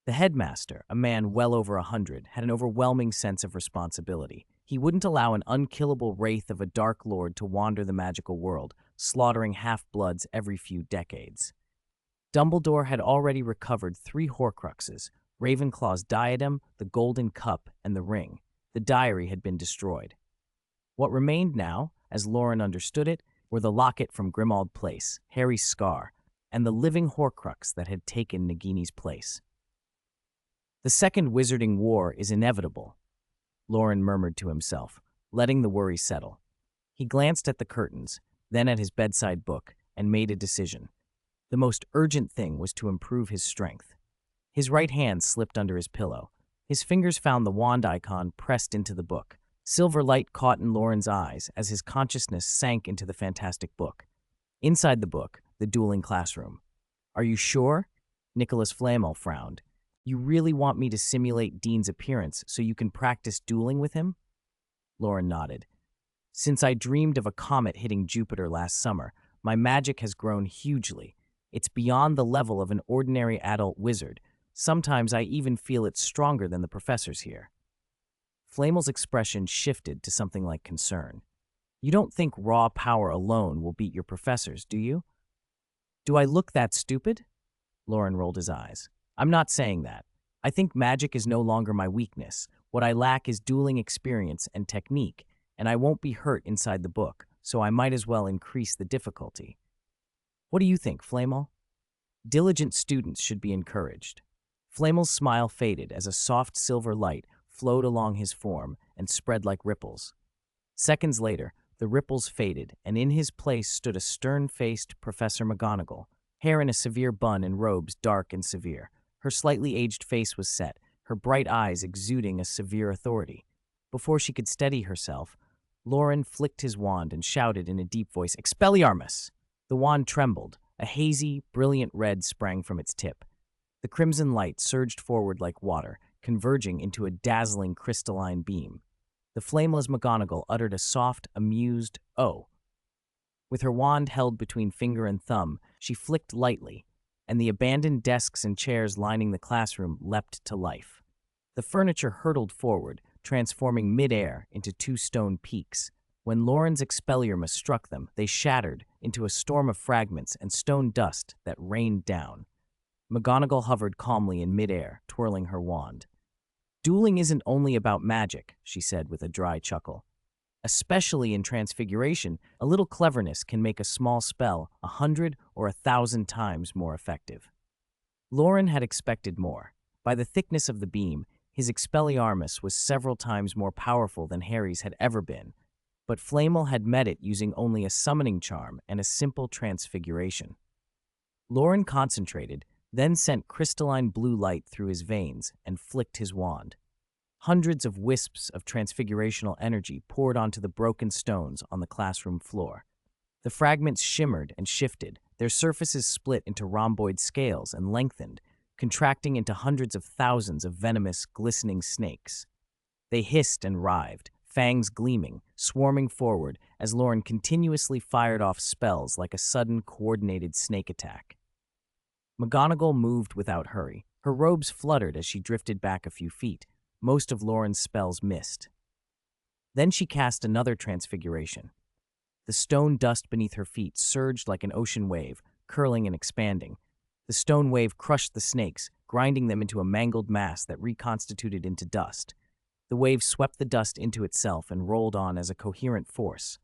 The headmaster, a man well over 100, had an overwhelming sense of responsibility. He wouldn't allow an unkillable wraith of a Dark Lord to wander the magical world, slaughtering half-bloods every few decades. Dumbledore had already recovered 3 Horcruxes, Ravenclaw's diadem, the golden cup, and the ring. The diary had been destroyed. What remained now, as Loren understood it, were the locket from Grimmauld Place, Harry's scar, and the living Horcrux that had taken Nagini's place. The Second Wizarding War is inevitable, Loren murmured to himself, letting the worry settle. He glanced at the curtains, then at his bedside book, and made a decision. The most urgent thing was to improve his strength. His right hand slipped under his pillow. His fingers found the wand icon pressed into the book. Silver light caught in Loren's eyes as his consciousness sank into the fantastic book. Inside the book, the dueling classroom. "Are you sure?" Nicholas Flamel frowned. "You really want me to simulate Dean's appearance so you can practice dueling with him?" Loren nodded. "Since I dreamed of a comet hitting Jupiter last summer, my magic has grown hugely. It's beyond the level of an ordinary adult wizard. Sometimes I even feel it's stronger than the professors here." Flamel's expression shifted to something like concern. "You don't think raw power alone will beat your professors, do you?" "Do I look that stupid?" Loren rolled his eyes. "I'm not saying that. I think magic is no longer my weakness. What I lack is dueling experience and technique, and I won't be hurt inside the book, so I might as well increase the difficulty. What do you think, Flamel?" "Diligent students should be encouraged." Flamel's smile faded as a soft silver light flowed along his form and spread like ripples. Seconds later, the ripples faded, and in his place stood a stern-faced Professor McGonagall, hair in a severe bun and robes dark and severe. Her slightly aged face was set, her bright eyes exuding a severe authority. Before she could steady herself, Loren flicked his wand and shouted in a deep voice, "Expelliarmus!" The wand trembled. A hazy, brilliant red sprang from its tip. The crimson light surged forward like water, converging into a dazzling crystalline beam. The flameless McGonagall uttered a soft, amused "oh." With her wand held between finger and thumb, she flicked lightly, and the abandoned desks and chairs lining the classroom leapt to life. The furniture hurtled forward, transforming mid-air into 2 stone peaks. When Loren's Expelliarmus struck them, they shattered into a storm of fragments and stone dust that rained down. McGonagall hovered calmly in mid-air, twirling her wand. "Dueling isn't only about magic," she said with a dry chuckle. "Especially in Transfiguration, a little cleverness can make a small spell 100 or 1,000 times more effective." Loren had expected more. By the thickness of the beam, his Expelliarmus was several times more powerful than Harry's had ever been, but Flamel had met it using only a summoning charm and a simple transfiguration. Loren concentrated, then sent crystalline blue light through his veins and flicked his wand. Hundreds of wisps of transfigurational energy poured onto the broken stones on the classroom floor. The fragments shimmered and shifted, their surfaces split into rhomboid scales and lengthened, contracting into hundreds of thousands of venomous, glistening snakes. They hissed and writhed, fangs gleaming, swarming forward as Loren continuously fired off spells like a sudden, coordinated snake attack. McGonagall moved without hurry. Her robes fluttered as she drifted back a few feet. Most of Loren's spells missed. Then she cast another transfiguration. The stone dust beneath her feet surged like an ocean wave, curling and expanding. The stone wave crushed the snakes, grinding them into a mangled mass that reconstituted into dust. The wave swept the dust into itself and rolled on as a coherent force.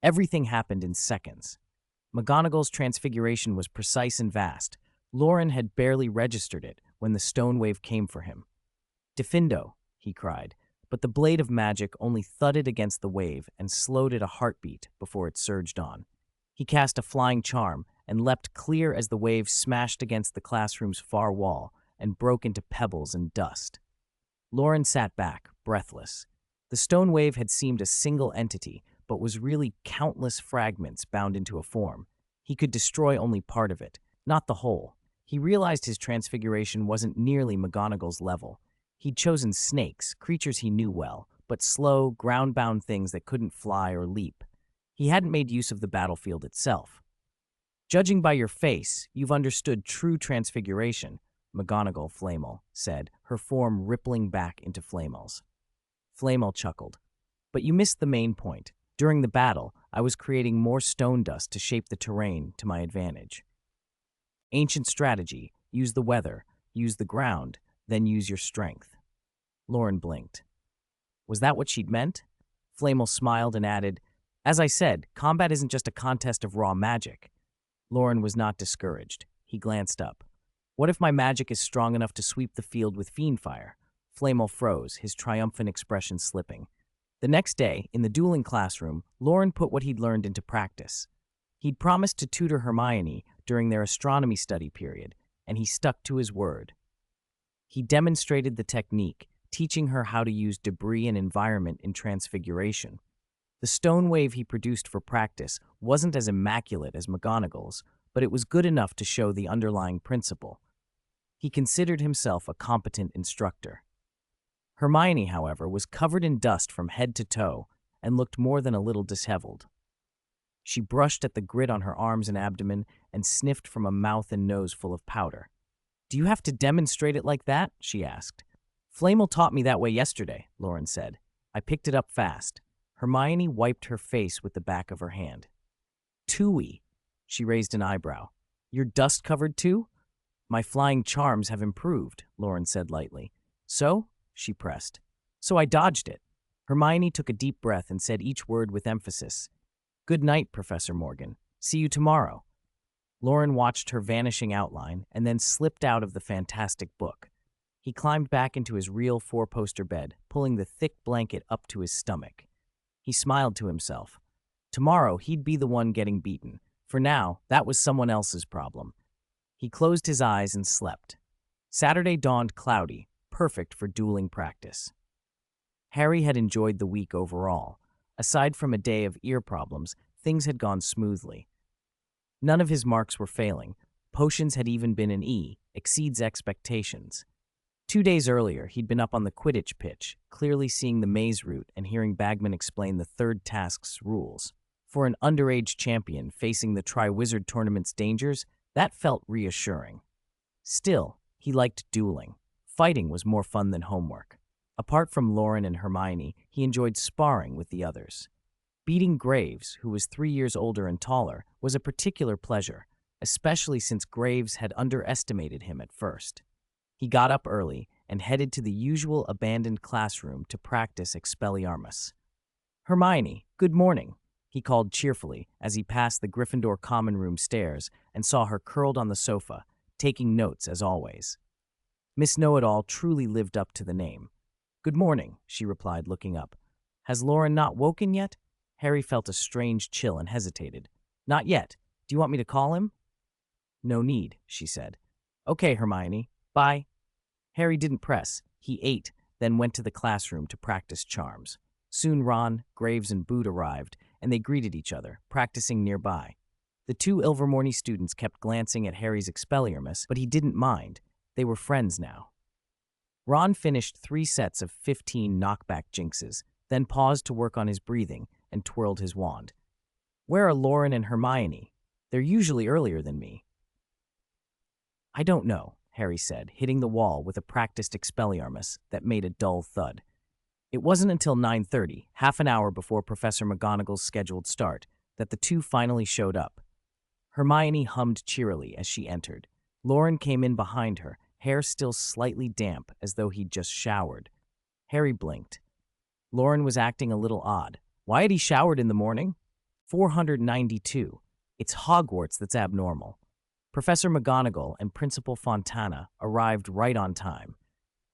Everything happened in seconds. McGonagall's transfiguration was precise and vast. Loren had barely registered it when the stone wave came for him. "Diffindo," he cried, but the blade of magic only thudded against the wave and slowed it a heartbeat before it surged on. He cast a flying charm and leapt clear as the wave smashed against the classroom's far wall and broke into pebbles and dust. Loren sat back, breathless. The stone wave had seemed a single entity, but was really countless fragments bound into a form. He could destroy only part of it, not the whole. He realized his transfiguration wasn't nearly McGonagall's level. He'd chosen snakes, creatures he knew well, but slow, ground-bound things that couldn't fly or leap. He hadn't made use of the battlefield itself. "Judging by your face, you've understood true transfiguration," McGonagall Flamel said, her form rippling back into Flamels. Flamel chuckled. "But you missed the main point. During the battle, I was creating more stone dust to shape the terrain to my advantage. Ancient strategy: use the weather, use the ground, then use your strength." Loren blinked. Was that what she'd meant? Flamel smiled and added, "As I said, combat isn't just a contest of raw magic." Loren was not discouraged. He glanced up. "What if my magic is strong enough to sweep the field with fiend fire?" Flamel froze, his triumphant expression slipping. The next day, in the dueling classroom, Loren put what he'd learned into practice. He'd promised to tutor Hermione during their astronomy study period, and he stuck to his word. He demonstrated the technique, teaching her how to use debris and environment in Transfiguration. The stone wave he produced for practice wasn't as immaculate as McGonagall's, but it was good enough to show the underlying principle. He considered himself a competent instructor. Hermione, however, was covered in dust from head to toe and looked more than a little disheveled. She brushed at the grit on her arms and abdomen and sniffed from a mouth and nose full of powder. "Do you have to demonstrate it like that?" she asked. "Flamel taught me that way yesterday," Loren said. "I picked it up fast." Hermione wiped her face with the back of her hand. "Tooey." She raised an eyebrow. "You're dust-covered too?" "My flying charms have improved," Loren said lightly. "So?" she pressed. "So I dodged it." Hermione took a deep breath and said each word with emphasis. "Good night, Professor Morgan. See you tomorrow." Loren watched her vanishing outline and then slipped out of the fantastic book. He climbed back into his real four-poster bed, pulling the thick blanket up to his stomach. He smiled to himself. Tomorrow, he'd be the one getting beaten. For now, that was someone else's problem. He closed his eyes and slept. Saturday dawned cloudy, perfect for dueling practice. Harry had enjoyed the week overall. Aside from a day of ear problems, things had gone smoothly. None of his marks were failing. Potions had even been an E, exceeds expectations. 2 days earlier, he'd been up on the Quidditch pitch, clearly seeing the maze route and hearing Bagman explain the third task's rules. For an underage champion facing the Triwizard Tournament's dangers, that felt reassuring. Still, he liked dueling. Fighting was more fun than homework. Apart from Loren and Hermione, he enjoyed sparring with the others. Beating Graves, who was 3 years older and taller, was a particular pleasure, especially since Graves had underestimated him at first. He got up early and headed to the usual abandoned classroom to practice Expelliarmus. "Hermione, good morning," he called cheerfully as he passed the Gryffindor common room stairs and saw her curled on the sofa, taking notes as always. Miss Know-It-All truly lived up to the name. "Good morning," she replied, looking up. "Has Loren not woken yet?" Harry felt a strange chill and hesitated. "Not yet. Do you want me to call him?" "No need," she said. "Okay, Hermione. Bye." Harry didn't press. He ate, then went to the classroom to practice charms. Soon Ron, Graves, and Boot arrived, and they greeted each other, practicing nearby. The 2 Ilvermorny students kept glancing at Harry's Expelliarmus, but he didn't mind. They were friends now. Ron finished 3 sets of 15 knockback jinxes, then paused to work on his breathing and twirled his wand. "Where are Loren and Hermione? They're usually earlier than me." "I don't know," Harry said, hitting the wall with a practiced Expelliarmus that made a dull thud. It wasn't until 9:30, half an hour before Professor McGonagall's scheduled start, that the 2 finally showed up. Hermione hummed cheerily as she entered. Loren came in behind her, hair still slightly damp as though he'd just showered. Harry blinked. Loren was acting a little odd. Why had he showered in the morning? 492. It's Hogwarts that's abnormal. Professor McGonagall and Principal Fontana arrived right on time.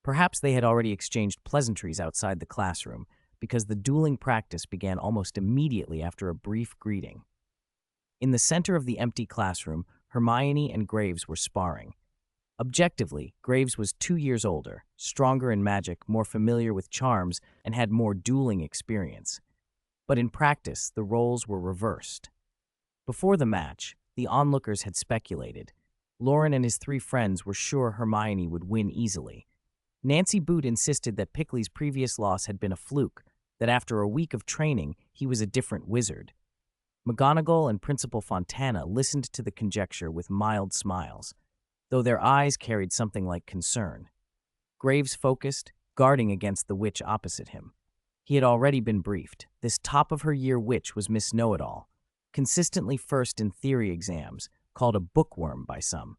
Perhaps they had already exchanged pleasantries outside the classroom, because the dueling practice began almost immediately after a brief greeting. In the center of the empty classroom, Hermione and Graves were sparring. Objectively, Graves was 2 years older, stronger in magic, more familiar with charms, and had more dueling experience. But in practice, the roles were reversed. Before the match, the onlookers had speculated. Loren and his 3 friends were sure Hermione would win easily. Nancy Boot insisted that Pickley's previous loss had been a fluke, that after a week of training, he was a different wizard. McGonagall and Principal Fontana listened to the conjecture with mild smiles, though their eyes carried something like concern. Graves focused, guarding against the witch opposite him. He had already been briefed. This top-of-her-year witch was Miss Know-It-All, consistently first in theory exams, called a bookworm by some.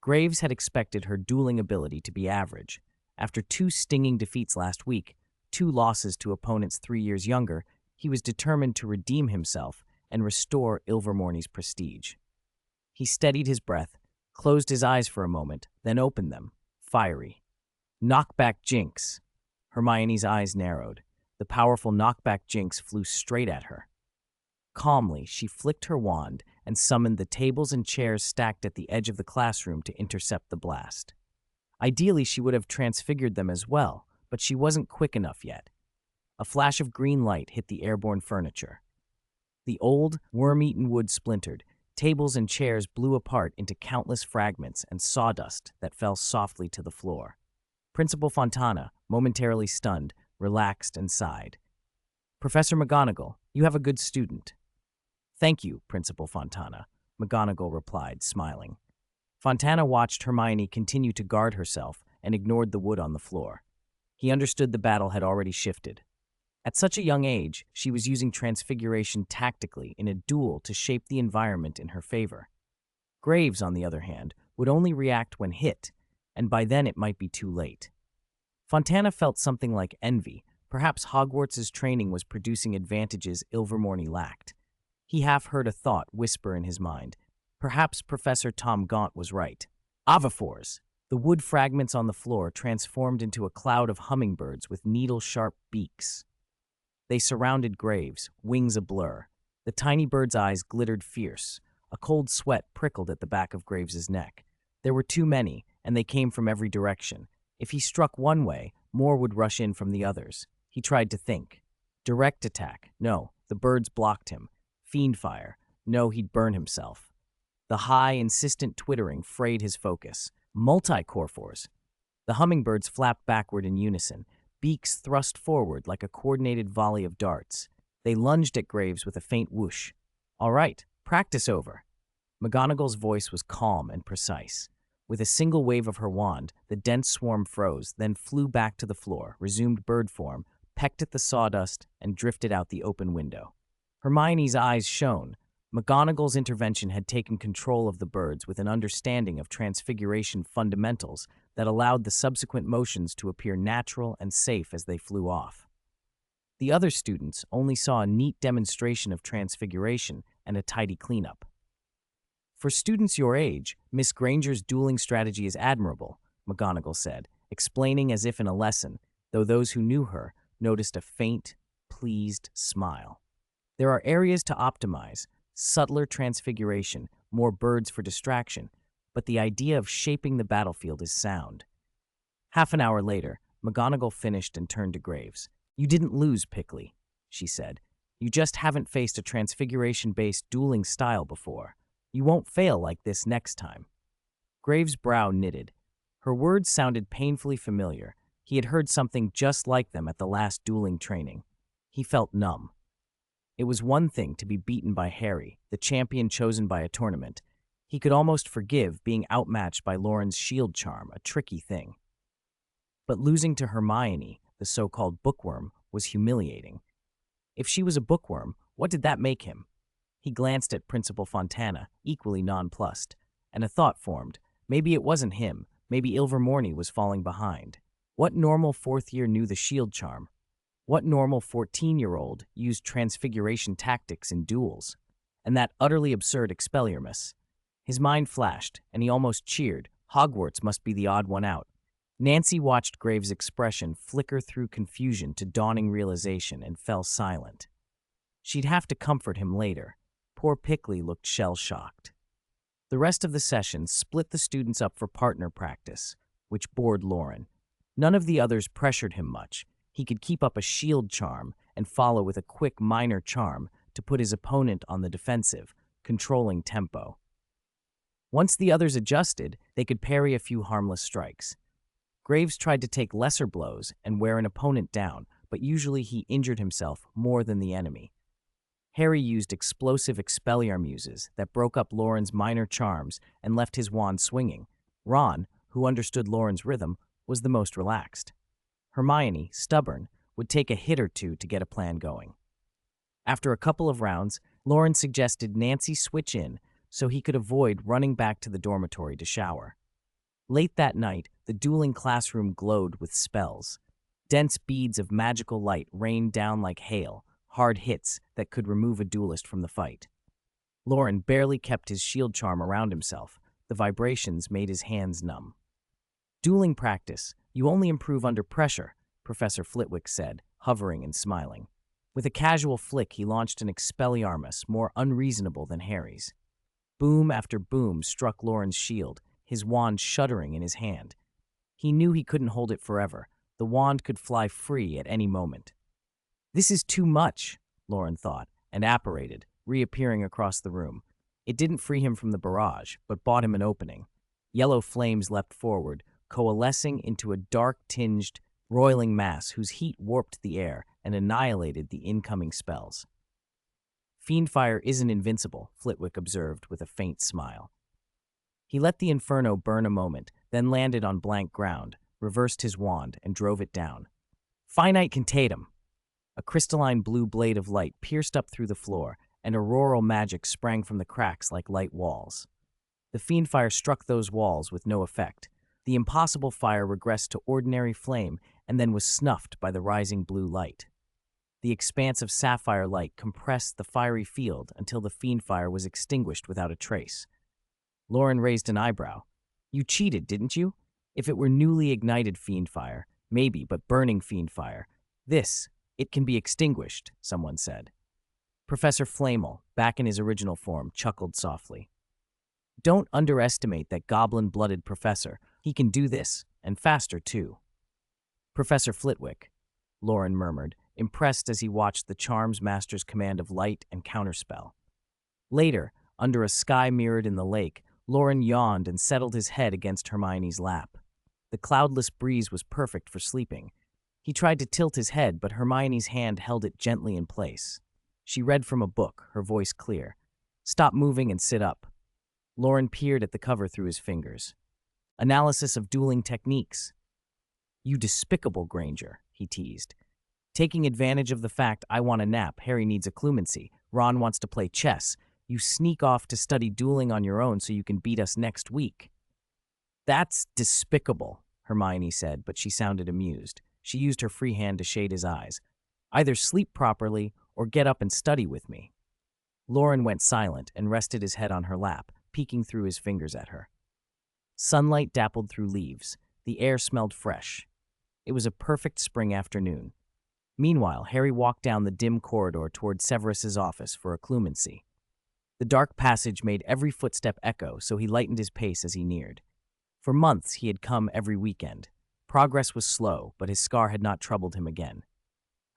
Graves had expected her dueling ability to be average. After 2 stinging defeats last week, 2 losses to opponents 3 years younger, he was determined to redeem himself and restore Ilvermorny's prestige. He steadied his breath, closed his eyes for a moment, then opened them, fiery. Knockback Jinx! Hermione's eyes narrowed. The powerful knockback Jinx flew straight at her. Calmly, she flicked her wand and summoned the tables and chairs stacked at the edge of the classroom to intercept the blast. Ideally, she would have transfigured them as well, but she wasn't quick enough yet. A flash of green light hit the airborne furniture. The old, worm-eaten wood splintered. Tables and chairs blew apart into countless fragments and sawdust that fell softly to the floor. Principal Fontana, momentarily stunned, relaxed and sighed. "Professor McGonagall, you have a good student." "Thank you, Principal Fontana," McGonagall replied, smiling. Fontana watched Hermione continue to guard herself and ignored the wood on the floor. He understood the battle had already shifted. At such a young age, she was using Transfiguration tactically in a duel to shape the environment in her favor. Graves, on the other hand, would only react when hit, and by then it might be too late. Fontana felt something like envy. Perhaps Hogwarts' training was producing advantages Ilvermorny lacked. He half heard a thought whisper in his mind. Perhaps Professor Tom Gaunt was right. Avifors! The wood fragments on the floor transformed into a cloud of hummingbirds with needle-sharp beaks. They surrounded Graves, wings ablur. The tiny bird's eyes glittered fierce. A cold sweat prickled at the back of Graves's neck. There were too many, and they came from every direction. If he struck one way, more would rush in from the others. He tried to think. Direct attack. No, the birds blocked him. Fiendfire. No, he'd burn himself. The high, insistent twittering frayed his focus. Multi-corphors. The hummingbirds flapped backward in unison, beaks thrust forward like a coordinated volley of darts. They lunged at Graves with a faint whoosh. "All right, practice over." McGonagall's voice was calm and precise. With a single wave of her wand, the dense swarm froze, then flew back to the floor, resumed bird form, pecked at the sawdust, and drifted out the open window. Hermione's eyes shone. McGonagall's intervention had taken control of the birds with an understanding of Transfiguration fundamentals that allowed the subsequent motions to appear natural and safe as they flew off. The other students only saw a neat demonstration of Transfiguration and a tidy cleanup. "For students your age, Miss Granger's dueling strategy is admirable," McGonagall said, explaining as if in a lesson, though those who knew her noticed a faint, pleased smile. "There are areas to optimize, subtler transfiguration, more birds for distraction, but the idea of shaping the battlefield is sound." Half an hour later, McGonagall finished and turned to Graves. "You didn't lose, Pickley," she said. "You just haven't faced a Transfiguration-based dueling style before. You won't fail like this next time." Graves' brow knitted. Her words sounded painfully familiar. He had heard something just like them at the last dueling training. He felt numb. It was one thing to be beaten by Harry, the champion chosen by a tournament. He could almost forgive being outmatched by Loren's shield charm, a tricky thing. But losing to Hermione, the so-called bookworm, was humiliating. If she was a bookworm, what did that make him? He glanced at Principal Fontana, equally nonplussed, and a thought formed. Maybe it wasn't him. Maybe Ilvermorny was falling behind. What normal fourth year knew the shield charm? What normal 14-year-old used transfiguration tactics in duels? And that utterly absurd Expelliarmus. His mind flashed, and he almost cheered. Hogwarts must be the odd one out. Nancy watched Graves' expression flicker through confusion to dawning realization and fell silent. She'd have to comfort him later. Poor Pickley looked shell-shocked. The rest of the session split the students up for partner practice, which bored Loren. None of the others pressured him much. He could keep up a shield charm and follow with a quick minor charm to put his opponent on the defensive, controlling tempo. Once the others adjusted, they could parry a few harmless strikes. Graves tried to take lesser blows and wear an opponent down, but usually he injured himself more than the enemy. Harry used explosive Expelliarmuses that broke up Loren's minor charms and left his wand swinging. Ron, who understood Loren's rhythm, was the most relaxed. Hermione, stubborn, would take a hit or two to get a plan going. After a couple of rounds, Loren suggested Nancy switch in so he could avoid running back to the dormitory to shower. Late that night, the dueling classroom glowed with spells. Dense beads of magical light rained down like hail, hard hits that could remove a duelist from the fight. Loren barely kept his shield charm around himself. The vibrations made his hands numb. Dueling practice, you only improve under pressure, Professor Flitwick said, hovering and smiling. With a casual flick, he launched an Expelliarmus more unreasonable than Harry's. Boom after boom struck Loren's shield, his wand shuddering in his hand. He knew he couldn't hold it forever. The wand could fly free at any moment. This is too much, Loren thought, and apparated, reappearing across the room. It didn't free him from the barrage, but bought him an opening. Yellow flames leapt forward, coalescing into a dark-tinged, roiling mass whose heat warped the air and annihilated the incoming spells. Fiendfire isn't invincible, Flitwick observed with a faint smile. He let the inferno burn a moment, then landed on blank ground, reversed his wand, and drove it down. Finite Contatum! A crystalline blue blade of light pierced up through the floor, and auroral magic sprang from the cracks like light walls. The fiendfire struck those walls with no effect. The impossible fire regressed to ordinary flame and then was snuffed by the rising blue light. The expanse of sapphire light compressed the fiery field until the fiendfire was extinguished without a trace. Loren raised an eyebrow. You cheated, didn't you? If it were newly ignited fiendfire, maybe, but burning fiendfire. It can be extinguished, someone said. Professor Flamel, back in his original form, chuckled softly. Don't underestimate that goblin-blooded professor. He can do this, and faster, too. Professor Flitwick, Loren murmured, impressed as he watched the charms master's command of light and counterspell. Later, under a sky mirrored in the lake, Loren yawned and settled his head against Hermione's lap. The cloudless breeze was perfect for sleeping. He tried to tilt his head, but Hermione's hand held it gently in place. She read from a book, her voice clear. Stop moving and sit up. Loren peered at the cover through his fingers. Analysis of dueling techniques. You despicable Granger, he teased. Taking advantage of the fact I want a nap, Harry needs a clumency, Ron wants to play chess. You sneak off to study dueling on your own so you can beat us next week. That's despicable, Hermione said, but she sounded amused. She used her free hand to shade his eyes. Either sleep properly or get up and study with me. Loren went silent and rested his head on her lap, peeking through his fingers at her. Sunlight dappled through leaves. The air smelled fresh. It was a perfect spring afternoon. Meanwhile, Harry walked down the dim corridor toward Severus's office for a clumency. The dark passage made every footstep echo, so he lightened his pace as he neared. For months he had come every weekend. Progress was slow, but his scar had not troubled him again.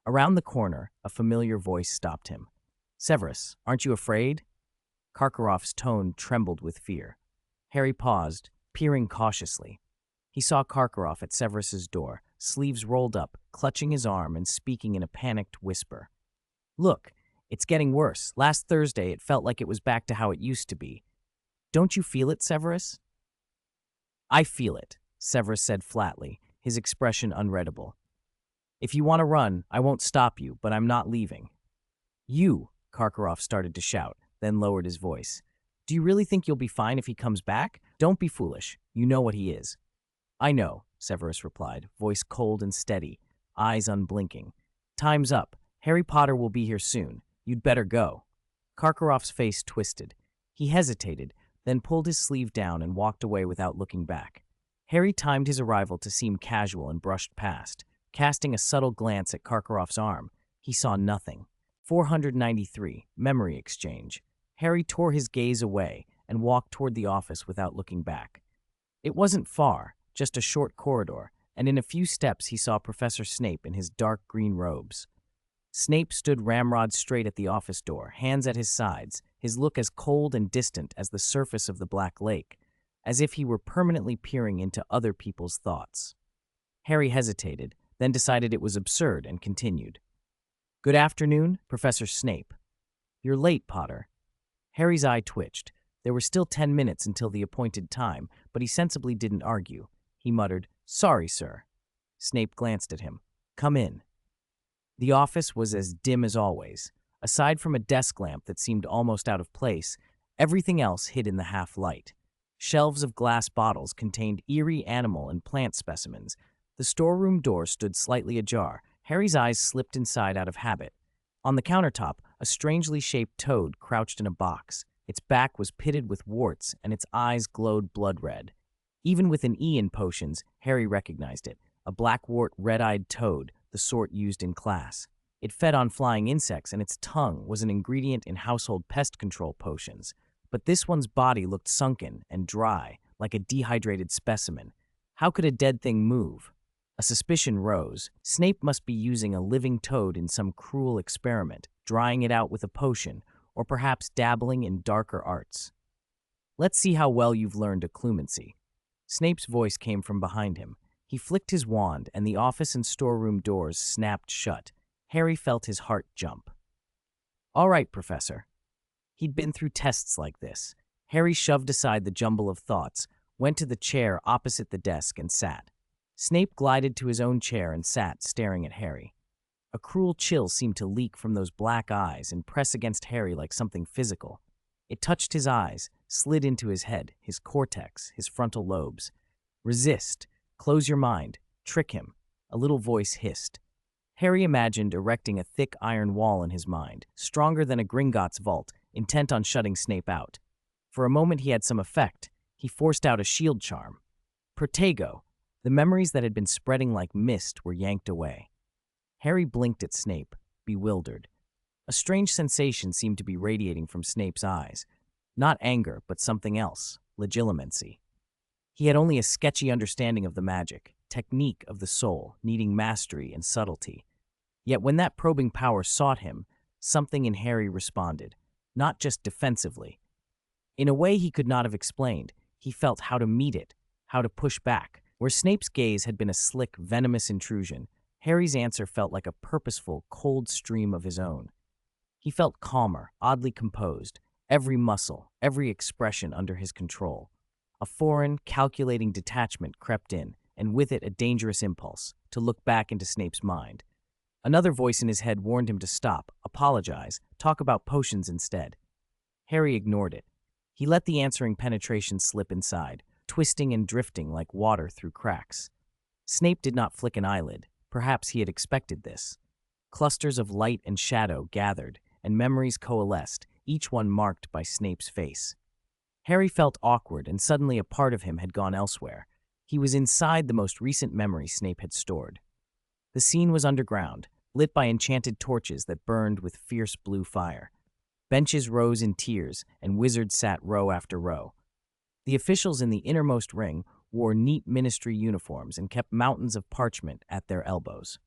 Around the corner, a familiar voice stopped him. Severus, aren't you afraid? Karkaroff's tone trembled with fear. Harry paused, peering cautiously. He saw Karkaroff at Severus's door, sleeves rolled up, clutching his arm and speaking in a panicked whisper. Look, it's getting worse. Last Thursday it felt like it was back to how it used to be. Don't you feel it, Severus? I feel it, Severus said flatly, his expression unreadable. If you want to run, I won't stop you, but I'm not leaving. You, Karkaroff started to shout, then lowered his voice. Do you really think you'll be fine if he comes back? Don't be foolish. You know what he is. I know, Severus replied, voice cold and steady, eyes unblinking. Time's up. Harry Potter will be here soon. You'd better go. Karkaroff's face twisted. He hesitated, then pulled his sleeve down and walked away without looking back. Harry timed his arrival to seem casual and brushed past. Casting a subtle glance at Karkaroff's arm, he saw nothing. 493, memory exchange. Harry tore his gaze away and walked toward the office without looking back. It wasn't far, just a short corridor, and in a few steps he saw Professor Snape in his dark green robes. Snape stood ramrod straight at the office door, hands at his sides, his look as cold and distant as the surface of the Black Lake, as if he were permanently peering into other people's thoughts. Harry hesitated, then decided it was absurd and continued. Good afternoon, Professor Snape. You're late, Potter. Harry's eye twitched. There were still 10 minutes until the appointed time, but he sensibly didn't argue. He muttered, Sorry, sir. Snape glanced at him. Come in. The office was as dim as always. Aside from a desk lamp that seemed almost out of place, everything else hid in the half-light. Shelves of glass bottles contained eerie animal and plant specimens. The storeroom door stood slightly ajar. Harry's eyes slipped inside out of habit. On the countertop, a strangely shaped toad crouched in a box. Its back was pitted with warts, and its eyes glowed blood red. Even with an E in potions, Harry recognized it. A blackwort, red-eyed toad, the sort used in class. It fed on flying insects, and its tongue was an ingredient in household pest control potions. But this one's body looked sunken and dry, like a dehydrated specimen. How could a dead thing move? A suspicion rose. Snape must be using a living toad in some cruel experiment, drying it out with a potion, or perhaps dabbling in darker arts. Let's see how well you've learned occlumency. Snape's voice came from behind him. He flicked his wand, and the office and storeroom doors snapped shut. Harry felt his heart jump. All right, Professor. He'd been through tests like this. Harry shoved aside the jumble of thoughts, went to the chair opposite the desk, and sat. Snape glided to his own chair and sat, staring at Harry. A cruel chill seemed to leak from those black eyes and press against Harry like something physical. It touched his eyes, slid into his head, his cortex, his frontal lobes. Resist. Close your mind. Trick him. A little voice hissed. Harry imagined erecting a thick iron wall in his mind, stronger than a Gringotts vault, intent on shutting Snape out. For a moment he had some effect. He forced out a shield charm. Protego. The memories that had been spreading like mist were yanked away. Harry blinked at Snape, bewildered. A strange sensation seemed to be radiating from Snape's eyes. Not anger, but something else, legilimency. He had only a sketchy understanding of the magic, technique of the soul, needing mastery and subtlety. Yet when that probing power sought him, something in Harry responded, not just defensively. In a way he could not have explained, he felt how to meet it, how to push back. Where Snape's gaze had been a slick, venomous intrusion, Harry's answer felt like a purposeful, cold stream of his own. He felt calmer, oddly composed, every muscle, every expression under his control. A foreign, calculating detachment crept in, and with it a dangerous impulse, to look back into Snape's mind. Another voice in his head warned him to stop, apologize, talk about potions instead. Harry ignored it. He let the answering penetration slip inside, twisting and drifting like water through cracks. Snape did not flick an eyelid. Perhaps he had expected this. Clusters of light and shadow gathered, and memories coalesced, each one marked by Snape's face. Harry felt awkward, and suddenly a part of him had gone elsewhere. He was inside the most recent memory Snape had stored. The scene was underground, lit by enchanted torches that burned with fierce blue fire. Benches rose in tiers, and wizards sat row after row. The officials in the innermost ring wore neat ministry uniforms and kept mountains of parchment at their elbows.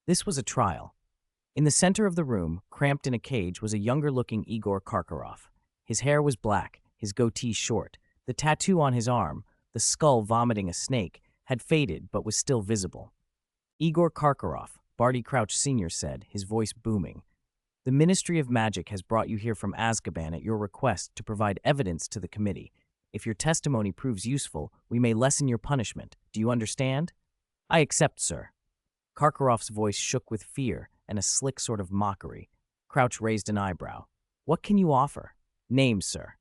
This was a trial. In the center of the room, cramped in a cage, was a younger-looking Igor Karkaroff. His hair was black, his goatee short. The tattoo on his arm, the skull vomiting a snake, had faded but was still visible. Igor Karkaroff, Barty Crouch Sr. said, his voice booming. The Ministry of Magic has brought you here from Azkaban at your request to provide evidence to the committee. If your testimony proves useful, we may lessen your punishment. Do you understand? I accept, sir. Karkaroff's voice shook with fear and a slick sort of mockery. Crouch raised an eyebrow. What can you offer? Names, sir.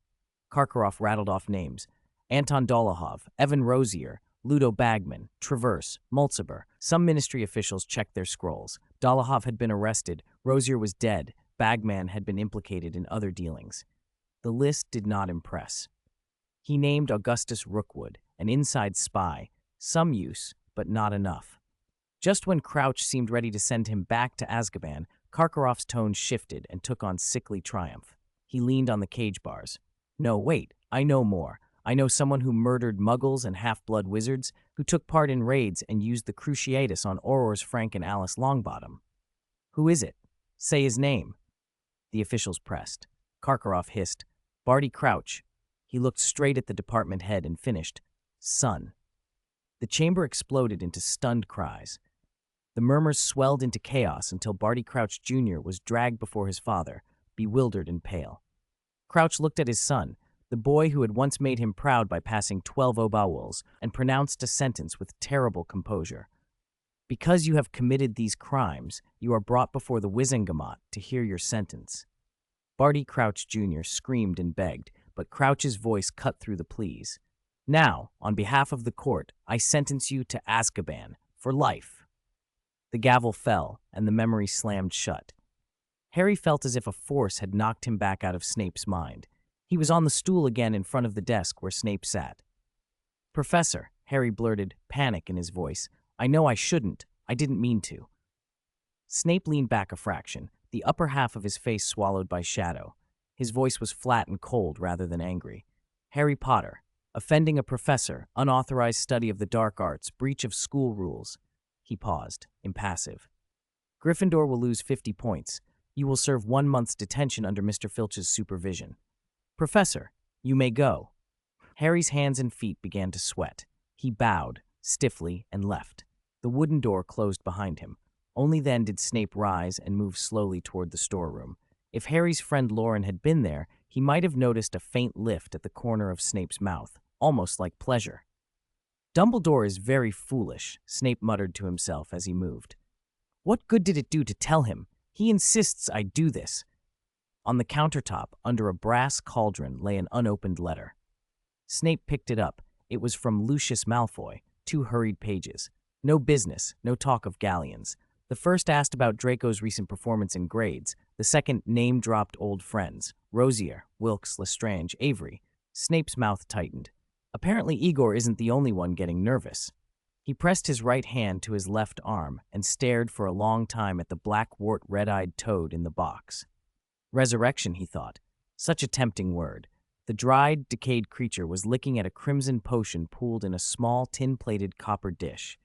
Karkaroff rattled off names. Anton Dolohov, Evan Rosier, Ludo Bagman, Traverse, Mulciber. Some ministry officials checked their scrolls. Dolohov had been arrested, Rosier was dead, Bagman had been implicated in other dealings. The list did not impress. He named Augustus Rookwood, an inside spy, some use, but not enough. Just when Crouch seemed ready to send him back to Azkaban, Karkaroff's tone shifted and took on sickly triumph. He leaned on the cage bars. No, wait, I know more. I know someone who murdered muggles and half-blood wizards, who took part in raids and used the Cruciatus on Aurors Frank and Alice Longbottom. Who is it? Say his name. The officials pressed. Karkaroff hissed, Barty Crouch. He looked straight at the department head and finished, Son. The chamber exploded into stunned cries. The murmurs swelled into chaos until Barty Crouch Jr. was dragged before his father, bewildered and pale. Crouch looked at his son, the boy who had once made him proud by passing 12 obawuls, and pronounced a sentence with terrible composure. Because you have committed these crimes, you are brought before the Wizengamot to hear your sentence. Barty Crouch Jr. screamed and begged, but Crouch's voice cut through the pleas. Now, on behalf of the court, I sentence you to Azkaban, for life. The gavel fell, and the memory slammed shut. Harry felt as if a force had knocked him back out of Snape's mind. He was on the stool again in front of the desk where Snape sat. Professor, Harry blurted, panic in his voice. I know I shouldn't. I didn't mean to. Snape leaned back a fraction, the upper half of his face swallowed by shadow. His voice was flat and cold rather than angry. Harry Potter, offending a professor, unauthorized study of the dark arts, breach of school rules. He paused, impassive. Gryffindor will lose 50 points. You will serve 1 month's detention under Mr. Filch's supervision. Professor, you may go. Harry's hands and feet began to sweat. He bowed, stiffly, and left. The wooden door closed behind him. Only then did Snape rise and move slowly toward the storeroom. If Harry's friend Loren had been there, he might have noticed a faint lift at the corner of Snape's mouth, almost like pleasure. Dumbledore is very foolish, Snape muttered to himself as he moved. What good did it do to tell him? He insists I do this. On the countertop, under a brass cauldron, lay an unopened letter. Snape picked it up. It was from Lucius Malfoy, 2 hurried pages. No business, no talk of galleons. The first asked about Draco's recent performance in grades. The second name-dropped old friends, Rosier, Wilkes, Lestrange, Avery. Snape's mouth tightened. Apparently Igor isn't the only one getting nervous. He pressed his right hand to his left arm and stared for a long time at the black wart red-eyed toad in the box. Resurrection, he thought. Such a tempting word. The dried, decayed creature was licking at a crimson potion pooled in a small tin-plated copper dish.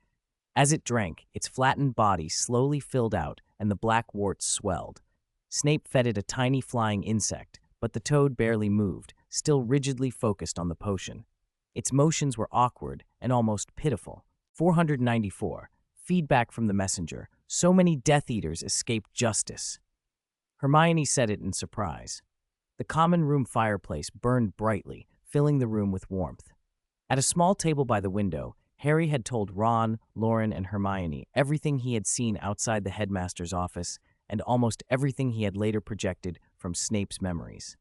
As it drank, its flattened body slowly filled out and the black warts swelled. Snape fed it a tiny flying insect, but the toad barely moved, still rigidly focused on the potion. Its motions were awkward and almost pitiful. 494. Feedback from the messenger. So many Death Eaters escaped justice. Hermione said it in surprise. The common room fireplace burned brightly, filling the room with warmth. At a small table by the window, Harry had told Ron, Loren, and Hermione everything he had seen outside the headmaster's office and almost everything he had later projected from Snape's memories.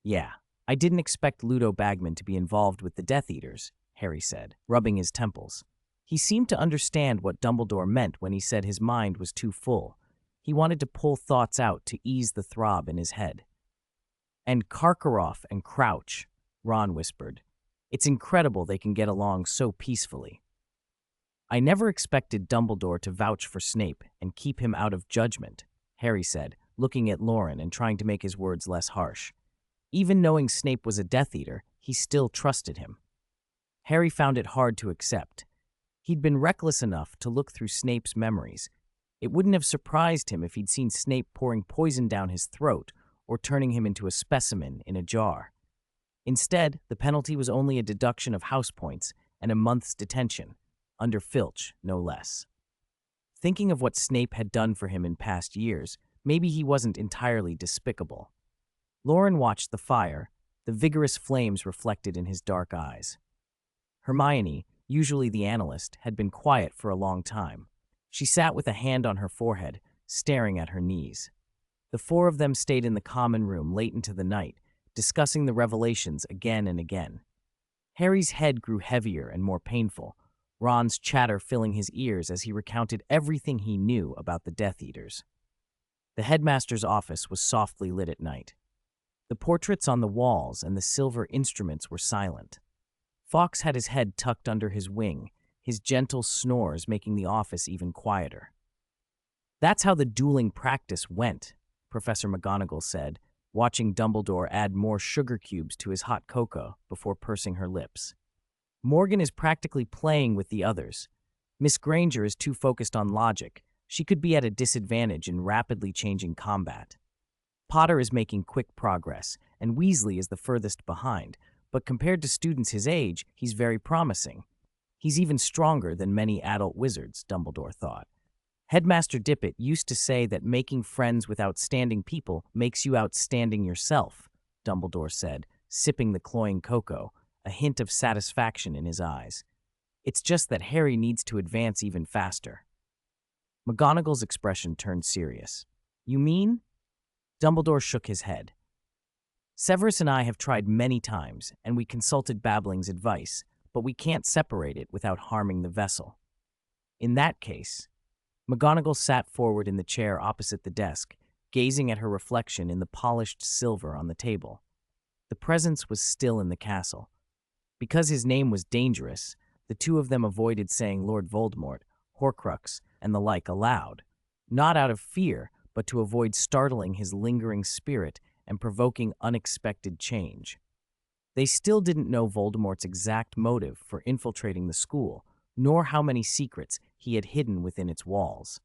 Yeah, I didn't expect Ludo Bagman to be involved with the Death Eaters, Harry said, rubbing his temples. He seemed to understand what Dumbledore meant when he said his mind was too full. He wanted to pull thoughts out to ease the throb in his head. And Karkaroff and Crouch, Ron whispered. It's incredible they can get along so peacefully. I never expected Dumbledore to vouch for Snape and keep him out of judgment, Harry said, looking at Loren and trying to make his words less harsh. Even knowing Snape was a Death Eater, he still trusted him. Harry found it hard to accept. He'd been reckless enough to look through Snape's memories. It wouldn't have surprised him if he'd seen Snape pouring poison down his throat or turning him into a specimen in a jar. Instead, the penalty was only a deduction of house points and a month's detention, under Filch, no less. Thinking of what Snape had done for him in past years, maybe he wasn't entirely despicable. Loren watched the fire, the vigorous flames reflected in his dark eyes. Hermione, usually the analyst, had been quiet for a long time. She sat with a hand on her forehead, staring at her knees. The 4 of them stayed in the common room late into the night, discussing the revelations again and again. Harry's head grew heavier and more painful, Ron's chatter filling his ears as he recounted everything he knew about the Death Eaters. The headmaster's office was softly lit at night. The portraits on the walls and the silver instruments were silent. Fawkes had his head tucked under his wing, his gentle snores making the office even quieter. "That's how the dueling practice went," Professor McGonagall said, watching Dumbledore add more sugar cubes to his hot cocoa before pursing her lips. "Morgan is practically playing with the others. Miss Granger is too focused on logic. She could be at a disadvantage in rapidly changing combat. Potter is making quick progress, and Weasley is the furthest behind, but compared to students his age, he's very promising. He's even stronger than many adult wizards," Dumbledore thought. "Headmaster Dippet used to say that making friends with outstanding people makes you outstanding yourself," Dumbledore said, sipping the cloying cocoa, a hint of satisfaction in his eyes. "It's just that Harry needs to advance even faster." McGonagall's expression turned serious. "You mean?" Dumbledore shook his head. "Severus and I have tried many times, and we consulted Babbling's advice, but we can't separate it without harming the vessel. In that case..." McGonagall sat forward in the chair opposite the desk, gazing at her reflection in the polished silver on the table. The presence was still in the castle. Because his name was dangerous, the two of them avoided saying Lord Voldemort, Horcrux, and the like aloud, not out of fear, but to avoid startling his lingering spirit and provoking unexpected change. They still didn't know Voldemort's exact motive for infiltrating the school, nor how many secrets he had hidden within its walls.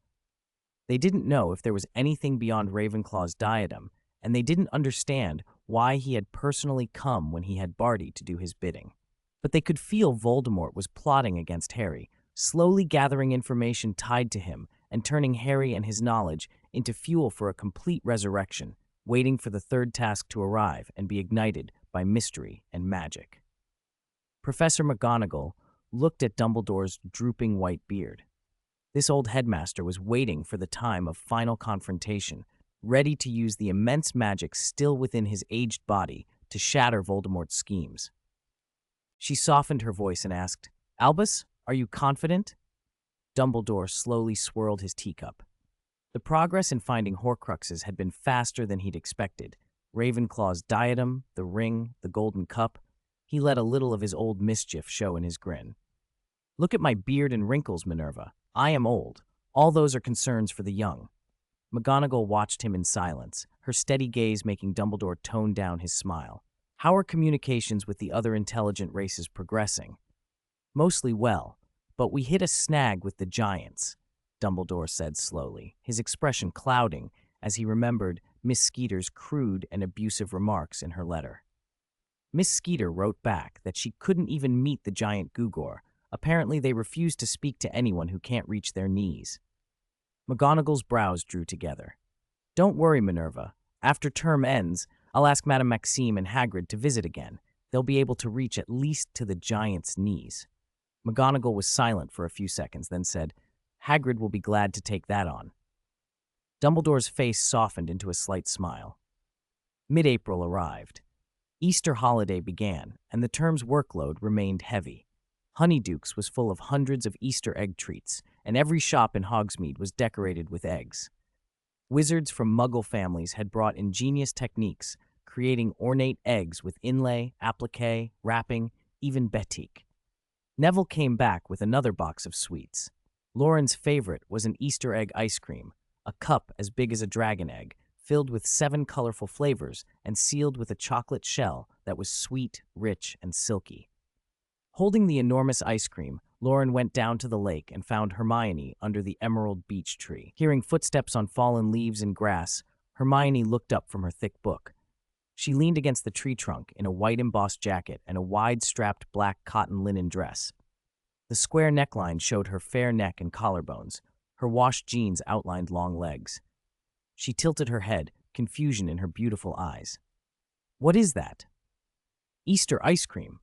They didn't know if there was anything beyond Ravenclaw's diadem, and they didn't understand why he had personally come when he had Barty to do his bidding. But they could feel Voldemort was plotting against Harry, slowly gathering information tied to him and turning Harry and his knowledge into fuel for a complete resurrection, waiting for the third task to arrive and be ignited by mystery and magic. Professor McGonagall looked at Dumbledore's drooping white beard. This old headmaster was waiting for the time of final confrontation, ready to use the immense magic still within his aged body to shatter Voldemort's schemes. She softened her voice and asked, "Albus, are you confident?" Dumbledore slowly swirled his teacup. The progress in finding Horcruxes had been faster than he'd expected. Ravenclaw's diadem, the ring, the golden cup. He let a little of his old mischief show in his grin. "Look at my beard and wrinkles, Minerva. I am old. All those are concerns for the young." McGonagall watched him in silence, her steady gaze making Dumbledore tone down his smile. "How are communications with the other intelligent races progressing?" "Mostly well, but we hit a snag with the giants," Dumbledore said slowly, his expression clouding as he remembered Miss Skeeter's crude and abusive remarks in her letter. Miss Skeeter wrote back that she couldn't even meet the giant Gugor. Apparently they refuse to speak to anyone who can't reach their knees. McGonagall's brows drew together. "Don't worry, Minerva. After term ends, I'll ask Madame Maxime and Hagrid to visit again. They'll be able to reach at least to the giant's knees." McGonagall was silent for a few seconds, then said, "Hagrid will be glad to take that on." Dumbledore's face softened into a slight smile. Mid-April arrived. Easter holiday began, and the term's workload remained heavy. Honeydukes was full of hundreds of Easter egg treats, and every shop in Hogsmeade was decorated with eggs. Wizards from Muggle families had brought ingenious techniques, creating ornate eggs with inlay, applique, wrapping, even batik. Neville came back with another box of sweets. Loren's favorite was an Easter egg ice cream, a cup as big as a dragon egg, filled with 7 colorful flavors and sealed with a chocolate shell that was sweet, rich, and silky. Holding the enormous ice cream, Loren went down to the lake and found Hermione under the emerald beech tree. Hearing footsteps on fallen leaves and grass, Hermione looked up from her thick book. She leaned against the tree trunk in a white embossed jacket and a wide-strapped black cotton linen dress. The square neckline showed her fair neck and collarbones. Her washed jeans outlined long legs. She tilted her head, confusion in her beautiful eyes. "What is that?" "Easter ice cream.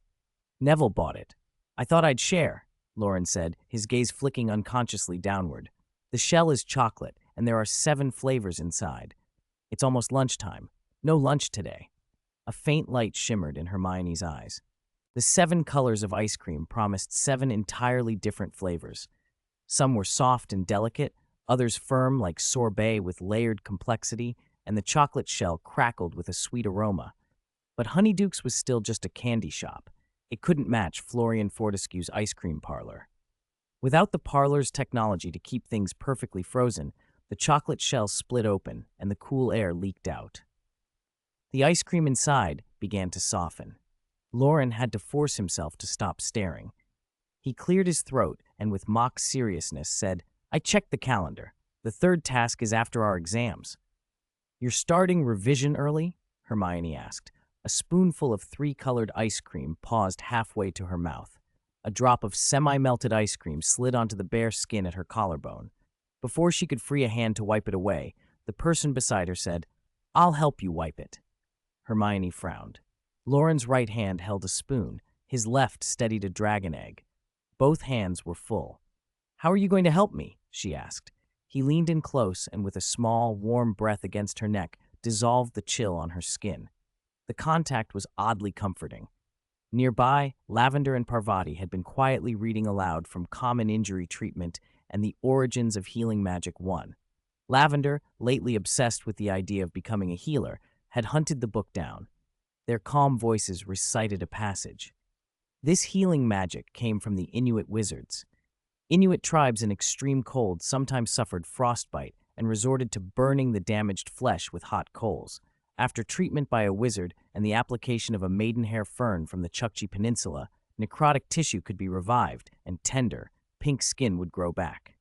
Neville bought it. I thought I'd share," Loren said, his gaze flicking unconsciously downward. "The shell is chocolate, and there are 7 flavors inside. It's almost lunchtime. No lunch today." A faint light shimmered in Hermione's eyes. The 7 colors of ice cream promised 7 entirely different flavors. Some were soft and delicate, others firm like sorbet with layered complexity, and the chocolate shell crackled with a sweet aroma. But Honeyduke's was still just a candy shop. It couldn't match Florian Fortescue's ice cream parlor. Without the parlor's technology to keep things perfectly frozen, the chocolate shell split open and the cool air leaked out. The ice cream inside began to soften. Loren had to force himself to stop staring. He cleared his throat and with mock seriousness said, "I checked the calendar. The 3rd task is after our exams." "You're starting revision early?" Hermione asked. A spoonful of 3-colored ice cream paused halfway to her mouth. A drop of semi-melted ice cream slid onto the bare skin at her collarbone. Before she could free a hand to wipe it away, the person beside her said, "I'll help you wipe it." Hermione frowned. Loren's right hand held a spoon. His left steadied a dragon egg. Both hands were full. "How are you going to help me?" she asked. He leaned in close and with a small, warm breath against her neck, dissolved the chill on her skin. The contact was oddly comforting. Nearby, Lavender and Parvati had been quietly reading aloud from Common Injury Treatment and the Origins of Healing Magic 1. Lavender, lately obsessed with the idea of becoming a healer, had hunted the book down. Their calm voices recited a passage. This healing magic came from the Inuit wizards. Inuit tribes in extreme cold sometimes suffered frostbite and resorted to burning the damaged flesh with hot coals. After treatment by a wizard and the application of a maidenhair fern from the Chukchi Peninsula, necrotic tissue could be revived, and tender, pink skin would grow back.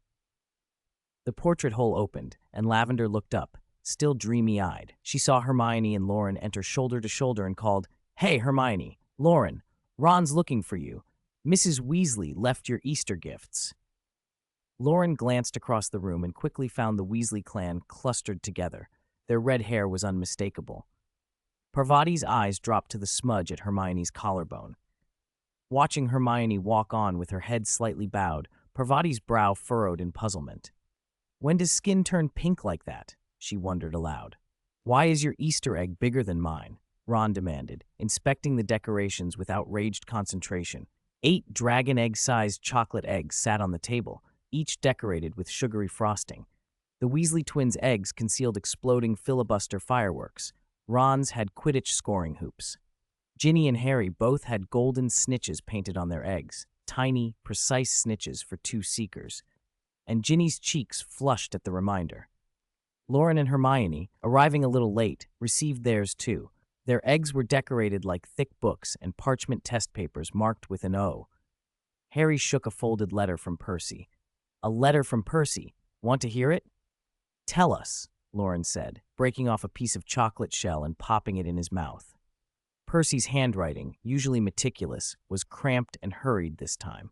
The portrait hole opened, and Lavender looked up, still dreamy-eyed. She saw Hermione and Loren enter shoulder to shoulder and called, "Hey, Hermione! Loren! Ron's looking for you. Mrs. Weasley left your Easter gifts." Loren glanced across the room and quickly found the Weasley clan clustered together. Their red hair was unmistakable. Parvati's eyes dropped to the smudge at Hermione's collarbone. Watching Hermione walk on with her head slightly bowed, Parvati's brow furrowed in puzzlement. "When does skin turn pink like that?" she wondered aloud. "Why is your Easter egg bigger than mine?" Ron demanded, inspecting the decorations with outraged concentration. 8 dragon egg-sized chocolate eggs sat on the table, each decorated with sugary frosting. The Weasley twins' eggs concealed exploding filibuster fireworks. Ron's had Quidditch scoring hoops. Ginny and Harry both had golden snitches painted on their eggs, tiny, precise snitches for 2 seekers. And Ginny's cheeks flushed at the reminder. Loren and Hermione, arriving a little late, received theirs too. Their eggs were decorated like thick books and parchment test papers marked with an O. Harry shook a folded letter from Percy. "A letter from Percy. Want to hear it?" "Tell us," Loren said, breaking off a piece of chocolate shell and popping it in his mouth. Percy's handwriting, usually meticulous, was cramped and hurried this time.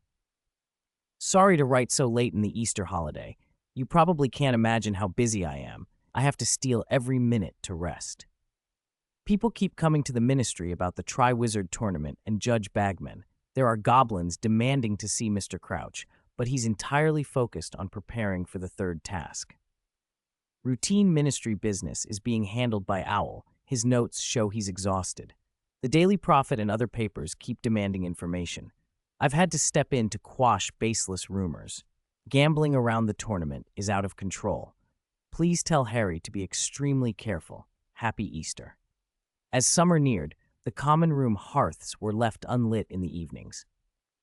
"Sorry to write so late in the Easter holiday. You probably can't imagine how busy I am. I have to steal every minute to rest. People keep coming to the ministry about the Triwizard Tournament and Judge Bagman. There are goblins demanding to see Mr. Crouch, but he's entirely focused on preparing for the 3rd task. Routine ministry business is being handled by Owl. His notes show he's exhausted. The Daily Prophet and other papers keep demanding information. I've had to step in to quash baseless rumors. Gambling around the tournament is out of control. Please tell Harry to be extremely careful. Happy Easter." As summer neared, the common room hearths were left unlit in the evenings.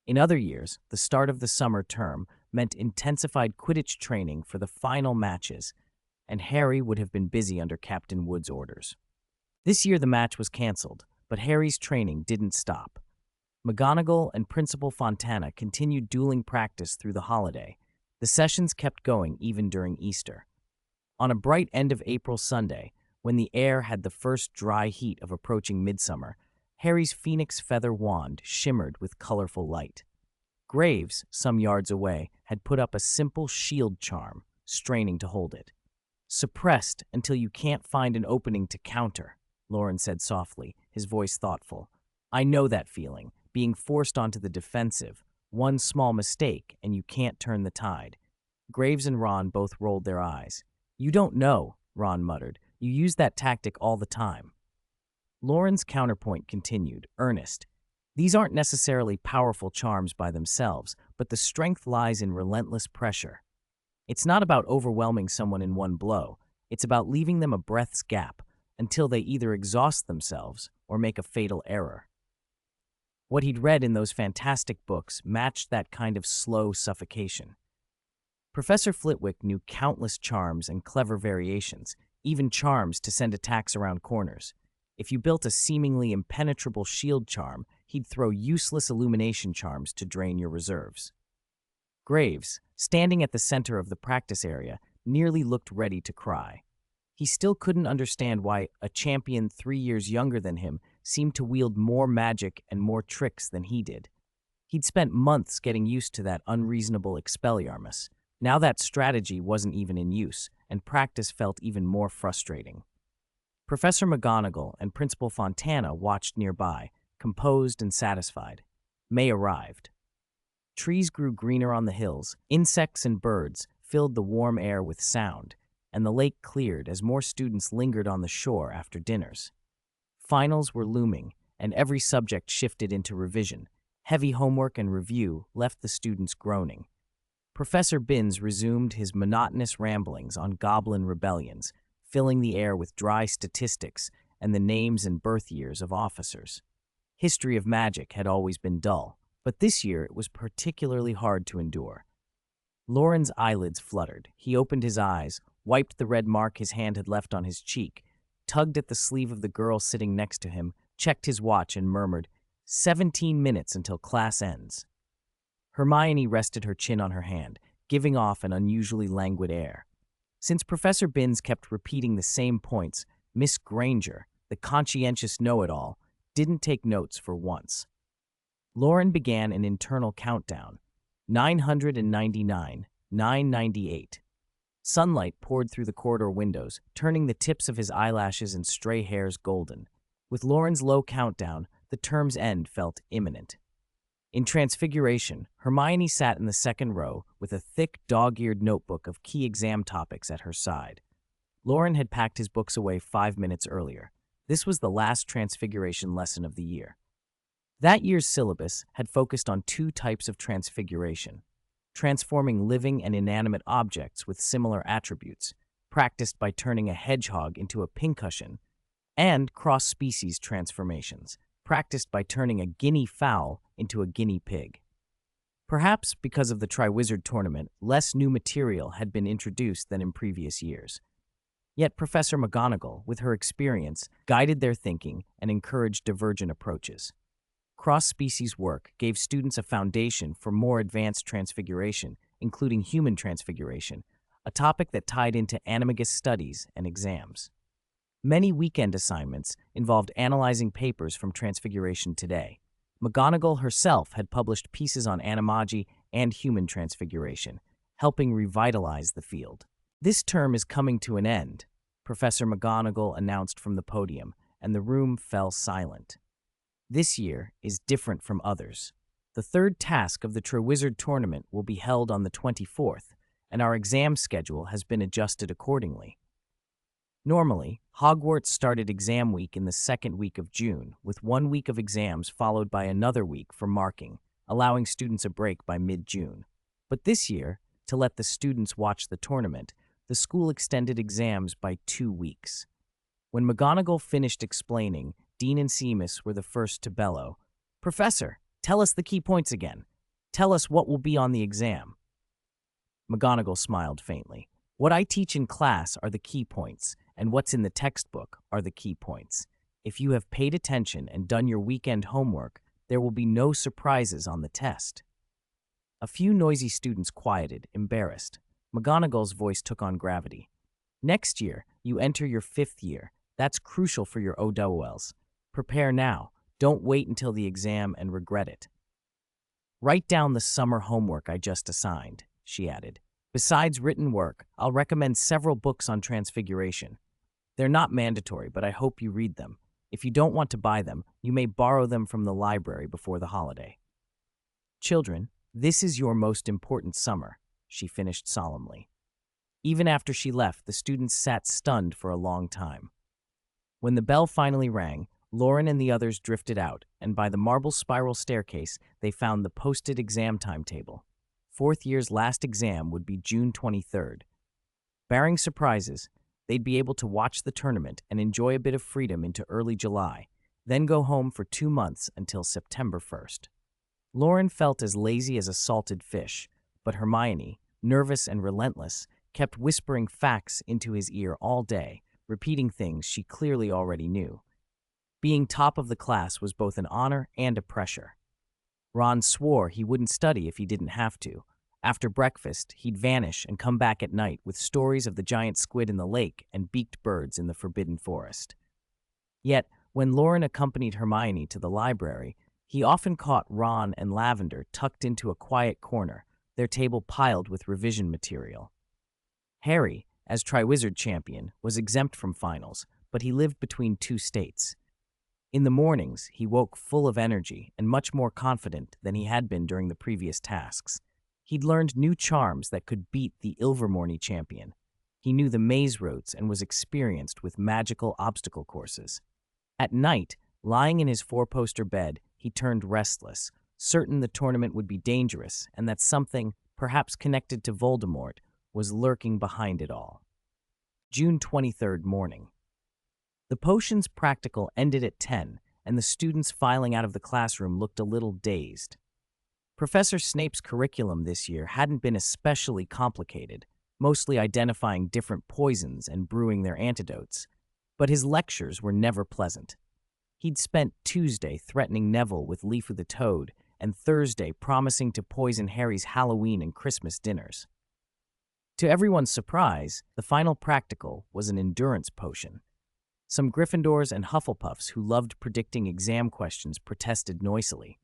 In other years, the start of the summer term meant intensified Quidditch training for the final matches, and Harry would have been busy under Captain Wood's orders. This year the match was canceled, but Harry's training didn't stop. McGonagall and Principal Fontana continued dueling practice through the holiday. The sessions kept going even during Easter. On a bright end of April Sunday, when the air had the first dry heat of approaching midsummer, Harry's phoenix feather wand shimmered with colorful light. Graves, some yards away, had put up a simple shield charm, straining to hold it. "Suppressed until you can't find an opening to counter," Loren said softly, his voice thoughtful. "I know that feeling, being forced onto the defensive. One small mistake, and you can't turn the tide." Graves and Ron both rolled their eyes. "You don't know," Ron muttered. "You use that tactic all the time." Loren's counterpoint continued, earnest. These aren't necessarily powerful charms by themselves, but the strength lies in relentless pressure. It's not about overwhelming someone in one blow, it's about leaving them a breath's gap until they either exhaust themselves or make a fatal error. What he'd read in those fantastic books matched that kind of slow suffocation. Professor Flitwick knew countless charms and clever variations, even charms to send attacks around corners. If you built a seemingly impenetrable shield charm, he'd throw useless illumination charms to drain your reserves. Graves, standing at the center of the practice area, nearly looked ready to cry. He still couldn't understand why a champion 3 years younger than him seemed to wield more magic and more tricks than he did. He'd spent months getting used to that unreasonable Expelliarmus. Now that strategy wasn't even in use, and practice felt even more frustrating. Professor McGonagall and Principal Fontana watched nearby, composed and satisfied. May arrived. Trees grew greener on the hills, insects and birds filled the warm air with sound, and the lake cleared as more students lingered on the shore after dinners. Finals were looming, and every subject shifted into revision. Heavy homework and review left the students groaning. Professor Binns resumed his monotonous ramblings on goblin rebellions, filling the air with dry statistics and the names and birth years of officers. History of magic had always been dull, but this year it was particularly hard to endure. Loren's eyelids fluttered. He opened his eyes, wiped the red mark his hand had left on his cheek, tugged at the sleeve of the girl sitting next to him, checked his watch, and murmured, 17 minutes until class ends. Hermione rested her chin on her hand, giving off an unusually languid air. Since Professor Binns kept repeating the same points, Miss Granger, the conscientious know-it-all, didn't take notes for once. Loren began an internal countdown. 999, 998. Sunlight poured through the corridor windows, turning the tips of his eyelashes and stray hairs golden. With Loren's low countdown, the term's end felt imminent. In Transfiguration, Hermione sat in the second row with a thick, dog-eared notebook of key exam topics at her side. Loren had packed his books away 5 minutes earlier. This was the last Transfiguration lesson of the year. That year's syllabus had focused on 2 types of transfiguration: transforming living and inanimate objects with similar attributes, practiced by turning a hedgehog into a pincushion, and cross-species transformations, practiced by turning a guinea fowl into a guinea pig. Perhaps because of the Triwizard Tournament, less new material had been introduced than in previous years. Yet Professor McGonagall, with her experience, guided their thinking and encouraged divergent approaches. Cross-species work gave students a foundation for more advanced transfiguration, including human transfiguration, a topic that tied into animagus studies and exams. Many weekend assignments involved analyzing papers from Transfiguration Today. McGonagall herself had published pieces on animagi and human transfiguration, helping revitalize the field. "This term is coming to an end," Professor McGonagall announced from the podium, and the room fell silent. "This year is different from others. The third task of the Triwizard Tournament will be held on the 24th, and our exam schedule has been adjusted accordingly." Normally, Hogwarts started exam week in the second week of June, with 1 week of exams followed by another week for marking, allowing students a break by mid-June. But this year, to let the students watch the tournament, the school extended exams by 2 weeks. When McGonagall finished explaining, Dean and Seamus were the first to bellow, "Professor, tell us the key points again. Tell us what will be on the exam." McGonagall smiled faintly. "What I teach in class are the key points, and what's in the textbook are the key points. If you have paid attention and done your weekend homework, there will be no surprises on the test." A few noisy students quieted, embarrassed. McGonagall's voice took on gravity. "Next year, you enter your 5th year. That's crucial for your OWLs. Prepare now. Don't wait until the exam and regret it. Write down the summer homework I just assigned," she added. "Besides written work, I'll recommend several books on Transfiguration. They're not mandatory, but I hope you read them. If you don't want to buy them, you may borrow them from the library before the holiday. Children, this is your most important summer," she finished solemnly. Even after she left, the students sat stunned for a long time. When the bell finally rang, Loren and the others drifted out, and by the marble spiral staircase, they found the posted exam timetable. Fourth year's last exam would be June 23rd. Barring surprises, they'd be able to watch the tournament and enjoy a bit of freedom into early July, then go home for 2 months until September 1st. Loren felt as lazy as a salted fish, but Hermione, nervous and relentless, kept whispering facts into his ear all day, repeating things she clearly already knew. Being top of the class was both an honor and a pressure. Ron swore he wouldn't study if he didn't have to. After breakfast, he'd vanish and come back at night with stories of the giant squid in the lake and beaked birds in the Forbidden Forest. Yet, when Loren accompanied Hermione to the library, he often caught Ron and Lavender tucked into a quiet corner, their table piled with revision material. Harry, as Triwizard Champion, was exempt from finals, but he lived between 2 states. In the mornings, he woke full of energy and much more confident than he had been during the previous tasks. He'd learned new charms that could beat the Ilvermorny champion. He knew the maze roads and was experienced with magical obstacle courses. At night, lying in his 4-poster bed, he turned restless, certain the tournament would be dangerous and that something, perhaps connected to Voldemort, was lurking behind it all. June 23rd morning. The potions practical ended at 10, and the students filing out of the classroom looked a little dazed. Professor Snape's curriculum this year hadn't been especially complicated, mostly identifying different poisons and brewing their antidotes, but his lectures were never pleasant. He'd spent Tuesday threatening Neville with Leaf of the Toad and Thursday promising to poison Harry's Halloween and Christmas dinners. To everyone's surprise, the final practical was an endurance potion. Some Gryffindors and Hufflepuffs who loved predicting exam questions protested noisily.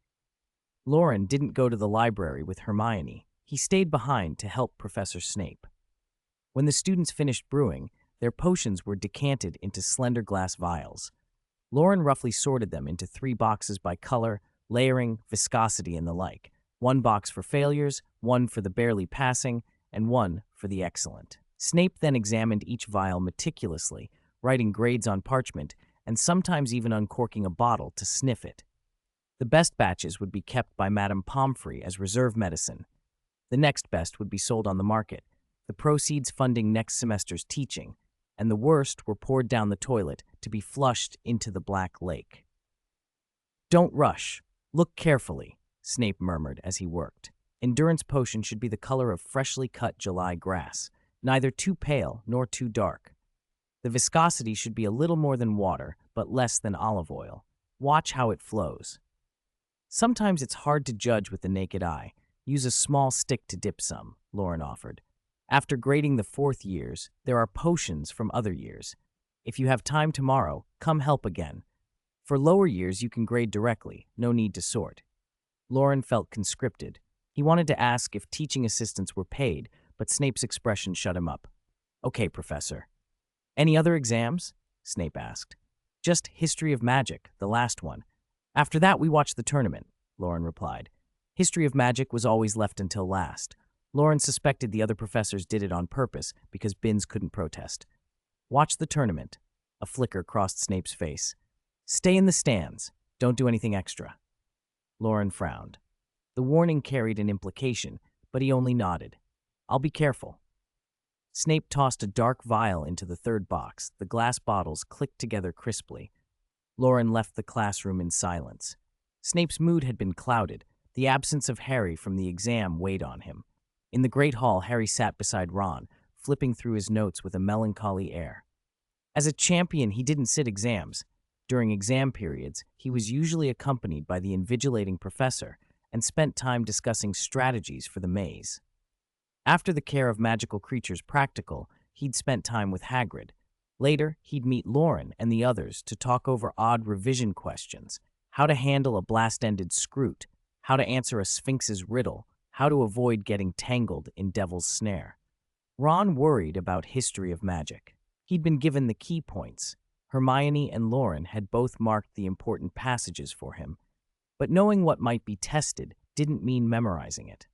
Loren didn't go to the library with Hermione. He stayed behind to help Professor Snape. When the students finished brewing, their potions were decanted into slender glass vials. Loren roughly sorted them into 3 boxes by color, layering, viscosity, and the like. 1 box for failures, 1 for the barely passing, and 1 for the excellent. Snape then examined each vial meticulously, writing grades on parchment, and sometimes even uncorking a bottle to sniff it. The best batches would be kept by Madame Pomfrey as reserve medicine. The next best would be sold on the market, the proceeds funding next semester's teaching, and the worst were poured down the toilet to be flushed into the Black Lake. "Don't rush. Look carefully," Snape murmured as he worked. Endurance potion should be the color of freshly cut July grass, neither too pale nor too dark. The viscosity should be a little more than water, but less than olive oil. Watch how it flows. Sometimes it's hard to judge with the naked eye. Use a small stick to dip some, Loren offered. After grading the 4th years, there are potions from other years. If you have time tomorrow, come help again. For lower years, you can grade directly, no need to sort. Loren felt conscripted. He wanted to ask if teaching assistants were paid, but Snape's expression shut him up. "Okay, Professor." "Any other exams?" Snape asked. "Just History of Magic, the last one. After that, we watch the tournament," Loren replied. History of Magic was always left until last. Loren suspected the other professors did it on purpose because Binns couldn't protest. "Watch the tournament." A flicker crossed Snape's face. "Stay in the stands. Don't do anything extra." Loren frowned. The warning carried an implication, but he only nodded. "I'll be careful." Snape tossed a dark vial into the 3rd box. The glass bottles clicked together crisply. Loren left the classroom in silence. Snape's mood had been clouded. The absence of Harry from the exam weighed on him. In the Great Hall, Harry sat beside Ron, flipping through his notes with a melancholy air. As a champion, he didn't sit exams. During exam periods, he was usually accompanied by the invigilating professor and spent time discussing strategies for the maze. After the Care of Magical Creatures practical, he'd spent time with Hagrid. Later, he'd meet Loren and the others to talk over odd revision questions, how to handle a blast-ended scroot, how to answer a Sphinx's riddle, how to avoid getting tangled in Devil's Snare. Ron worried about History of Magic. He'd been given the key points. Hermione and Loren had both marked the important passages for him, but knowing what might be tested didn't mean memorizing it.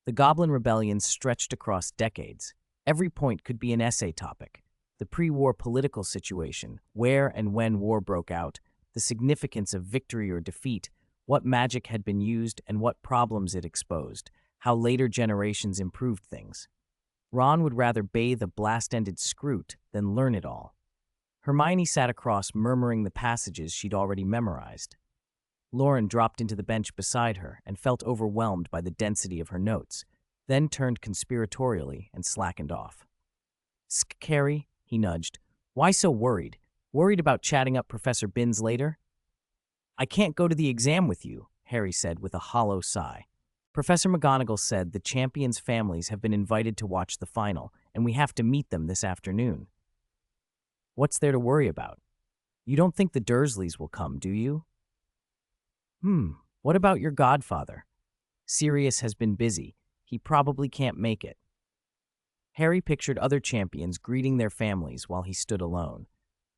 The Goblin Rebellion stretched across decades. Every point could be an essay topic. The pre-war political situation, where and when war broke out, the significance of victory or defeat, what magic had been used and what problems it exposed, how later generations improved things. Ron would rather bathe a blast-ended Scroot than learn it all. Hermione sat across, murmuring the passages she'd already memorized. Loren dropped into the bench beside her and felt overwhelmed by the density of her notes, then turned conspiratorially and slackened off. "Sk, Carrie," he nudged. "Why so worried? Worried about chatting up Professor Binns later?" "I can't go to the exam with you," Harry said with a hollow sigh. "Professor McGonagall said the champions' families have been invited to watch the final, and we have to meet them this afternoon." "What's there to worry about? You don't think the Dursleys will come, do you?" What about your godfather? Sirius has been busy. He probably can't make it." Harry pictured other champions greeting their families while he stood alone.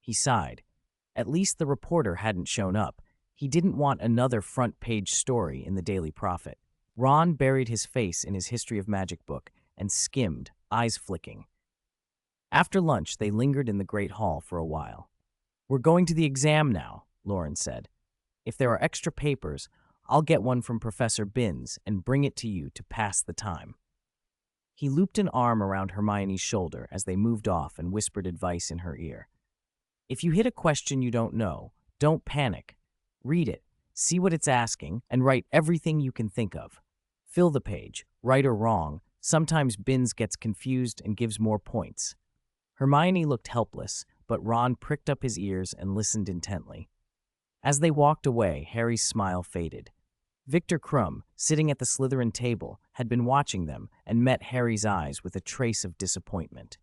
He sighed. At least the reporter hadn't shown up. He didn't want another front-page story in the Daily Prophet. Ron buried his face in his History of Magic book and skimmed, eyes flicking. After lunch, they lingered in the Great Hall for a while. "We're going to the exam now," Loren said. "If there are extra papers, I'll get one from Professor Binns and bring it to you to pass the time." He looped an arm around Hermione's shoulder as they moved off and whispered advice in her ear. "If you hit a question you don't know, don't panic. Read it, see what it's asking, and write everything you can think of. Fill the page, right or wrong. Sometimes Binns gets confused and gives more points." Hermione looked helpless, but Ron pricked up his ears and listened intently. As they walked away, Harry's smile faded. Victor Krum, sitting at the Slytherin table, had been watching them and met Harry's eyes with a trace of disappointment.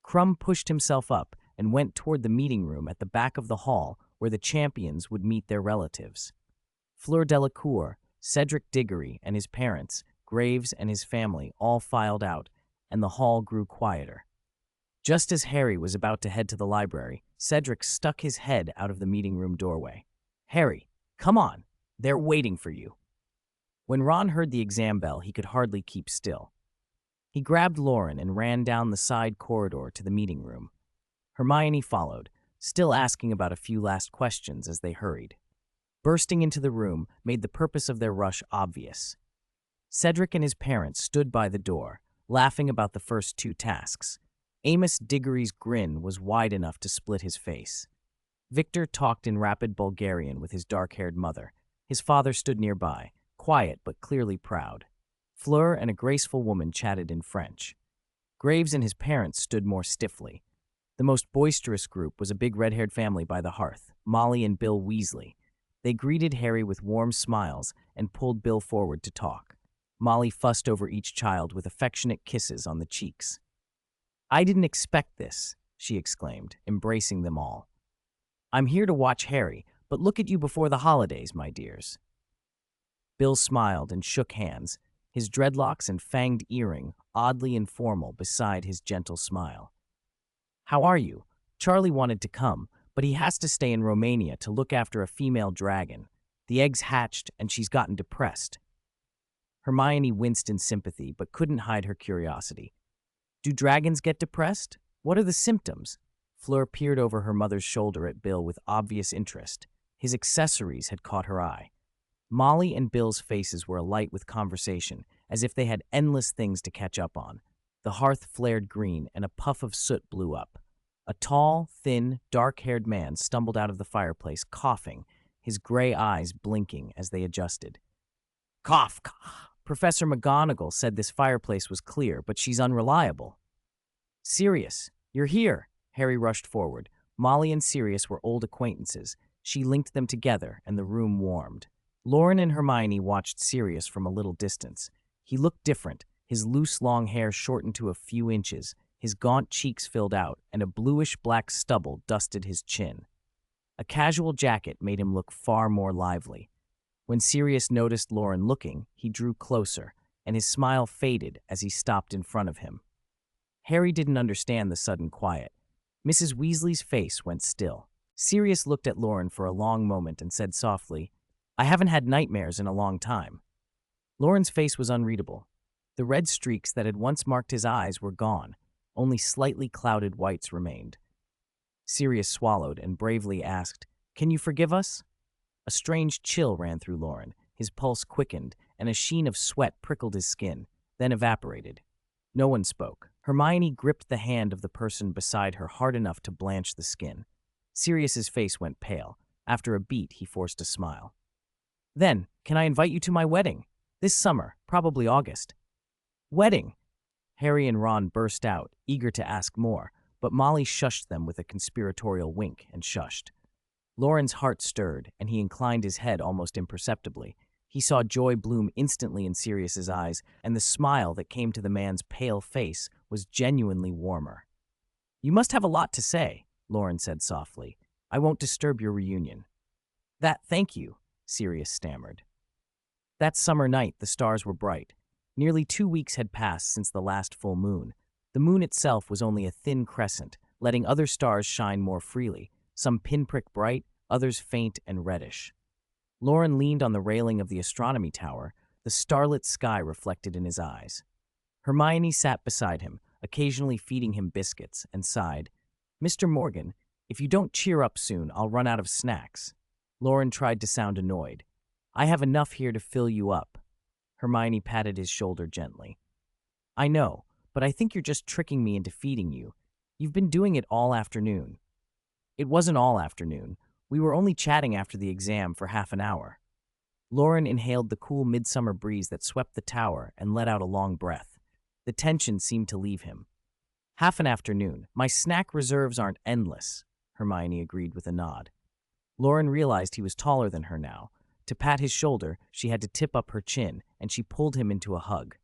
Krum pushed himself up and went toward the meeting room at the back of the hall where the champions would meet their relatives. Fleur Delacour, Cedric Diggory and his parents, Graves and his family all filed out, and the hall grew quieter. Just as Harry was about to head to the library, Cedric stuck his head out of the meeting room doorway. "Harry, come on. They're waiting for you." When Ron heard the exam bell, he could hardly keep still. He grabbed Loren and ran down the side corridor to the meeting room. Hermione followed, still asking about a few last questions as they hurried. Bursting into the room made the purpose of their rush obvious. Cedric and his parents stood by the door, laughing about the first two tasks. Amos Diggory's grin was wide enough to split his face. Victor talked in rapid Bulgarian with his dark-haired mother. His father stood nearby, quiet but clearly proud. Fleur and a graceful woman chatted in French. Graves and his parents stood more stiffly. The most boisterous group was a big red-haired family by the hearth, Molly and Bill Weasley. They greeted Harry with warm smiles and pulled Bill forward to talk. Molly fussed over each child with affectionate kisses on the cheeks. "I didn't expect this," she exclaimed, embracing them all. "I'm here to watch Harry, but look at you before the holidays, my dears." Bill smiled and shook hands, his dreadlocks and fanged earring oddly informal beside his gentle smile. "How are you? Charlie wanted to come, but he has to stay in Romania to look after a female dragon. The eggs hatched and she's gotten depressed." Hermione winced in sympathy but couldn't hide her curiosity. "Do dragons get depressed? What are the symptoms?" Fleur peered over her mother's shoulder at Bill with obvious interest. His accessories had caught her eye. Molly and Bill's faces were alight with conversation, as if they had endless things to catch up on. The hearth flared green, and a puff of soot blew up. A tall, thin, dark-haired man stumbled out of the fireplace, coughing, his gray eyes blinking as they adjusted. "Cough, cough. Professor McGonagall said this fireplace was clear, but she's unreliable." "Sirius, you're here!" Harry rushed forward. Molly and Sirius were old acquaintances. She linked them together, and the room warmed. Loren and Hermione watched Sirius from a little distance. He looked different, his loose long hair shortened to a few inches, his gaunt cheeks filled out, and a bluish-black stubble dusted his chin. A casual jacket made him look far more lively. When Sirius noticed Loren looking, he drew closer, and his smile faded as he stopped in front of him. Harry didn't understand the sudden quiet. Mrs. Weasley's face went still. Sirius looked at Loren for a long moment and said softly, "I haven't had nightmares in a long time." Loren's face was unreadable. The red streaks that had once marked his eyes were gone. Only slightly clouded whites remained. Sirius swallowed and bravely asked, Can you forgive us? A strange chill ran through Loren. His pulse quickened, and a sheen of sweat prickled his skin, then evaporated. No one spoke. Hermione gripped the hand of the person beside her hard enough to blanch the skin. Sirius's face went pale. After a beat, he forced a smile. Then, can I invite you to my wedding? This summer, probably August. Wedding! Harry and Ron burst out, eager to ask more, but Molly shushed them with a conspiratorial wink and shushed. Loren's heart stirred, and he inclined his head almost imperceptibly. He saw joy bloom instantly in Sirius's eyes, and the smile that came to the man's pale face was genuinely warmer. You must have a lot to say, Loren said softly. I won't disturb your reunion. Thank you, Sirius stammered. That summer night, the stars were bright. Nearly 2 weeks had passed since the last full moon. The moon itself was only a thin crescent, letting other stars shine more freely, some pinprick bright, others faint and reddish. Loren leaned on the railing of the astronomy tower, the starlit sky reflected in his eyes. Hermione sat beside him, occasionally feeding him biscuits, and sighed, Mr. Morgan, if you don't cheer up soon, I'll run out of snacks. Loren tried to sound annoyed. I have enough here to fill you up. Hermione patted his shoulder gently. I know, but I think you're just tricking me into feeding you. You've been doing it all afternoon. It wasn't all afternoon. We were only chatting after the exam for half an hour. Loren inhaled the cool midsummer breeze that swept the tower and let out a long breath. The tension seemed to leave him. Half an afternoon. My snack reserves aren't endless, Hermione agreed with a nod. Loren realized he was taller than her now. To pat his shoulder, she had to tip up her chin, and she pulled him into a hug.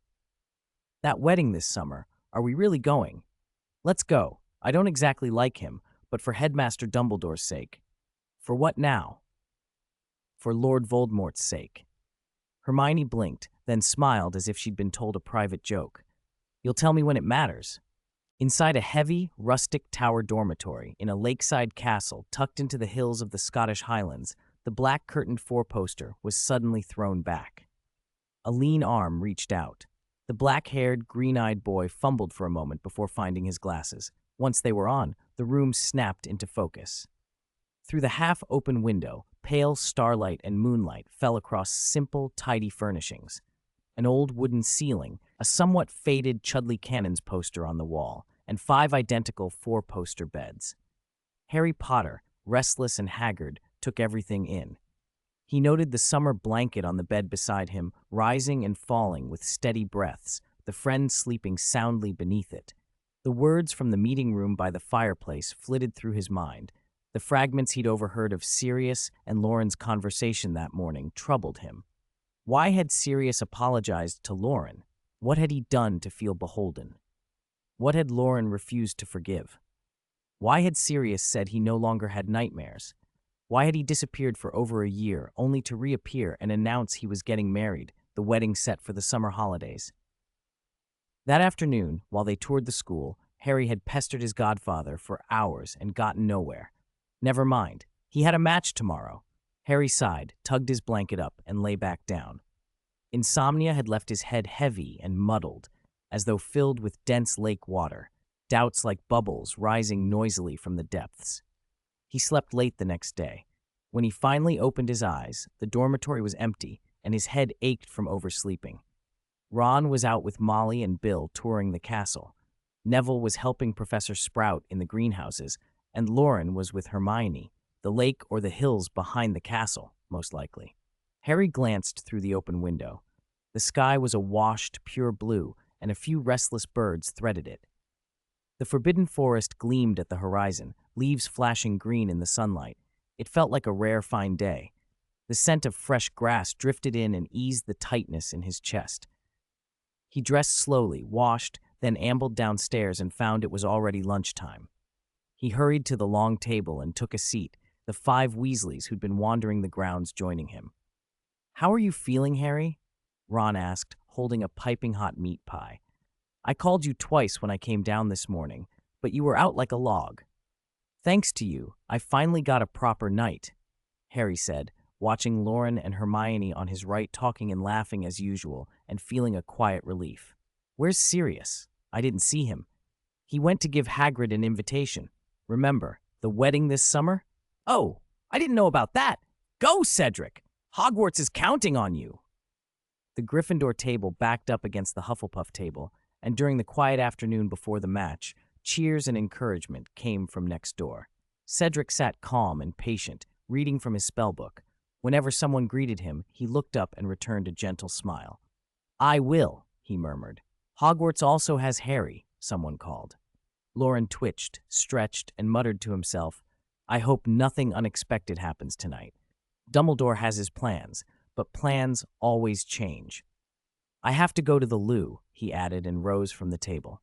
That wedding this summer, are we really going? Let's go. I don't exactly like him, but for Headmaster Dumbledore's sake. For what now? For Lord Voldemort's sake. Hermione blinked, then smiled as if she'd been told a private joke. You'll tell me when it matters. Inside a heavy, rustic tower dormitory in a lakeside castle tucked into the hills of the Scottish Highlands, the black-curtained four-poster was suddenly thrown back. A lean arm reached out. The black-haired, green-eyed boy fumbled for a moment before finding his glasses. Once they were on, the room snapped into focus. Through the half-open window, pale starlight and moonlight fell across simple, tidy furnishings. An old wooden ceiling, a somewhat faded Chudley Cannons poster on the wall, and 5 identical four-poster beds. Harry Potter, restless and haggard, took everything in. He noted the summer blanket on the bed beside him, rising and falling with steady breaths, the friend sleeping soundly beneath it. The words from the meeting room by the fireplace flitted through his mind. The fragments he'd overheard of Sirius and Loren's conversation that morning troubled him. Why had Sirius apologized to Loren? What had he done to feel beholden? What had Loren refused to forgive? Why had Sirius said he no longer had nightmares? Why had he disappeared for over a year, only to reappear and announce he was getting married, the wedding set for the summer holidays? That afternoon, while they toured the school, Harry had pestered his godfather for hours and gotten nowhere. Never mind, he had a match tomorrow. Harry sighed, tugged his blanket up, and lay back down. Insomnia had left his head heavy and muddled, as though filled with dense lake water, doubts like bubbles rising noisily from the depths. He slept late the next day. When he finally opened his eyes, the dormitory was empty, and his head ached from oversleeping. Ron was out with Molly and Bill touring the castle. Neville was helping Professor Sprout in the greenhouses, and Loren was with Hermione, the lake or the hills behind the castle, most likely. Harry glanced through the open window. The sky was a washed, pure blue, and a few restless birds threaded it. The forbidden forest gleamed at the horizon, leaves flashing green in the sunlight. It felt like a rare fine day. The scent of fresh grass drifted in and eased the tightness in his chest. He dressed slowly, washed, then ambled downstairs and found it was already lunchtime. He hurried to the long table and took a seat, the 5 Weasleys who'd been wandering the grounds joining him. "How are you feeling, Harry?" Ron asked, holding a piping hot meat pie. "I called you twice when I came down this morning, but you were out like a log." "Thanks to you, I finally got a proper night," Harry said, watching Loren and Hermione on his right talking and laughing as usual and feeling a quiet relief. "Where's Sirius? I didn't see him." "He went to give Hagrid an invitation. Remember, the wedding this summer?" "Oh," I didn't know about that. Go, Cedric! Hogwarts is counting on you! The Gryffindor table backed up against the Hufflepuff table, and during the quiet afternoon before the match, cheers and encouragement came from next door. Cedric sat calm and patient, reading from his spellbook. Whenever someone greeted him, he looked up and returned a gentle smile. I will, he murmured. Hogwarts also has Harry, someone called. Loren twitched, stretched, and muttered to himself, I hope nothing unexpected happens tonight. Dumbledore has his plans, but plans always change. I have to go to the loo, he added and rose from the table.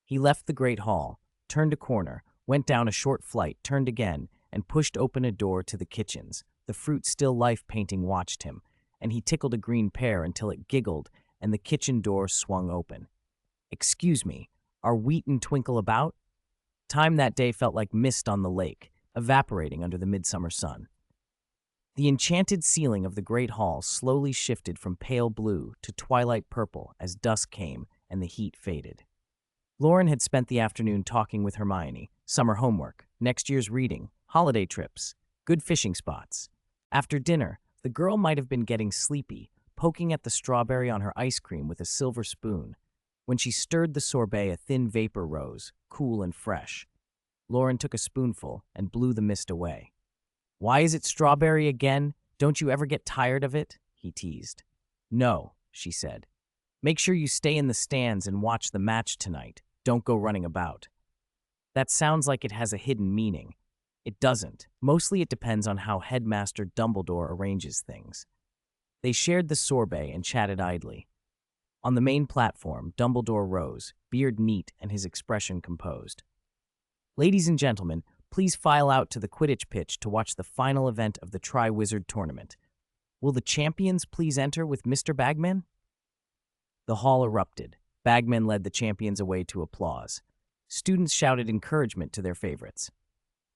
He left the great hall, turned a corner, went down a short flight, turned again, and pushed open a door to the kitchens. The fruit still life painting watched him, and he tickled a green pear until it giggled and the kitchen door swung open. Excuse me, are Wheat and Twinkle about? Time that day felt like mist on the lake, evaporating under the midsummer sun. The enchanted ceiling of the great hall slowly shifted from pale blue to twilight purple as dusk came and the heat faded. Loren had spent the afternoon talking with Hermione, summer homework, next year's reading, holiday trips, good fishing spots. After dinner, the girl might have been getting sleepy, poking at the strawberry on her ice cream with a silver spoon. When she stirred the sorbet, a thin vapor rose, cool and fresh. Loren took a spoonful and blew the mist away. Why is it strawberry again? Don't you ever get tired of it? He teased. No, she said. Make sure you stay in the stands and watch the match tonight. Don't go running about. That sounds like it has a hidden meaning. It doesn't. Mostly it depends on how Headmaster Dumbledore arranges things. They shared the sorbet and chatted idly. On the main platform, Dumbledore rose, beard neat and his expression composed. Ladies and gentlemen, please file out to the Quidditch pitch to watch the final event of the Tri-Wizard Tournament. Will the champions please enter with Mr. Bagman? The hall erupted. Bagman led the champions away to applause. Students shouted encouragement to their favorites.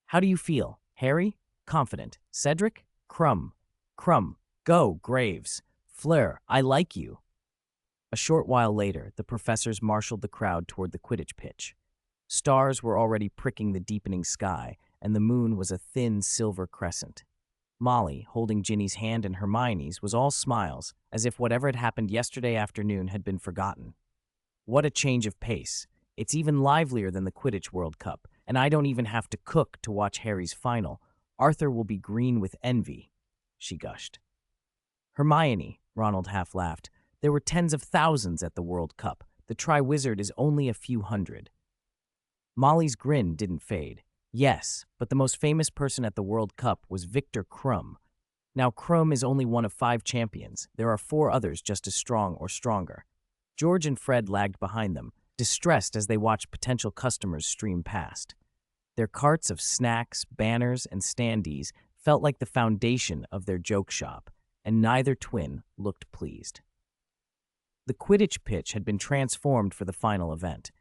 How do you feel? Harry? Confident. Cedric? Crumb. Crumb. Go, Graves. Fleur, I like you. A short while later, the professors marshaled the crowd toward the Quidditch pitch. Stars were already pricking the deepening sky, and the moon was a thin silver crescent. Molly, holding Ginny's hand and Hermione's, was all smiles, as if whatever had happened yesterday afternoon had been forgotten. What a change of pace. It's even livelier than the Quidditch World Cup, and I don't even have to cook to watch Harry's final. Arthur will be green with envy, she gushed. Hermione, Ronald half laughed. There were tens of thousands at the World Cup. The Tri-Wizard is only a few hundred. Molly's grin didn't fade. Yes, but the most famous person at the World Cup was Victor Krum. Now, Krum is only one of 5 champions. There are 4 others just as strong or stronger. George and Fred lagged behind them, distressed as they watched potential customers stream past. Their carts of snacks, banners, and standees felt like the foundation of their joke shop, and neither twin looked pleased. The Quidditch pitch had been transformed for the final event.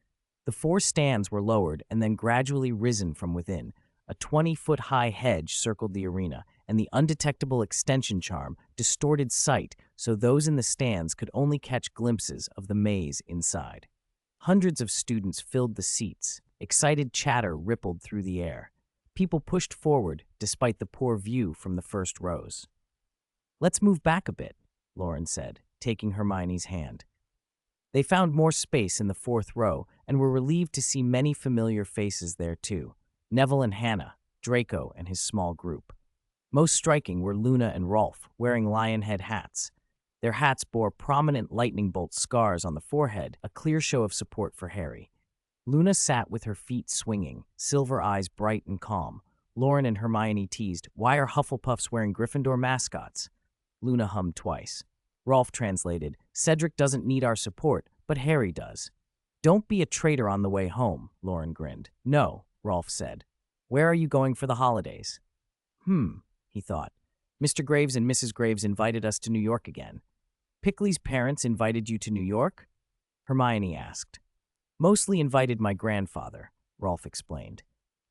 The 4 stands were lowered and then gradually risen from within. A 20-foot-high hedge circled the arena, and the undetectable extension charm distorted sight so those in the stands could only catch glimpses of the maze inside. Hundreds of students filled the seats. Excited chatter rippled through the air. People pushed forward despite the poor view from the first rows. Let's move back a bit, Loren said, taking Hermione's hand. They found more space in the 4th row and were relieved to see many familiar faces there too. Neville and Hannah, Draco and his small group. Most striking were Luna and Rolf, wearing lion head hats. Their hats bore prominent lightning bolt scars on the forehead, a clear show of support for Harry. Luna sat with her feet swinging, silver eyes bright and calm. Loren and Hermione teased, "Why are Hufflepuffs wearing Gryffindor mascots?" Luna hummed twice. Rolf translated, "Cedric doesn't need our support, but Harry does." "Don't be a traitor on the way home," Loren grinned. "No," Rolf said. "Where are you going for the holidays?" He thought. Mr. Graves and Mrs. Graves invited us to New York again. Pickley's parents invited you to New York? Hermione asked. Mostly invited my grandfather, Rolf explained.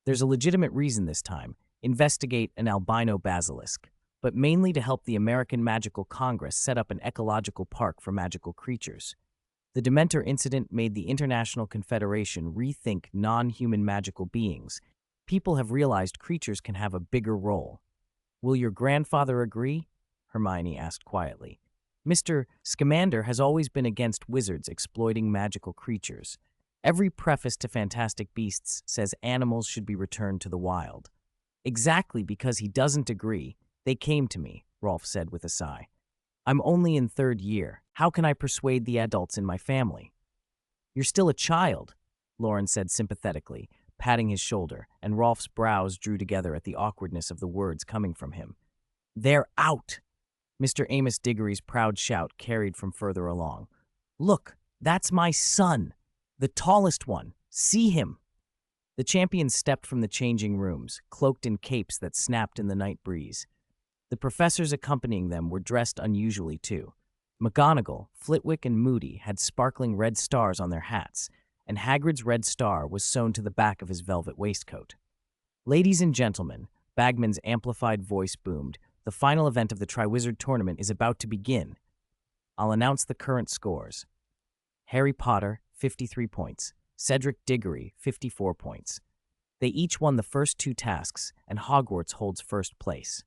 There's a legitimate reason this time. Investigate an albino basilisk, but mainly to help the American Magical Congress set up an ecological park for magical creatures. The Dementor incident made the International Confederation rethink non-human magical beings. People have realized creatures can have a bigger role. Will your grandfather agree? Hermione asked quietly. Mr. Scamander has always been against wizards exploiting magical creatures. Every preface to Fantastic Beasts says animals should be returned to the wild. Exactly because he doesn't agree, they came to me, Rolf said with a sigh. I'm only in third year. How can I persuade the adults in my family? You're still a child, Loren said sympathetically, patting his shoulder, and Rolf's brows drew together at the awkwardness of the words coming from him. They're out! Mr. Amos Diggory's proud shout carried from further along. Look, that's my son! The tallest one! See him! The champions stepped from the changing rooms, cloaked in capes that snapped in the night breeze. The professors accompanying them were dressed unusually too. McGonagall, Flitwick, and Moody had sparkling red stars on their hats, and Hagrid's red star was sewn to the back of his velvet waistcoat. Ladies and gentlemen, Bagman's amplified voice boomed, the final event of the Triwizard Tournament is about to begin. I'll announce the current scores. Harry Potter, 53 points. Cedric Diggory, 54 points. They each won the first two tasks, and Hogwarts holds first place.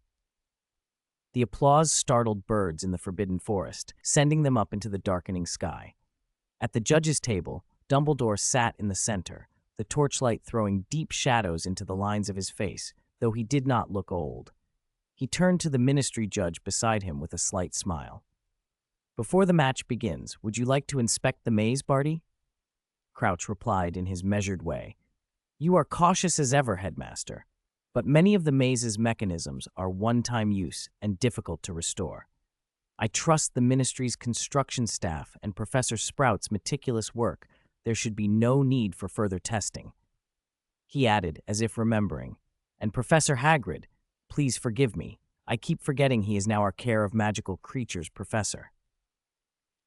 The applause startled birds in the Forbidden Forest, sending them up into the darkening sky. At the judges' table, Dumbledore sat in the center, the torchlight throwing deep shadows into the lines of his face, though he did not look old. He turned to the ministry judge beside him with a slight smile. Before the match begins, would you like to inspect the maze, Barty? Crouch replied in his measured way. You are cautious as ever, Headmaster, but many of the maze's mechanisms are one-time use and difficult to restore. I trust the ministry's construction staff and Professor Sprout's meticulous work. There should be no need for further testing. He added, as if remembering, and Professor Hagrid, please forgive me. I keep forgetting he is now our Care of Magical Creatures professor.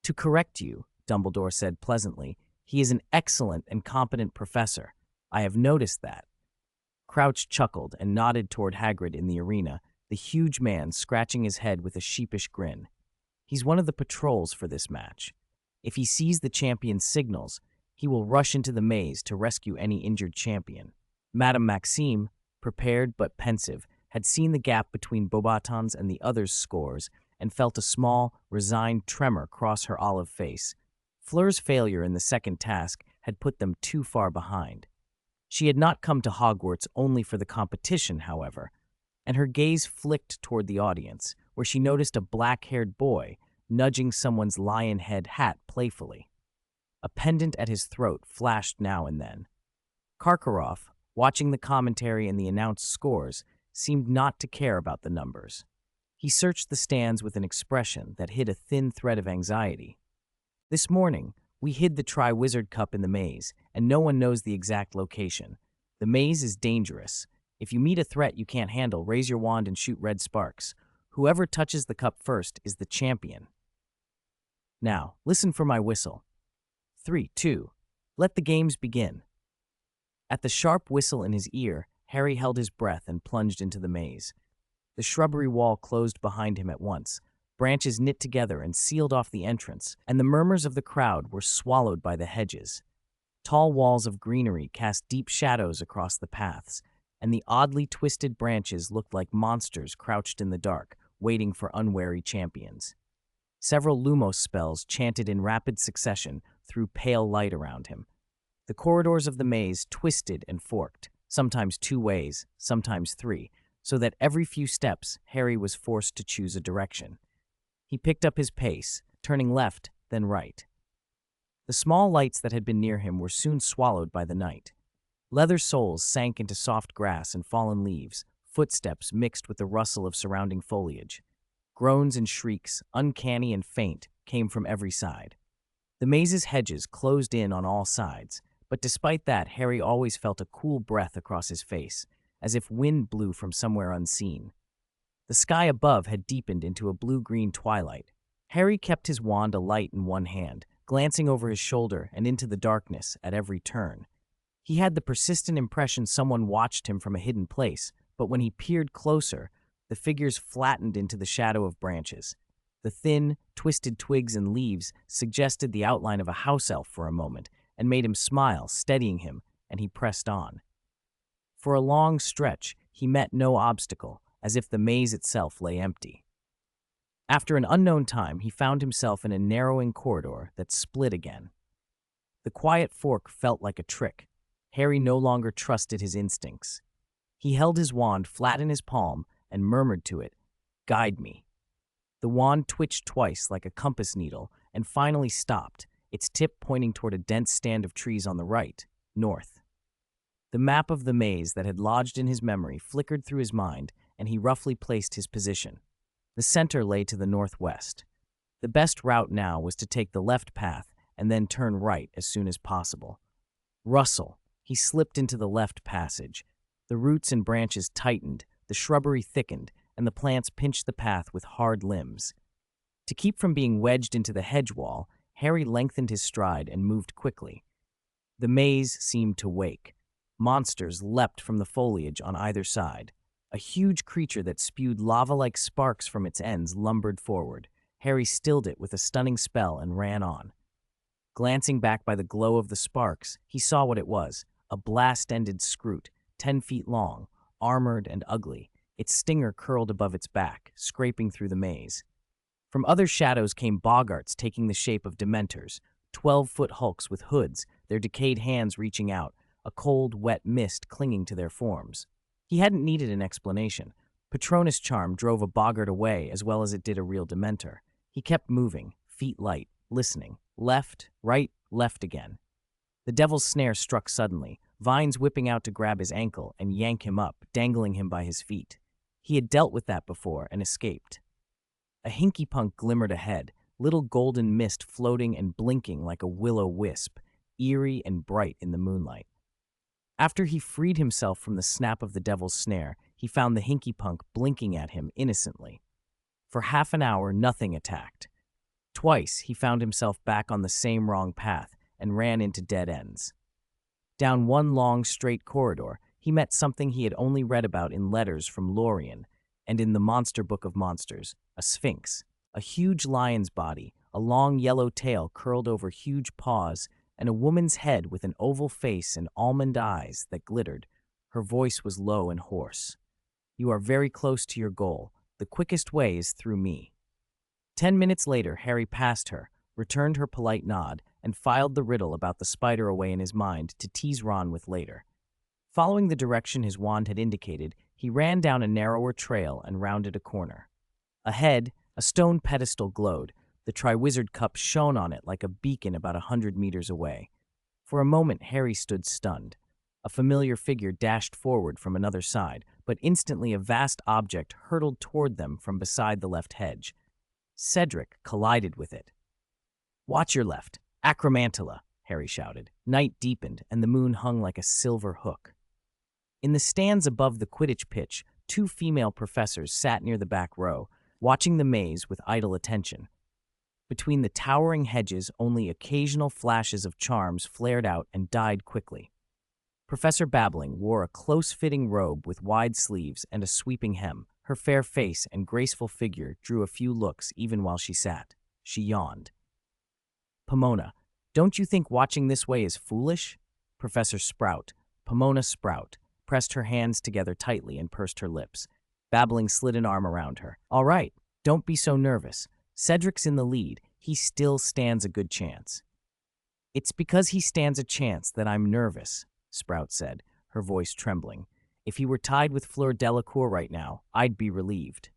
To correct you, Dumbledore said pleasantly, he is an excellent and competent professor. I have noticed that. Crouch chuckled and nodded toward Hagrid in the arena, the huge man scratching his head with a sheepish grin. He's one of the patrols for this match. If he sees the champion's signals, he will rush into the maze to rescue any injured champion. Madame Maxime, prepared but pensive, had seen the gap between Beauxbatons and the others' scores and felt a small, resigned tremor cross her olive face. Fleur's failure in the second task had put them too far behind. She had not come to Hogwarts only for the competition, however, and her gaze flicked toward the audience, where she noticed a black-haired boy nudging someone's lion head hat playfully. A pendant at his throat flashed now and then. Karkaroff, watching the commentary and the announced scores, seemed not to care about the numbers. He searched the stands with an expression that hid a thin thread of anxiety. This morning, we hid the Triwizard Cup in the maze, and no one knows the exact location. The maze is dangerous. If you meet a threat you can't handle, raise your wand and shoot red sparks. Whoever touches the cup first is the champion. Now, listen for my whistle. 3, 2, let the games begin. At the sharp whistle in his ear, Harry held his breath and plunged into the maze. The shrubbery wall closed behind him at once. Branches knit together and sealed off the entrance, and the murmurs of the crowd were swallowed by the hedges. Tall walls of greenery cast deep shadows across the paths, and the oddly twisted branches looked like monsters crouched in the dark, waiting for unwary champions. Several Lumos spells chanted in rapid succession threw pale light around him. The corridors of the maze twisted and forked, sometimes 2 ways, sometimes 3, so that every few steps Harry was forced to choose a direction. He picked up his pace, turning left, then right. The small lights that had been near him were soon swallowed by the night. Leather soles sank into soft grass and fallen leaves, footsteps mixed with the rustle of surrounding foliage. Groans and shrieks, uncanny and faint, came from every side. The maze's hedges closed in on all sides, but despite that, Harry always felt a cool breath across his face, as if wind blew from somewhere unseen. The sky above had deepened into a blue-green twilight. Harry kept his wand alight in one hand, glancing over his shoulder and into the darkness at every turn. He had the persistent impression someone watched him from a hidden place, but when he peered closer, the figures flattened into the shadow of branches. The thin, twisted twigs and leaves suggested the outline of a house elf for a moment and made him smile, steadying him, and he pressed on. For a long stretch, he met no obstacle, as if the maze itself lay empty. After an unknown time, he found himself in a narrowing corridor that split again. The quiet fork felt like a trick. Harry no longer trusted his instincts. He held his wand flat in his palm and murmured to it, "Guide me." The wand twitched twice like a compass needle and finally stopped, its tip pointing toward a dense stand of trees on the right, north. The map of the maze that had lodged in his memory flickered through his mind, and he roughly placed his position. The center lay to the northwest. The best route now was to take the left path and then turn right as soon as possible. Rustle! He slipped into the left passage. The roots and branches tightened, the shrubbery thickened, and the plants pinched the path with hard limbs. To keep from being wedged into the hedge wall, Harry lengthened his stride and moved quickly. The maze seemed to wake. Monsters leapt from the foliage on either side. A huge creature that spewed lava-like sparks from its ends lumbered forward. Harry stilled it with a stunning spell and ran on. Glancing back by the glow of the sparks, he saw what it was, a blast-ended scroot, 10 feet long, armored and ugly. Its stinger curled above its back, scraping through the maze. From other shadows came boggarts taking the shape of dementors, 12-foot hulks with hoods, their decayed hands reaching out, a cold, wet mist clinging to their forms. He hadn't needed an explanation. Patronus charm drove a boggart away as well as it did a real dementor. He kept moving, feet light, listening. Left, right, left again. The devil's snare struck suddenly, vines whipping out to grab his ankle and yank him up, dangling him by his feet. He had dealt with that before and escaped. A hinky punk glimmered ahead, little golden mist floating and blinking like a will-o'-wisp, eerie and bright in the moonlight. After he freed himself from the snap of the devil's snare, he found the hinky punk blinking at him innocently. For half an hour, nothing attacked. Twice, he found himself back on the same wrong path and ran into dead ends. Down one long, straight corridor, he met something he had only read about in letters from Loren and in the Monster Book of Monsters, a sphinx, a huge lion's body, a long yellow tail curled over huge paws, and a woman's head with an oval face and almond eyes that glittered. Her voice was low and hoarse. "You are very close to your goal. The quickest way is through me." 10 minutes later, Harry passed her, returned her polite nod, and filed the riddle about the spider away in his mind to tease Ron with later. Following the direction his wand had indicated, he ran down a narrower trail and rounded a corner. Ahead, a stone pedestal glowed. The Triwizard Cup shone on it like a beacon about 100 meters away. For a moment, Harry stood stunned. A familiar figure dashed forward from another side, but instantly a vast object hurtled toward them from beside the left hedge. Cedric collided with it. "Watch your left. Acromantula," Harry shouted. Night deepened, and the moon hung like a silver hook. In the stands above the Quidditch pitch, 2 female professors sat near the back row, watching the maze with idle attention. Between the towering hedges, only occasional flashes of charms flared out and died quickly. Professor Babbling wore a close-fitting robe with wide sleeves and a sweeping hem. Her fair face and graceful figure drew a few looks even while she sat. She yawned. "Pomona, don't you think watching this way is foolish?" Professor Sprout, Pomona Sprout, pressed her hands together tightly and pursed her lips. Babbling slid an arm around her. "All right, don't be so nervous. Cedric's in the lead. He still stands a good chance." "It's because he stands a chance that I'm nervous," Sprout said, her voice trembling. "If he were tied with Fleur Delacour right now, I'd be relieved."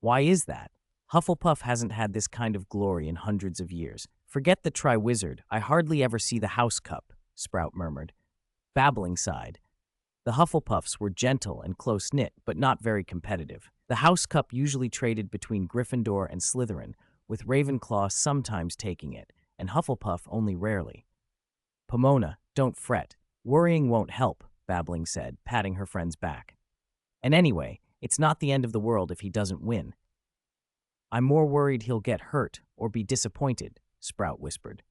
"Why is that? Hufflepuff hasn't had this kind of glory in hundreds of years. Forget the Triwizard, I hardly ever see the House Cup," Sprout murmured. Babbling sighed. The Hufflepuffs were gentle and close-knit, but not very competitive. The House Cup usually traded between Gryffindor and Slytherin, with Ravenclaw sometimes taking it, and Hufflepuff only rarely. "Pomona, don't fret. Worrying won't help," Babbling said, patting her friend's back. "And anyway, it's not the end of the world if he doesn't win." "I'm more worried he'll get hurt or be disappointed," Sprout whispered.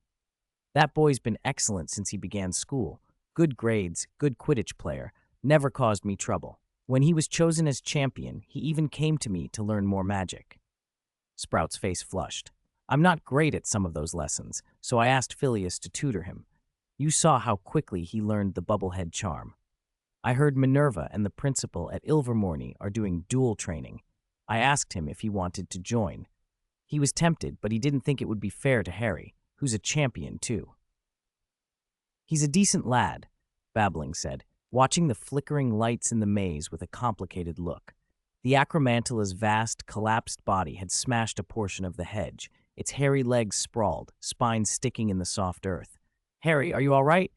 "That boy's been excellent since he began school. Good grades, good Quidditch player, never caused me trouble. When he was chosen as champion, he even came to me to learn more magic." Sprout's face flushed. "I'm not great at some of those lessons, so I asked Phileas to tutor him. You saw how quickly he learned the bubblehead charm." I heard Minerva and the principal at Ilvermorny are doing duel training. I asked him if he wanted to join. He was tempted, but he didn't think it would be fair to Harry, who's a champion too. He's a decent lad, Babbling said, watching the flickering lights in the maze with a complicated look. The acromantula's vast, collapsed body had smashed a portion of the hedge, its hairy legs sprawled, spines sticking in the soft earth. Harry, are you all right?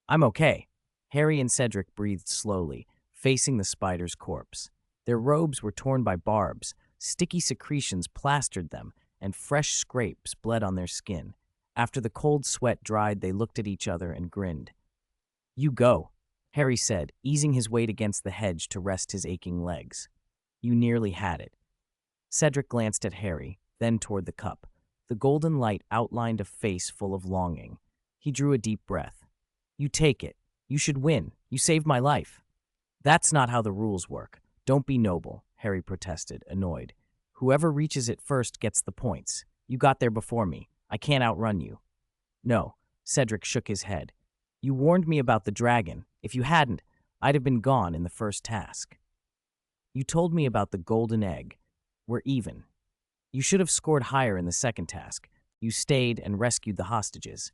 I'm okay. Harry and Cedric breathed slowly, facing the spider's corpse. Their robes were torn by barbs, sticky secretions plastered them, and fresh scrapes bled on their skin. After the cold sweat dried, they looked at each other and grinned. You go, Harry said, easing his weight against the hedge to rest his aching legs. You nearly had it. Cedric glanced at Harry, then toward the cup. The golden light outlined a face full of longing. He drew a deep breath. You take it. You should win. You saved my life. That's not how the rules work. Don't be noble, Harry protested, annoyed. Whoever reaches it first gets the points. You got there before me. I can't outrun you. No, Cedric shook his head. You warned me about the dragon. If you hadn't, I'd have been gone in the first task. You told me about the golden egg. We're even. You should have scored higher in the second task. You stayed and rescued the hostages.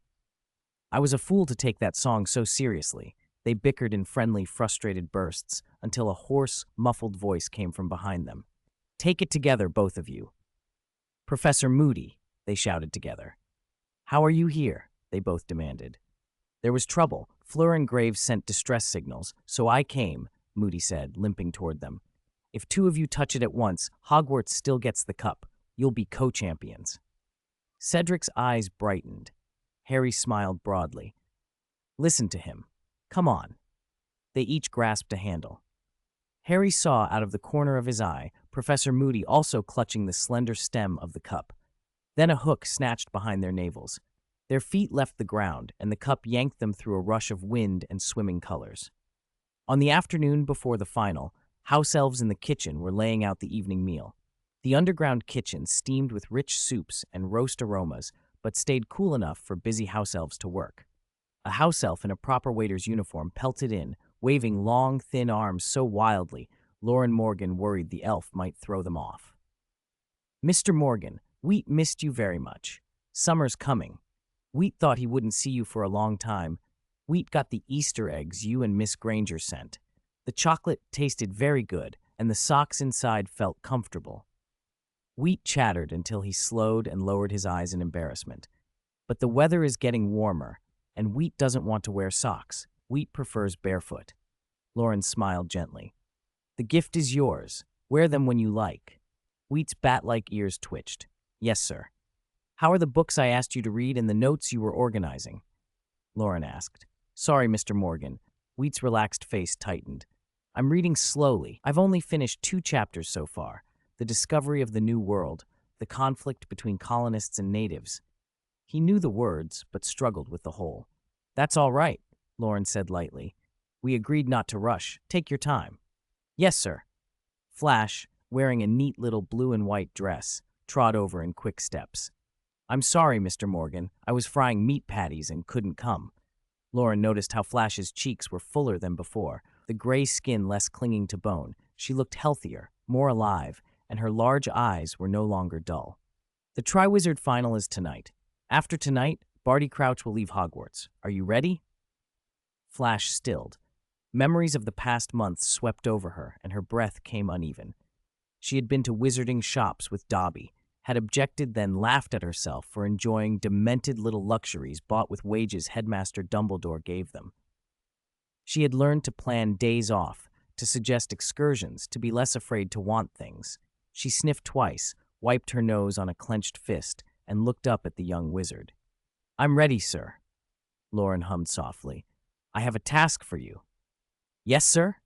I was a fool to take that song so seriously. They bickered in friendly, frustrated bursts until a hoarse, muffled voice came from behind them. Take it together, both of you. Professor Moody, they shouted together. How are you here? They both demanded. There was trouble. Fleur and Graves sent distress signals, so I came, Moody said, limping toward them. If two of you touch it at once, Hogwarts still gets the cup. You'll be co-champions. Cedric's eyes brightened. Harry smiled broadly. Listen to him. Come on. They each grasped a handle. Harry saw out of the corner of his eye Professor Moody also clutching the slender stem of the cup. Then a hook snatched behind their navels. Their feet left the ground, and the cup yanked them through a rush of wind and swimming colors. On the afternoon before the final, house elves in the kitchen were laying out the evening meal. The underground kitchen steamed with rich soups and roast aromas, but stayed cool enough for busy house elves to work. A house elf in a proper waiter's uniform pelted in, waving long, thin arms so wildly, Loren Morgan worried the elf might throw them off. Mr. Morgan, Wheat missed you very much. Summer's coming. Wheat thought he wouldn't see you for a long time. Wheat got the Easter eggs you and Miss Granger sent. The chocolate tasted very good, and the socks inside felt comfortable. Wheat chattered until he slowed and lowered his eyes in embarrassment. But the weather is getting warmer, and Wheat doesn't want to wear socks. Wheat prefers barefoot. Loren smiled gently. The gift is yours. Wear them when you like. Wheat's bat-like ears twitched. Yes, sir. How are the books I asked you to read and the notes you were organizing? Loren asked. Sorry, Mr. Morgan. Wheat's relaxed face tightened. I'm reading slowly. I've only finished 2 chapters so far. The discovery of the new world, the conflict between colonists and natives. He knew the words, but struggled with the whole. That's all right, Loren said lightly. We agreed not to rush. Take your time. Yes, sir. Flash, wearing a neat little blue and white dress, trod over in quick steps. I'm sorry, Mr. Morgan. I was frying meat patties and couldn't come. Loren noticed how Flash's cheeks were fuller than before, the gray skin less clinging to bone. She looked healthier, more alive, and her large eyes were no longer dull. The Triwizard Final is tonight. After tonight, Barty Crouch will leave Hogwarts. Are you ready? Flash stilled. Memories of the past months swept over her, and her breath came uneven. She had been to wizarding shops with Dobby, had objected then laughed at herself for enjoying demented little luxuries bought with wages Headmaster Dumbledore gave them. She had learned to plan days off, to suggest excursions, to be less afraid to want things. She sniffed twice, wiped her nose on a clenched fist, and looked up at the young wizard. I'm ready, sir. Loren hummed softly. I have a task for you. Yes, sir?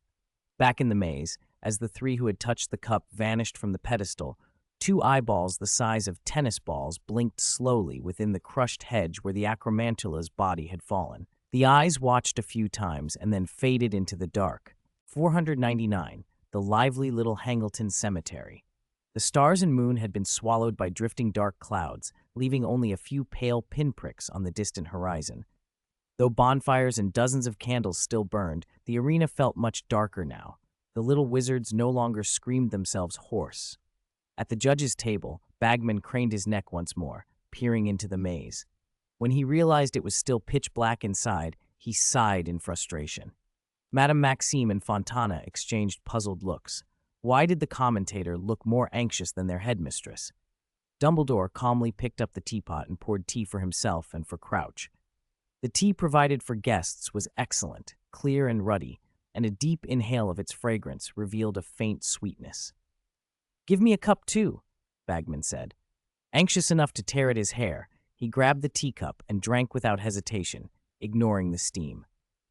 Back in the maze, as the 3 who had touched the cup vanished from the pedestal, 2 eyeballs the size of tennis balls blinked slowly within the crushed hedge where the acromantula's body had fallen. The eyes watched a few times and then faded into the dark. 499, the lively little Hangleton Cemetery. The stars and moon had been swallowed by drifting dark clouds, leaving only a few pale pinpricks on the distant horizon. Though bonfires and dozens of candles still burned, the arena felt much darker now. The little wizards no longer screamed themselves hoarse. At the judge's table, Bagman craned his neck once more, peering into the maze. When he realized it was still pitch black inside, he sighed in frustration. Madame Maxime and Fontana exchanged puzzled looks. Why did the commentator look more anxious than their headmistress? Dumbledore calmly picked up the teapot and poured tea for himself and for Crouch. The tea provided for guests was excellent, clear and ruddy, and a deep inhale of its fragrance revealed a faint sweetness. "Give me a cup too," Bagman said. Anxious enough to tear at his hair, he grabbed the teacup and drank without hesitation, ignoring the steam.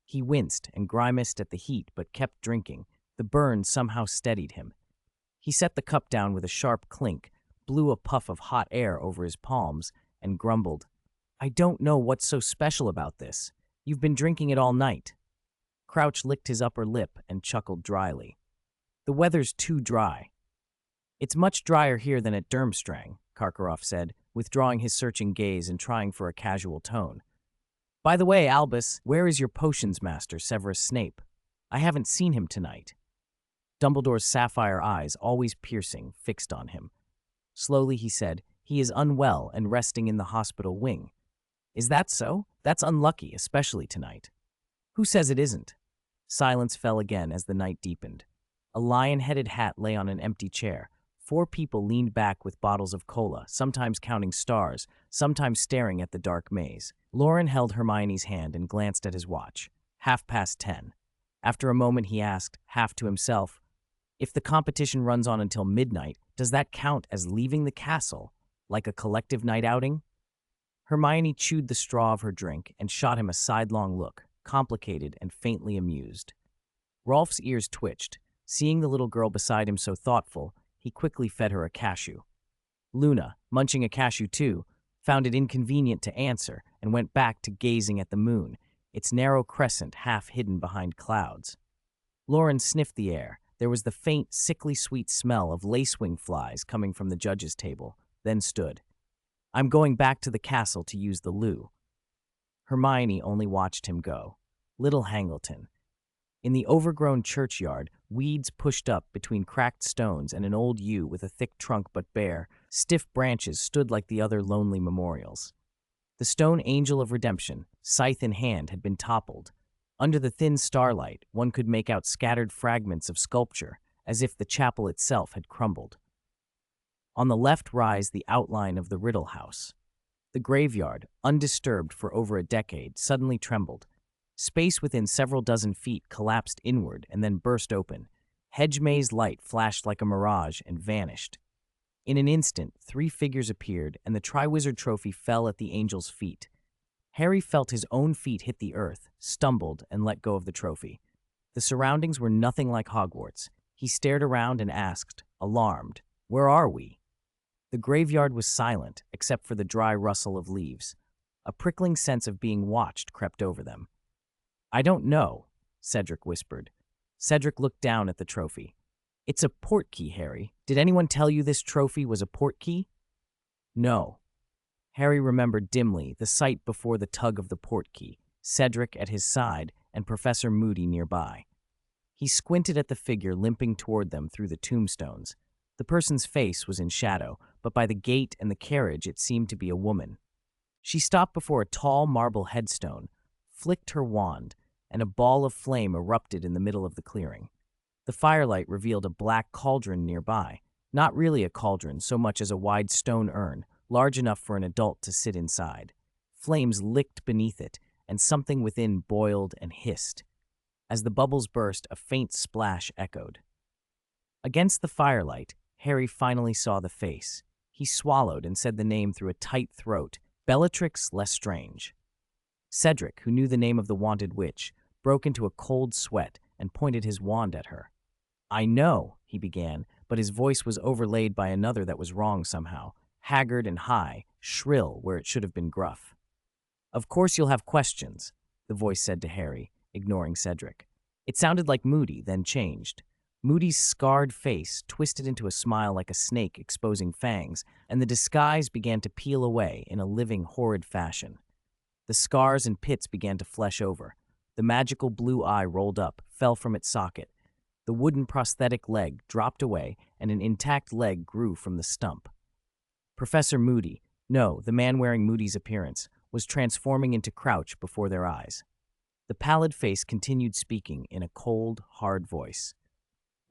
He winced and grimaced at the heat but kept drinking. The burn somehow steadied him. He set the cup down with a sharp clink, blew a puff of hot air over his palms, and grumbled, "I don't know what's so special about this. You've been drinking it all night." Crouch licked his upper lip and chuckled dryly. "The weather's too dry." "It's much drier here than at Durmstrang," Karkaroff said, withdrawing his searching gaze and trying for a casual tone. "By the way, Albus, where is your potions master, Severus Snape? I haven't seen him tonight." Dumbledore's sapphire eyes, always piercing, fixed on him. Slowly he said, "He is unwell and resting in the hospital wing." "Is that so? That's unlucky, especially tonight." "Who says it isn't?" Silence fell again as the night deepened. A lion-headed hat lay on an empty chair. 4 people leaned back with bottles of cola, sometimes counting stars, sometimes staring at the dark maze. Loren held Hermione's hand and glanced at his watch. 10:30. After a moment he asked, half to himself, "If the competition runs on until midnight, does that count as leaving the castle, like a collective night outing?" Hermione chewed the straw of her drink and shot him a sidelong look, complicated and faintly amused. Rolf's ears twitched. Seeing the little girl beside him so thoughtful, he quickly fed her a cashew. Luna, munching a cashew too, found it inconvenient to answer and went back to gazing at the moon, its narrow crescent half hidden behind clouds. Loren sniffed the air. There was the faint, sickly sweet smell of lacewing flies coming from the judge's table, then stood. "I'm going back to the castle to use the loo." Hermione only watched him go. Little Hangleton. In the overgrown churchyard, weeds pushed up between cracked stones and an old yew with a thick trunk but bare, stiff branches stood like the other lonely memorials. The stone angel of redemption, scythe in hand, had been toppled. Under the thin starlight, one could make out scattered fragments of sculpture, as if the chapel itself had crumbled. On the left rise the outline of the Riddle House. The graveyard, undisturbed for over a decade, suddenly trembled. Space within several dozen feet collapsed inward and then burst open. Hedge maze light flashed like a mirage and vanished. In an instant, 3 figures appeared, and the Triwizard Trophy fell at the angel's feet. Harry felt his own feet hit the earth, stumbled, and let go of the trophy. The surroundings were nothing like Hogwarts. He stared around and asked, alarmed, "Where are we?" The graveyard was silent, except for the dry rustle of leaves. A prickling sense of being watched crept over them. "I don't know," Cedric whispered. Cedric looked down at the trophy. "It's a portkey, Harry. Did anyone tell you this trophy was a portkey?" "No." Harry remembered dimly the sight before the tug of the portkey, Cedric at his side and Professor Moody nearby. He squinted at the figure limping toward them through the tombstones. The person's face was in shadow, but by the gait and the carriage it seemed to be a woman. She stopped before a tall marble headstone, flicked her wand, and a ball of flame erupted in the middle of the clearing. The firelight revealed a black cauldron nearby, not really a cauldron so much as a wide stone urn, large enough for an adult to sit inside. Flames licked beneath it, and something within boiled and hissed. As the bubbles burst, a faint splash echoed. Against the firelight, Harry finally saw the face. He swallowed and said the name through a tight throat, Bellatrix Lestrange. Cedric, who knew the name of the wanted witch, broke into a cold sweat and pointed his wand at her. "I know," he began, but his voice was overlaid by another that was wrong somehow, haggard and high, shrill where it should have been gruff. "Of course you'll have questions," the voice said to Harry, ignoring Cedric. It sounded like Moody, then changed. Moody's scarred face twisted into a smile like a snake exposing fangs, and the disguise began to peel away in a living, horrid fashion. The scars and pits began to flesh over. The magical blue eye rolled up, fell from its socket. The wooden prosthetic leg dropped away, and an intact leg grew from the stump. Professor Moody, no, the man wearing Moody's appearance, was transforming into Crouch before their eyes. The pallid face continued speaking in a cold, hard voice.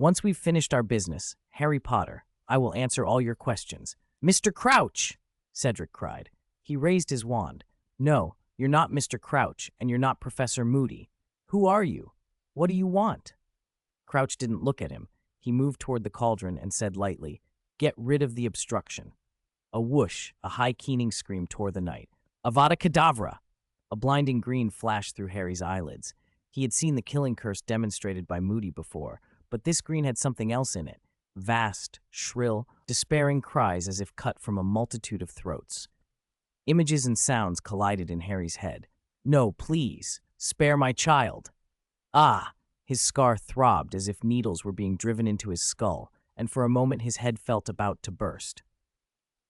"Once we've finished our business, Harry Potter, I will answer all your questions." "Mr. Crouch!" Cedric cried. He raised his wand. "No, you're not Mr. Crouch, and you're not Professor Moody. Who are you? What do you want?" Crouch didn't look at him. He moved toward the cauldron and said lightly, "Get rid of the obstruction." A whoosh, a high keening scream tore the night. "Avada Kedavra!" A blinding green flashed through Harry's eyelids. He had seen the killing curse demonstrated by Moody before, but this green had something else in it. Vast, shrill, despairing cries as if cut from a multitude of throats. Images and sounds collided in Harry's head. "No, please, spare my child." "Ah!" His scar throbbed as if needles were being driven into his skull, and for a moment his head felt about to burst.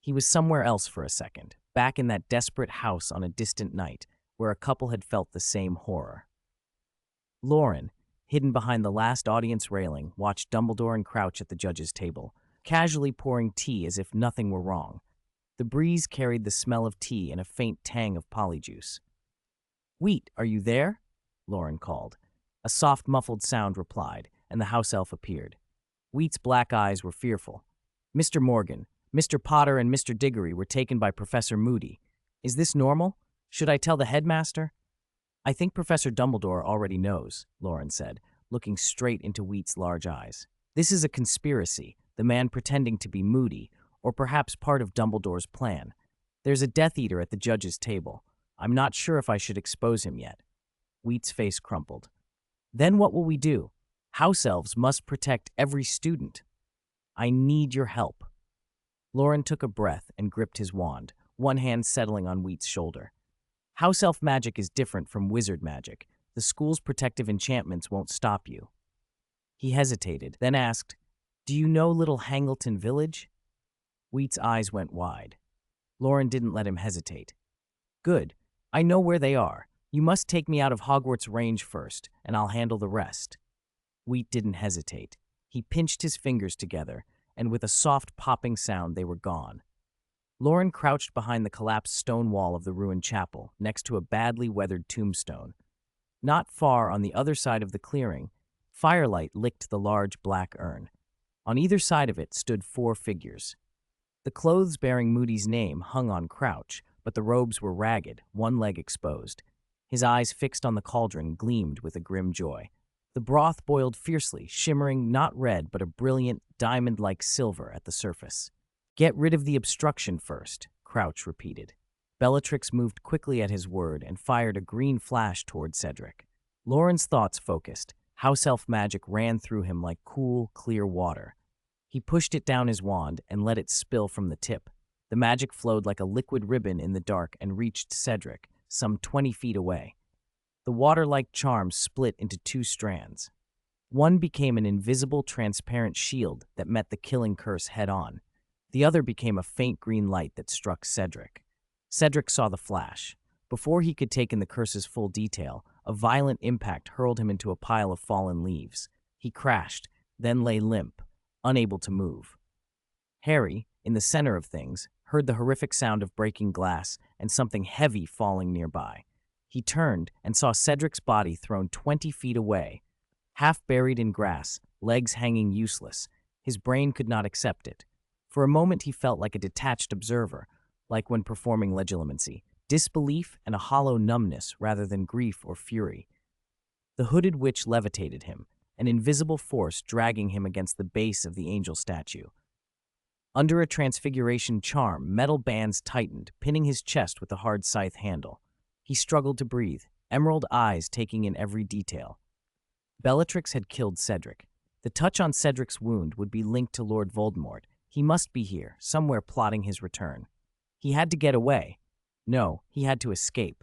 He was somewhere else for a second, back in that desperate house on a distant night, where a couple had felt the same horror. Loren, hidden behind the last audience railing, watched Dumbledore and Crouch at the judge's table, casually pouring tea as if nothing were wrong. The breeze carried the smell of tea and a faint tang of polyjuice. "Wheat, are you there?" Loren called. A soft, muffled sound replied, and the house elf appeared. Wheat's black eyes were fearful. "Mr. Morgan, Mr. Potter and Mr. Diggory were taken by Professor Moody. Is this normal? Should I tell the headmaster?" "I think Professor Dumbledore already knows," Loren said, looking straight into Wheat's large eyes. "This is a conspiracy, the man pretending to be Moody, or perhaps part of Dumbledore's plan. There's a Death Eater at the judge's table. I'm not sure if I should expose him yet." Wheat's face crumpled. "Then what will we do? House elves must protect every student. I need your help." Loren took a breath and gripped his wand, one hand settling on Wheat's shoulder. "House elf magic is different from wizard magic. The school's protective enchantments won't stop you." He hesitated, then asked, "Do you know Little Hangleton Village?" Wheat's eyes went wide. Loren didn't let him hesitate. "Good. I know where they are. You must take me out of Hogwarts range first, and I'll handle the rest." Wheat didn't hesitate. He pinched his fingers together, and with a soft popping sound they were gone. Loren crouched behind the collapsed stone wall of the ruined chapel, next to a badly weathered tombstone. Not far on the other side of the clearing, firelight licked the large black urn. On either side of it stood 4 figures. The clothes bearing Moody's name hung on Crouch, but the robes were ragged, one leg exposed. His eyes fixed on the cauldron gleamed with a grim joy. The broth boiled fiercely, shimmering not red but a brilliant, diamond-like silver at the surface. "Get rid of the obstruction first," Crouch repeated. Bellatrix moved quickly at his word and fired a green flash toward Cedric. Loren's thoughts focused. House elf magic ran through him like cool, clear water. He pushed it down his wand and let it spill from the tip. The magic flowed like a liquid ribbon in the dark and reached Cedric, some 20 feet away. The water-like charm split into 2 strands. One became an invisible, transparent shield that met the killing curse head-on. The other became a faint green light that struck Cedric. Cedric saw the flash. Before he could take in the curse's full detail, a violent impact hurled him into a pile of fallen leaves. He crashed, then lay limp, unable to move. Harry, in the center of things, heard the horrific sound of breaking glass and something heavy falling nearby. He turned and saw Cedric's body thrown 20 feet away, half buried in grass, legs hanging useless. His brain could not accept it. For a moment he felt like a detached observer, like when performing legilimency, disbelief and a hollow numbness rather than grief or fury. The hooded witch levitated him, an invisible force dragging him against the base of the angel statue. Under a transfiguration charm, metal bands tightened, pinning his chest with a hard scythe handle. He struggled to breathe, emerald eyes taking in every detail. Bellatrix had killed Cedric. The touch on Cedric's wound would be linked to Lord Voldemort. He must be here, somewhere plotting his return. He had to get away. No, he had to escape.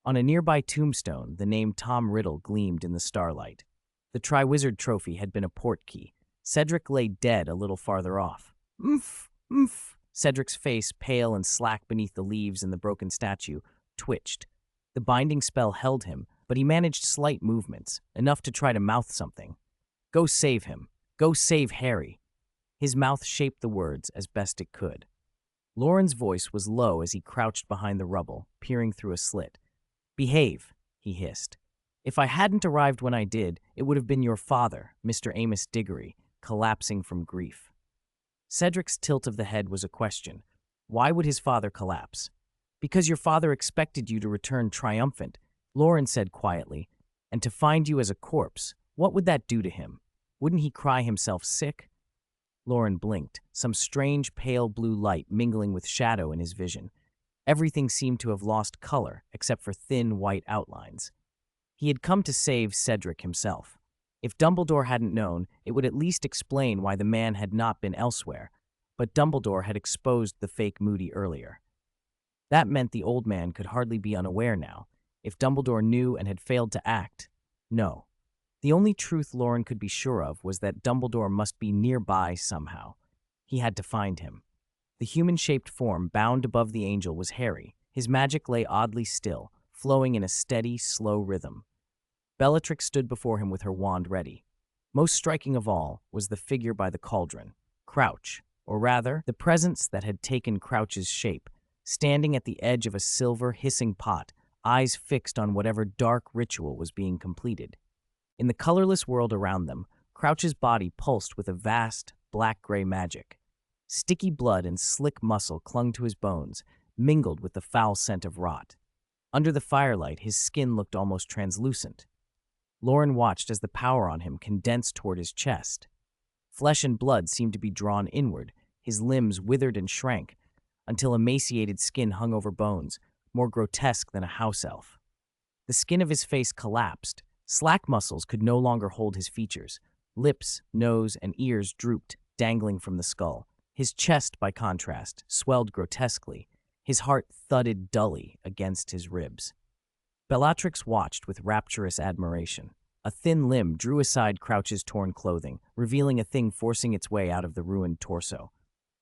On a nearby tombstone, the name Tom Riddle gleamed in the starlight. The Triwizard Trophy had been a portkey. Cedric lay dead a little farther off. "Oomph, oomph." Cedric's face, pale and slack beneath the leaves and the broken statue, twitched. The binding spell held him, but he managed slight movements, enough to try to mouth something. Go save him. Go save Harry. His mouth shaped the words as best it could. Loren's voice was low as he crouched behind the rubble, peering through a slit. Behave, he hissed. If I hadn't arrived when I did, it would have been your father, Mr. Amos Diggory, collapsing from grief. Cedric's tilt of the head was a question. Why would his father collapse? Because your father expected you to return triumphant, Loren said quietly, and to find you as a corpse, what would that do to him? Wouldn't he cry himself sick? Loren blinked, some strange pale blue light mingling with shadow in his vision. Everything seemed to have lost color, except for thin white outlines. He had come to save Cedric himself. If Dumbledore hadn't known, it would at least explain why the man had not been elsewhere, but Dumbledore had exposed the fake Moody earlier. That meant the old man could hardly be unaware now. If Dumbledore knew and had failed to act, no. The only truth Loren could be sure of was that Dumbledore must be nearby somehow. He had to find him. The human-shaped form bound above the angel was Harry. His magic lay oddly still, flowing in a steady, slow rhythm. Bellatrix stood before him with her wand ready. Most striking of all was the figure by the cauldron, Crouch, or rather, the presence that had taken Crouch's shape, standing at the edge of a silver, hissing pot, eyes fixed on whatever dark ritual was being completed. In the colorless world around them, Crouch's body pulsed with a vast, black-gray magic. Sticky blood and slick muscle clung to his bones, mingled with the foul scent of rot. Under the firelight, his skin looked almost translucent. Loren watched as the power on him condensed toward his chest. Flesh and blood seemed to be drawn inward, his limbs withered and shrank, until emaciated skin hung over bones, more grotesque than a house elf. The skin of his face collapsed. Slack muscles could no longer hold his features. Lips, nose, and ears drooped, dangling from the skull. His chest, by contrast, swelled grotesquely. His heart thudded dully against his ribs. Bellatrix watched with rapturous admiration. A thin limb drew aside Crouch's torn clothing, revealing a thing forcing its way out of the ruined torso.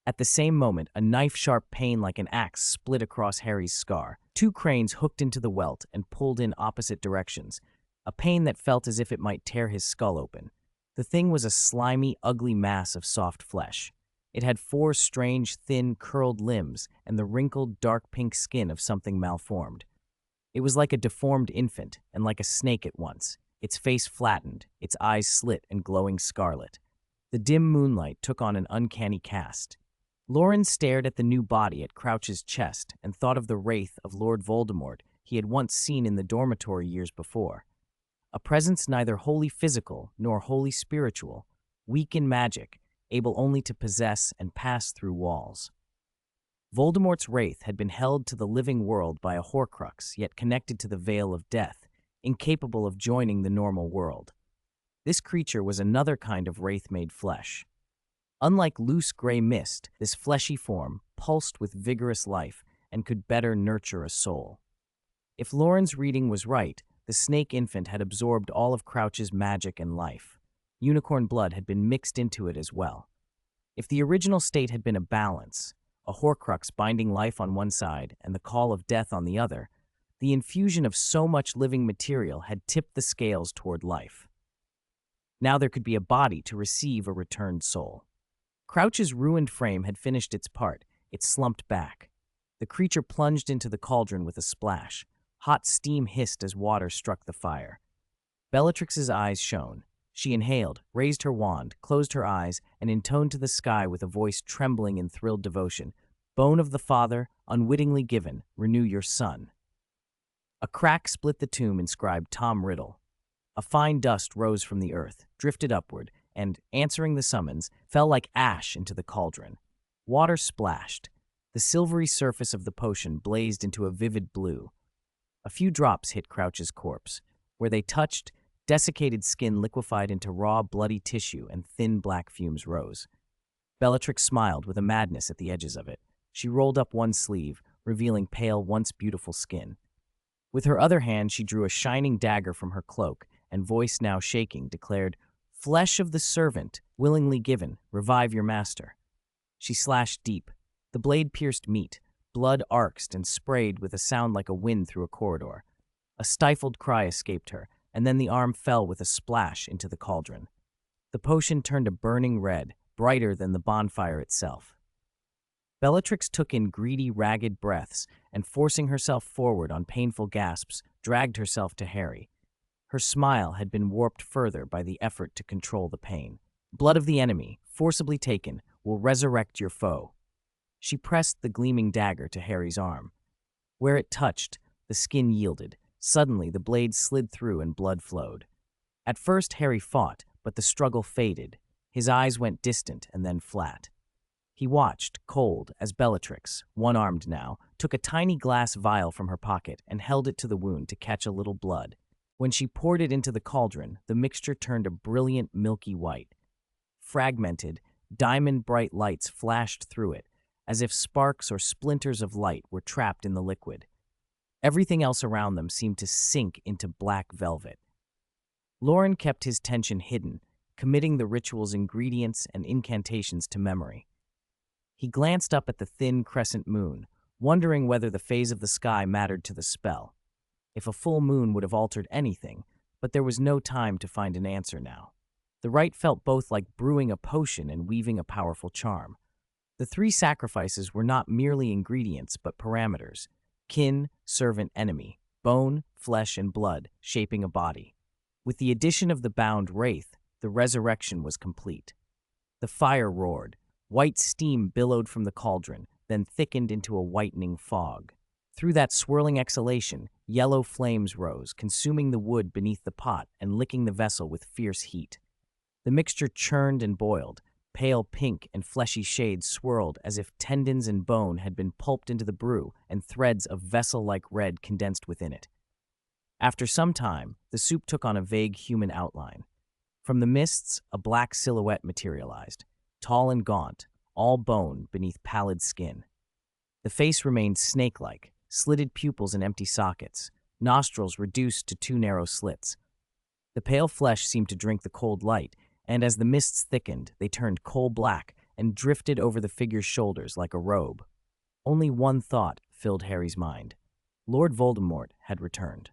At the same moment, a knife-sharp pain like an axe split across Harry's scar. Two cranes hooked into the welt and pulled in opposite directions, a pain that felt as if it might tear his skull open. The thing was a slimy, ugly mass of soft flesh. It had four strange, thin, curled limbs and the wrinkled, dark pink skin of something malformed. It was like a deformed infant and like a snake at once, its face flattened, its eyes slit and glowing scarlet. The dim moonlight took on an uncanny cast. Loren stared at the new body at Crouch's chest and thought of the wraith of Lord Voldemort he had once seen in the dormitory years before. A presence neither wholly physical nor wholly spiritual, weak in magic, able only to possess and pass through walls. Voldemort's wraith had been held to the living world by a Horcrux, yet connected to the veil of death, incapable of joining the normal world. This creature was another kind of wraith made flesh. Unlike loose gray mist, this fleshy form pulsed with vigorous life and could better nurture a soul. If Loren's reading was right, the snake infant had absorbed all of Crouch's magic and life. Unicorn blood had been mixed into it as well. If the original state had been a balance, a Horcrux binding life on one side and the call of death on the other, the infusion of so much living material had tipped the scales toward life. Now there could be a body to receive a returned soul. Crouch's ruined frame had finished its part. It slumped back. The creature plunged into the cauldron with a splash. Hot steam hissed as water struck the fire. Bellatrix's eyes shone. She inhaled, raised her wand, closed her eyes, and intoned to the sky with a voice trembling in thrilled devotion. Bone of the father, unwittingly given, renew your son. A crack split the tomb inscribed Tom Riddle. A fine dust rose from the earth, drifted upward, and, answering the summons, fell like ash into the cauldron. Water splashed. The silvery surface of the potion blazed into a vivid blue. A few drops hit Crouch's corpse. Where they touched, desiccated skin liquefied into raw, bloody tissue and thin black fumes rose. Bellatrix smiled with a madness at the edges of it. She rolled up one sleeve, revealing pale, once beautiful skin. With her other hand, she drew a shining dagger from her cloak, and voice now shaking, declared, "Flesh of the servant, willingly given, revive your master." She slashed deep. The blade pierced meat. Blood arced and sprayed with a sound like a wind through a corridor. A stifled cry escaped her, and then the arm fell with a splash into the cauldron. The potion turned a burning red, brighter than the bonfire itself. Bellatrix took in greedy, ragged breaths, and forcing herself forward on painful gasps, dragged herself to Harry. Her smile had been warped further by the effort to control the pain. Blood of the enemy, forcibly taken, will resurrect your foe. She pressed the gleaming dagger to Harry's arm. Where it touched, the skin yielded. Suddenly, the blade slid through and blood flowed. At first, Harry fought, but the struggle faded. His eyes went distant and then flat. He watched, cold, as Bellatrix, one-armed now, took a tiny glass vial from her pocket and held it to the wound to catch a little blood. When she poured it into the cauldron, the mixture turned a brilliant milky white. Fragmented, diamond-bright lights flashed through it, as if sparks or splinters of light were trapped in the liquid. Everything else around them seemed to sink into black velvet. Loren kept his tension hidden, committing the ritual's ingredients and incantations to memory. He glanced up at the thin crescent moon, wondering whether the phase of the sky mattered to the spell. If a full moon would have altered anything, but there was no time to find an answer now. The rite felt both like brewing a potion and weaving a powerful charm. The 3 sacrifices were not merely ingredients, but parameters: kin, servant, enemy, bone, flesh, and blood, shaping a body. With the addition of the bound wraith, the resurrection was complete. The fire roared. White steam billowed from the cauldron, then thickened into a whitening fog. Through that swirling exhalation, yellow flames rose, consuming the wood beneath the pot and licking the vessel with fierce heat. The mixture churned and boiled. Pale pink and fleshy shades swirled as if tendons and bone had been pulped into the brew and threads of vessel-like red condensed within it. After some time, the soup took on a vague human outline. From the mists, a black silhouette materialized, tall and gaunt, all bone beneath pallid skin. The face remained snake-like, slitted pupils and empty sockets, nostrils reduced to 2 narrow slits. The pale flesh seemed to drink the cold light, and as the mists thickened, they turned coal-black and drifted over the figure's shoulders like a robe. Only one thought filled Harry's mind. Lord Voldemort had returned.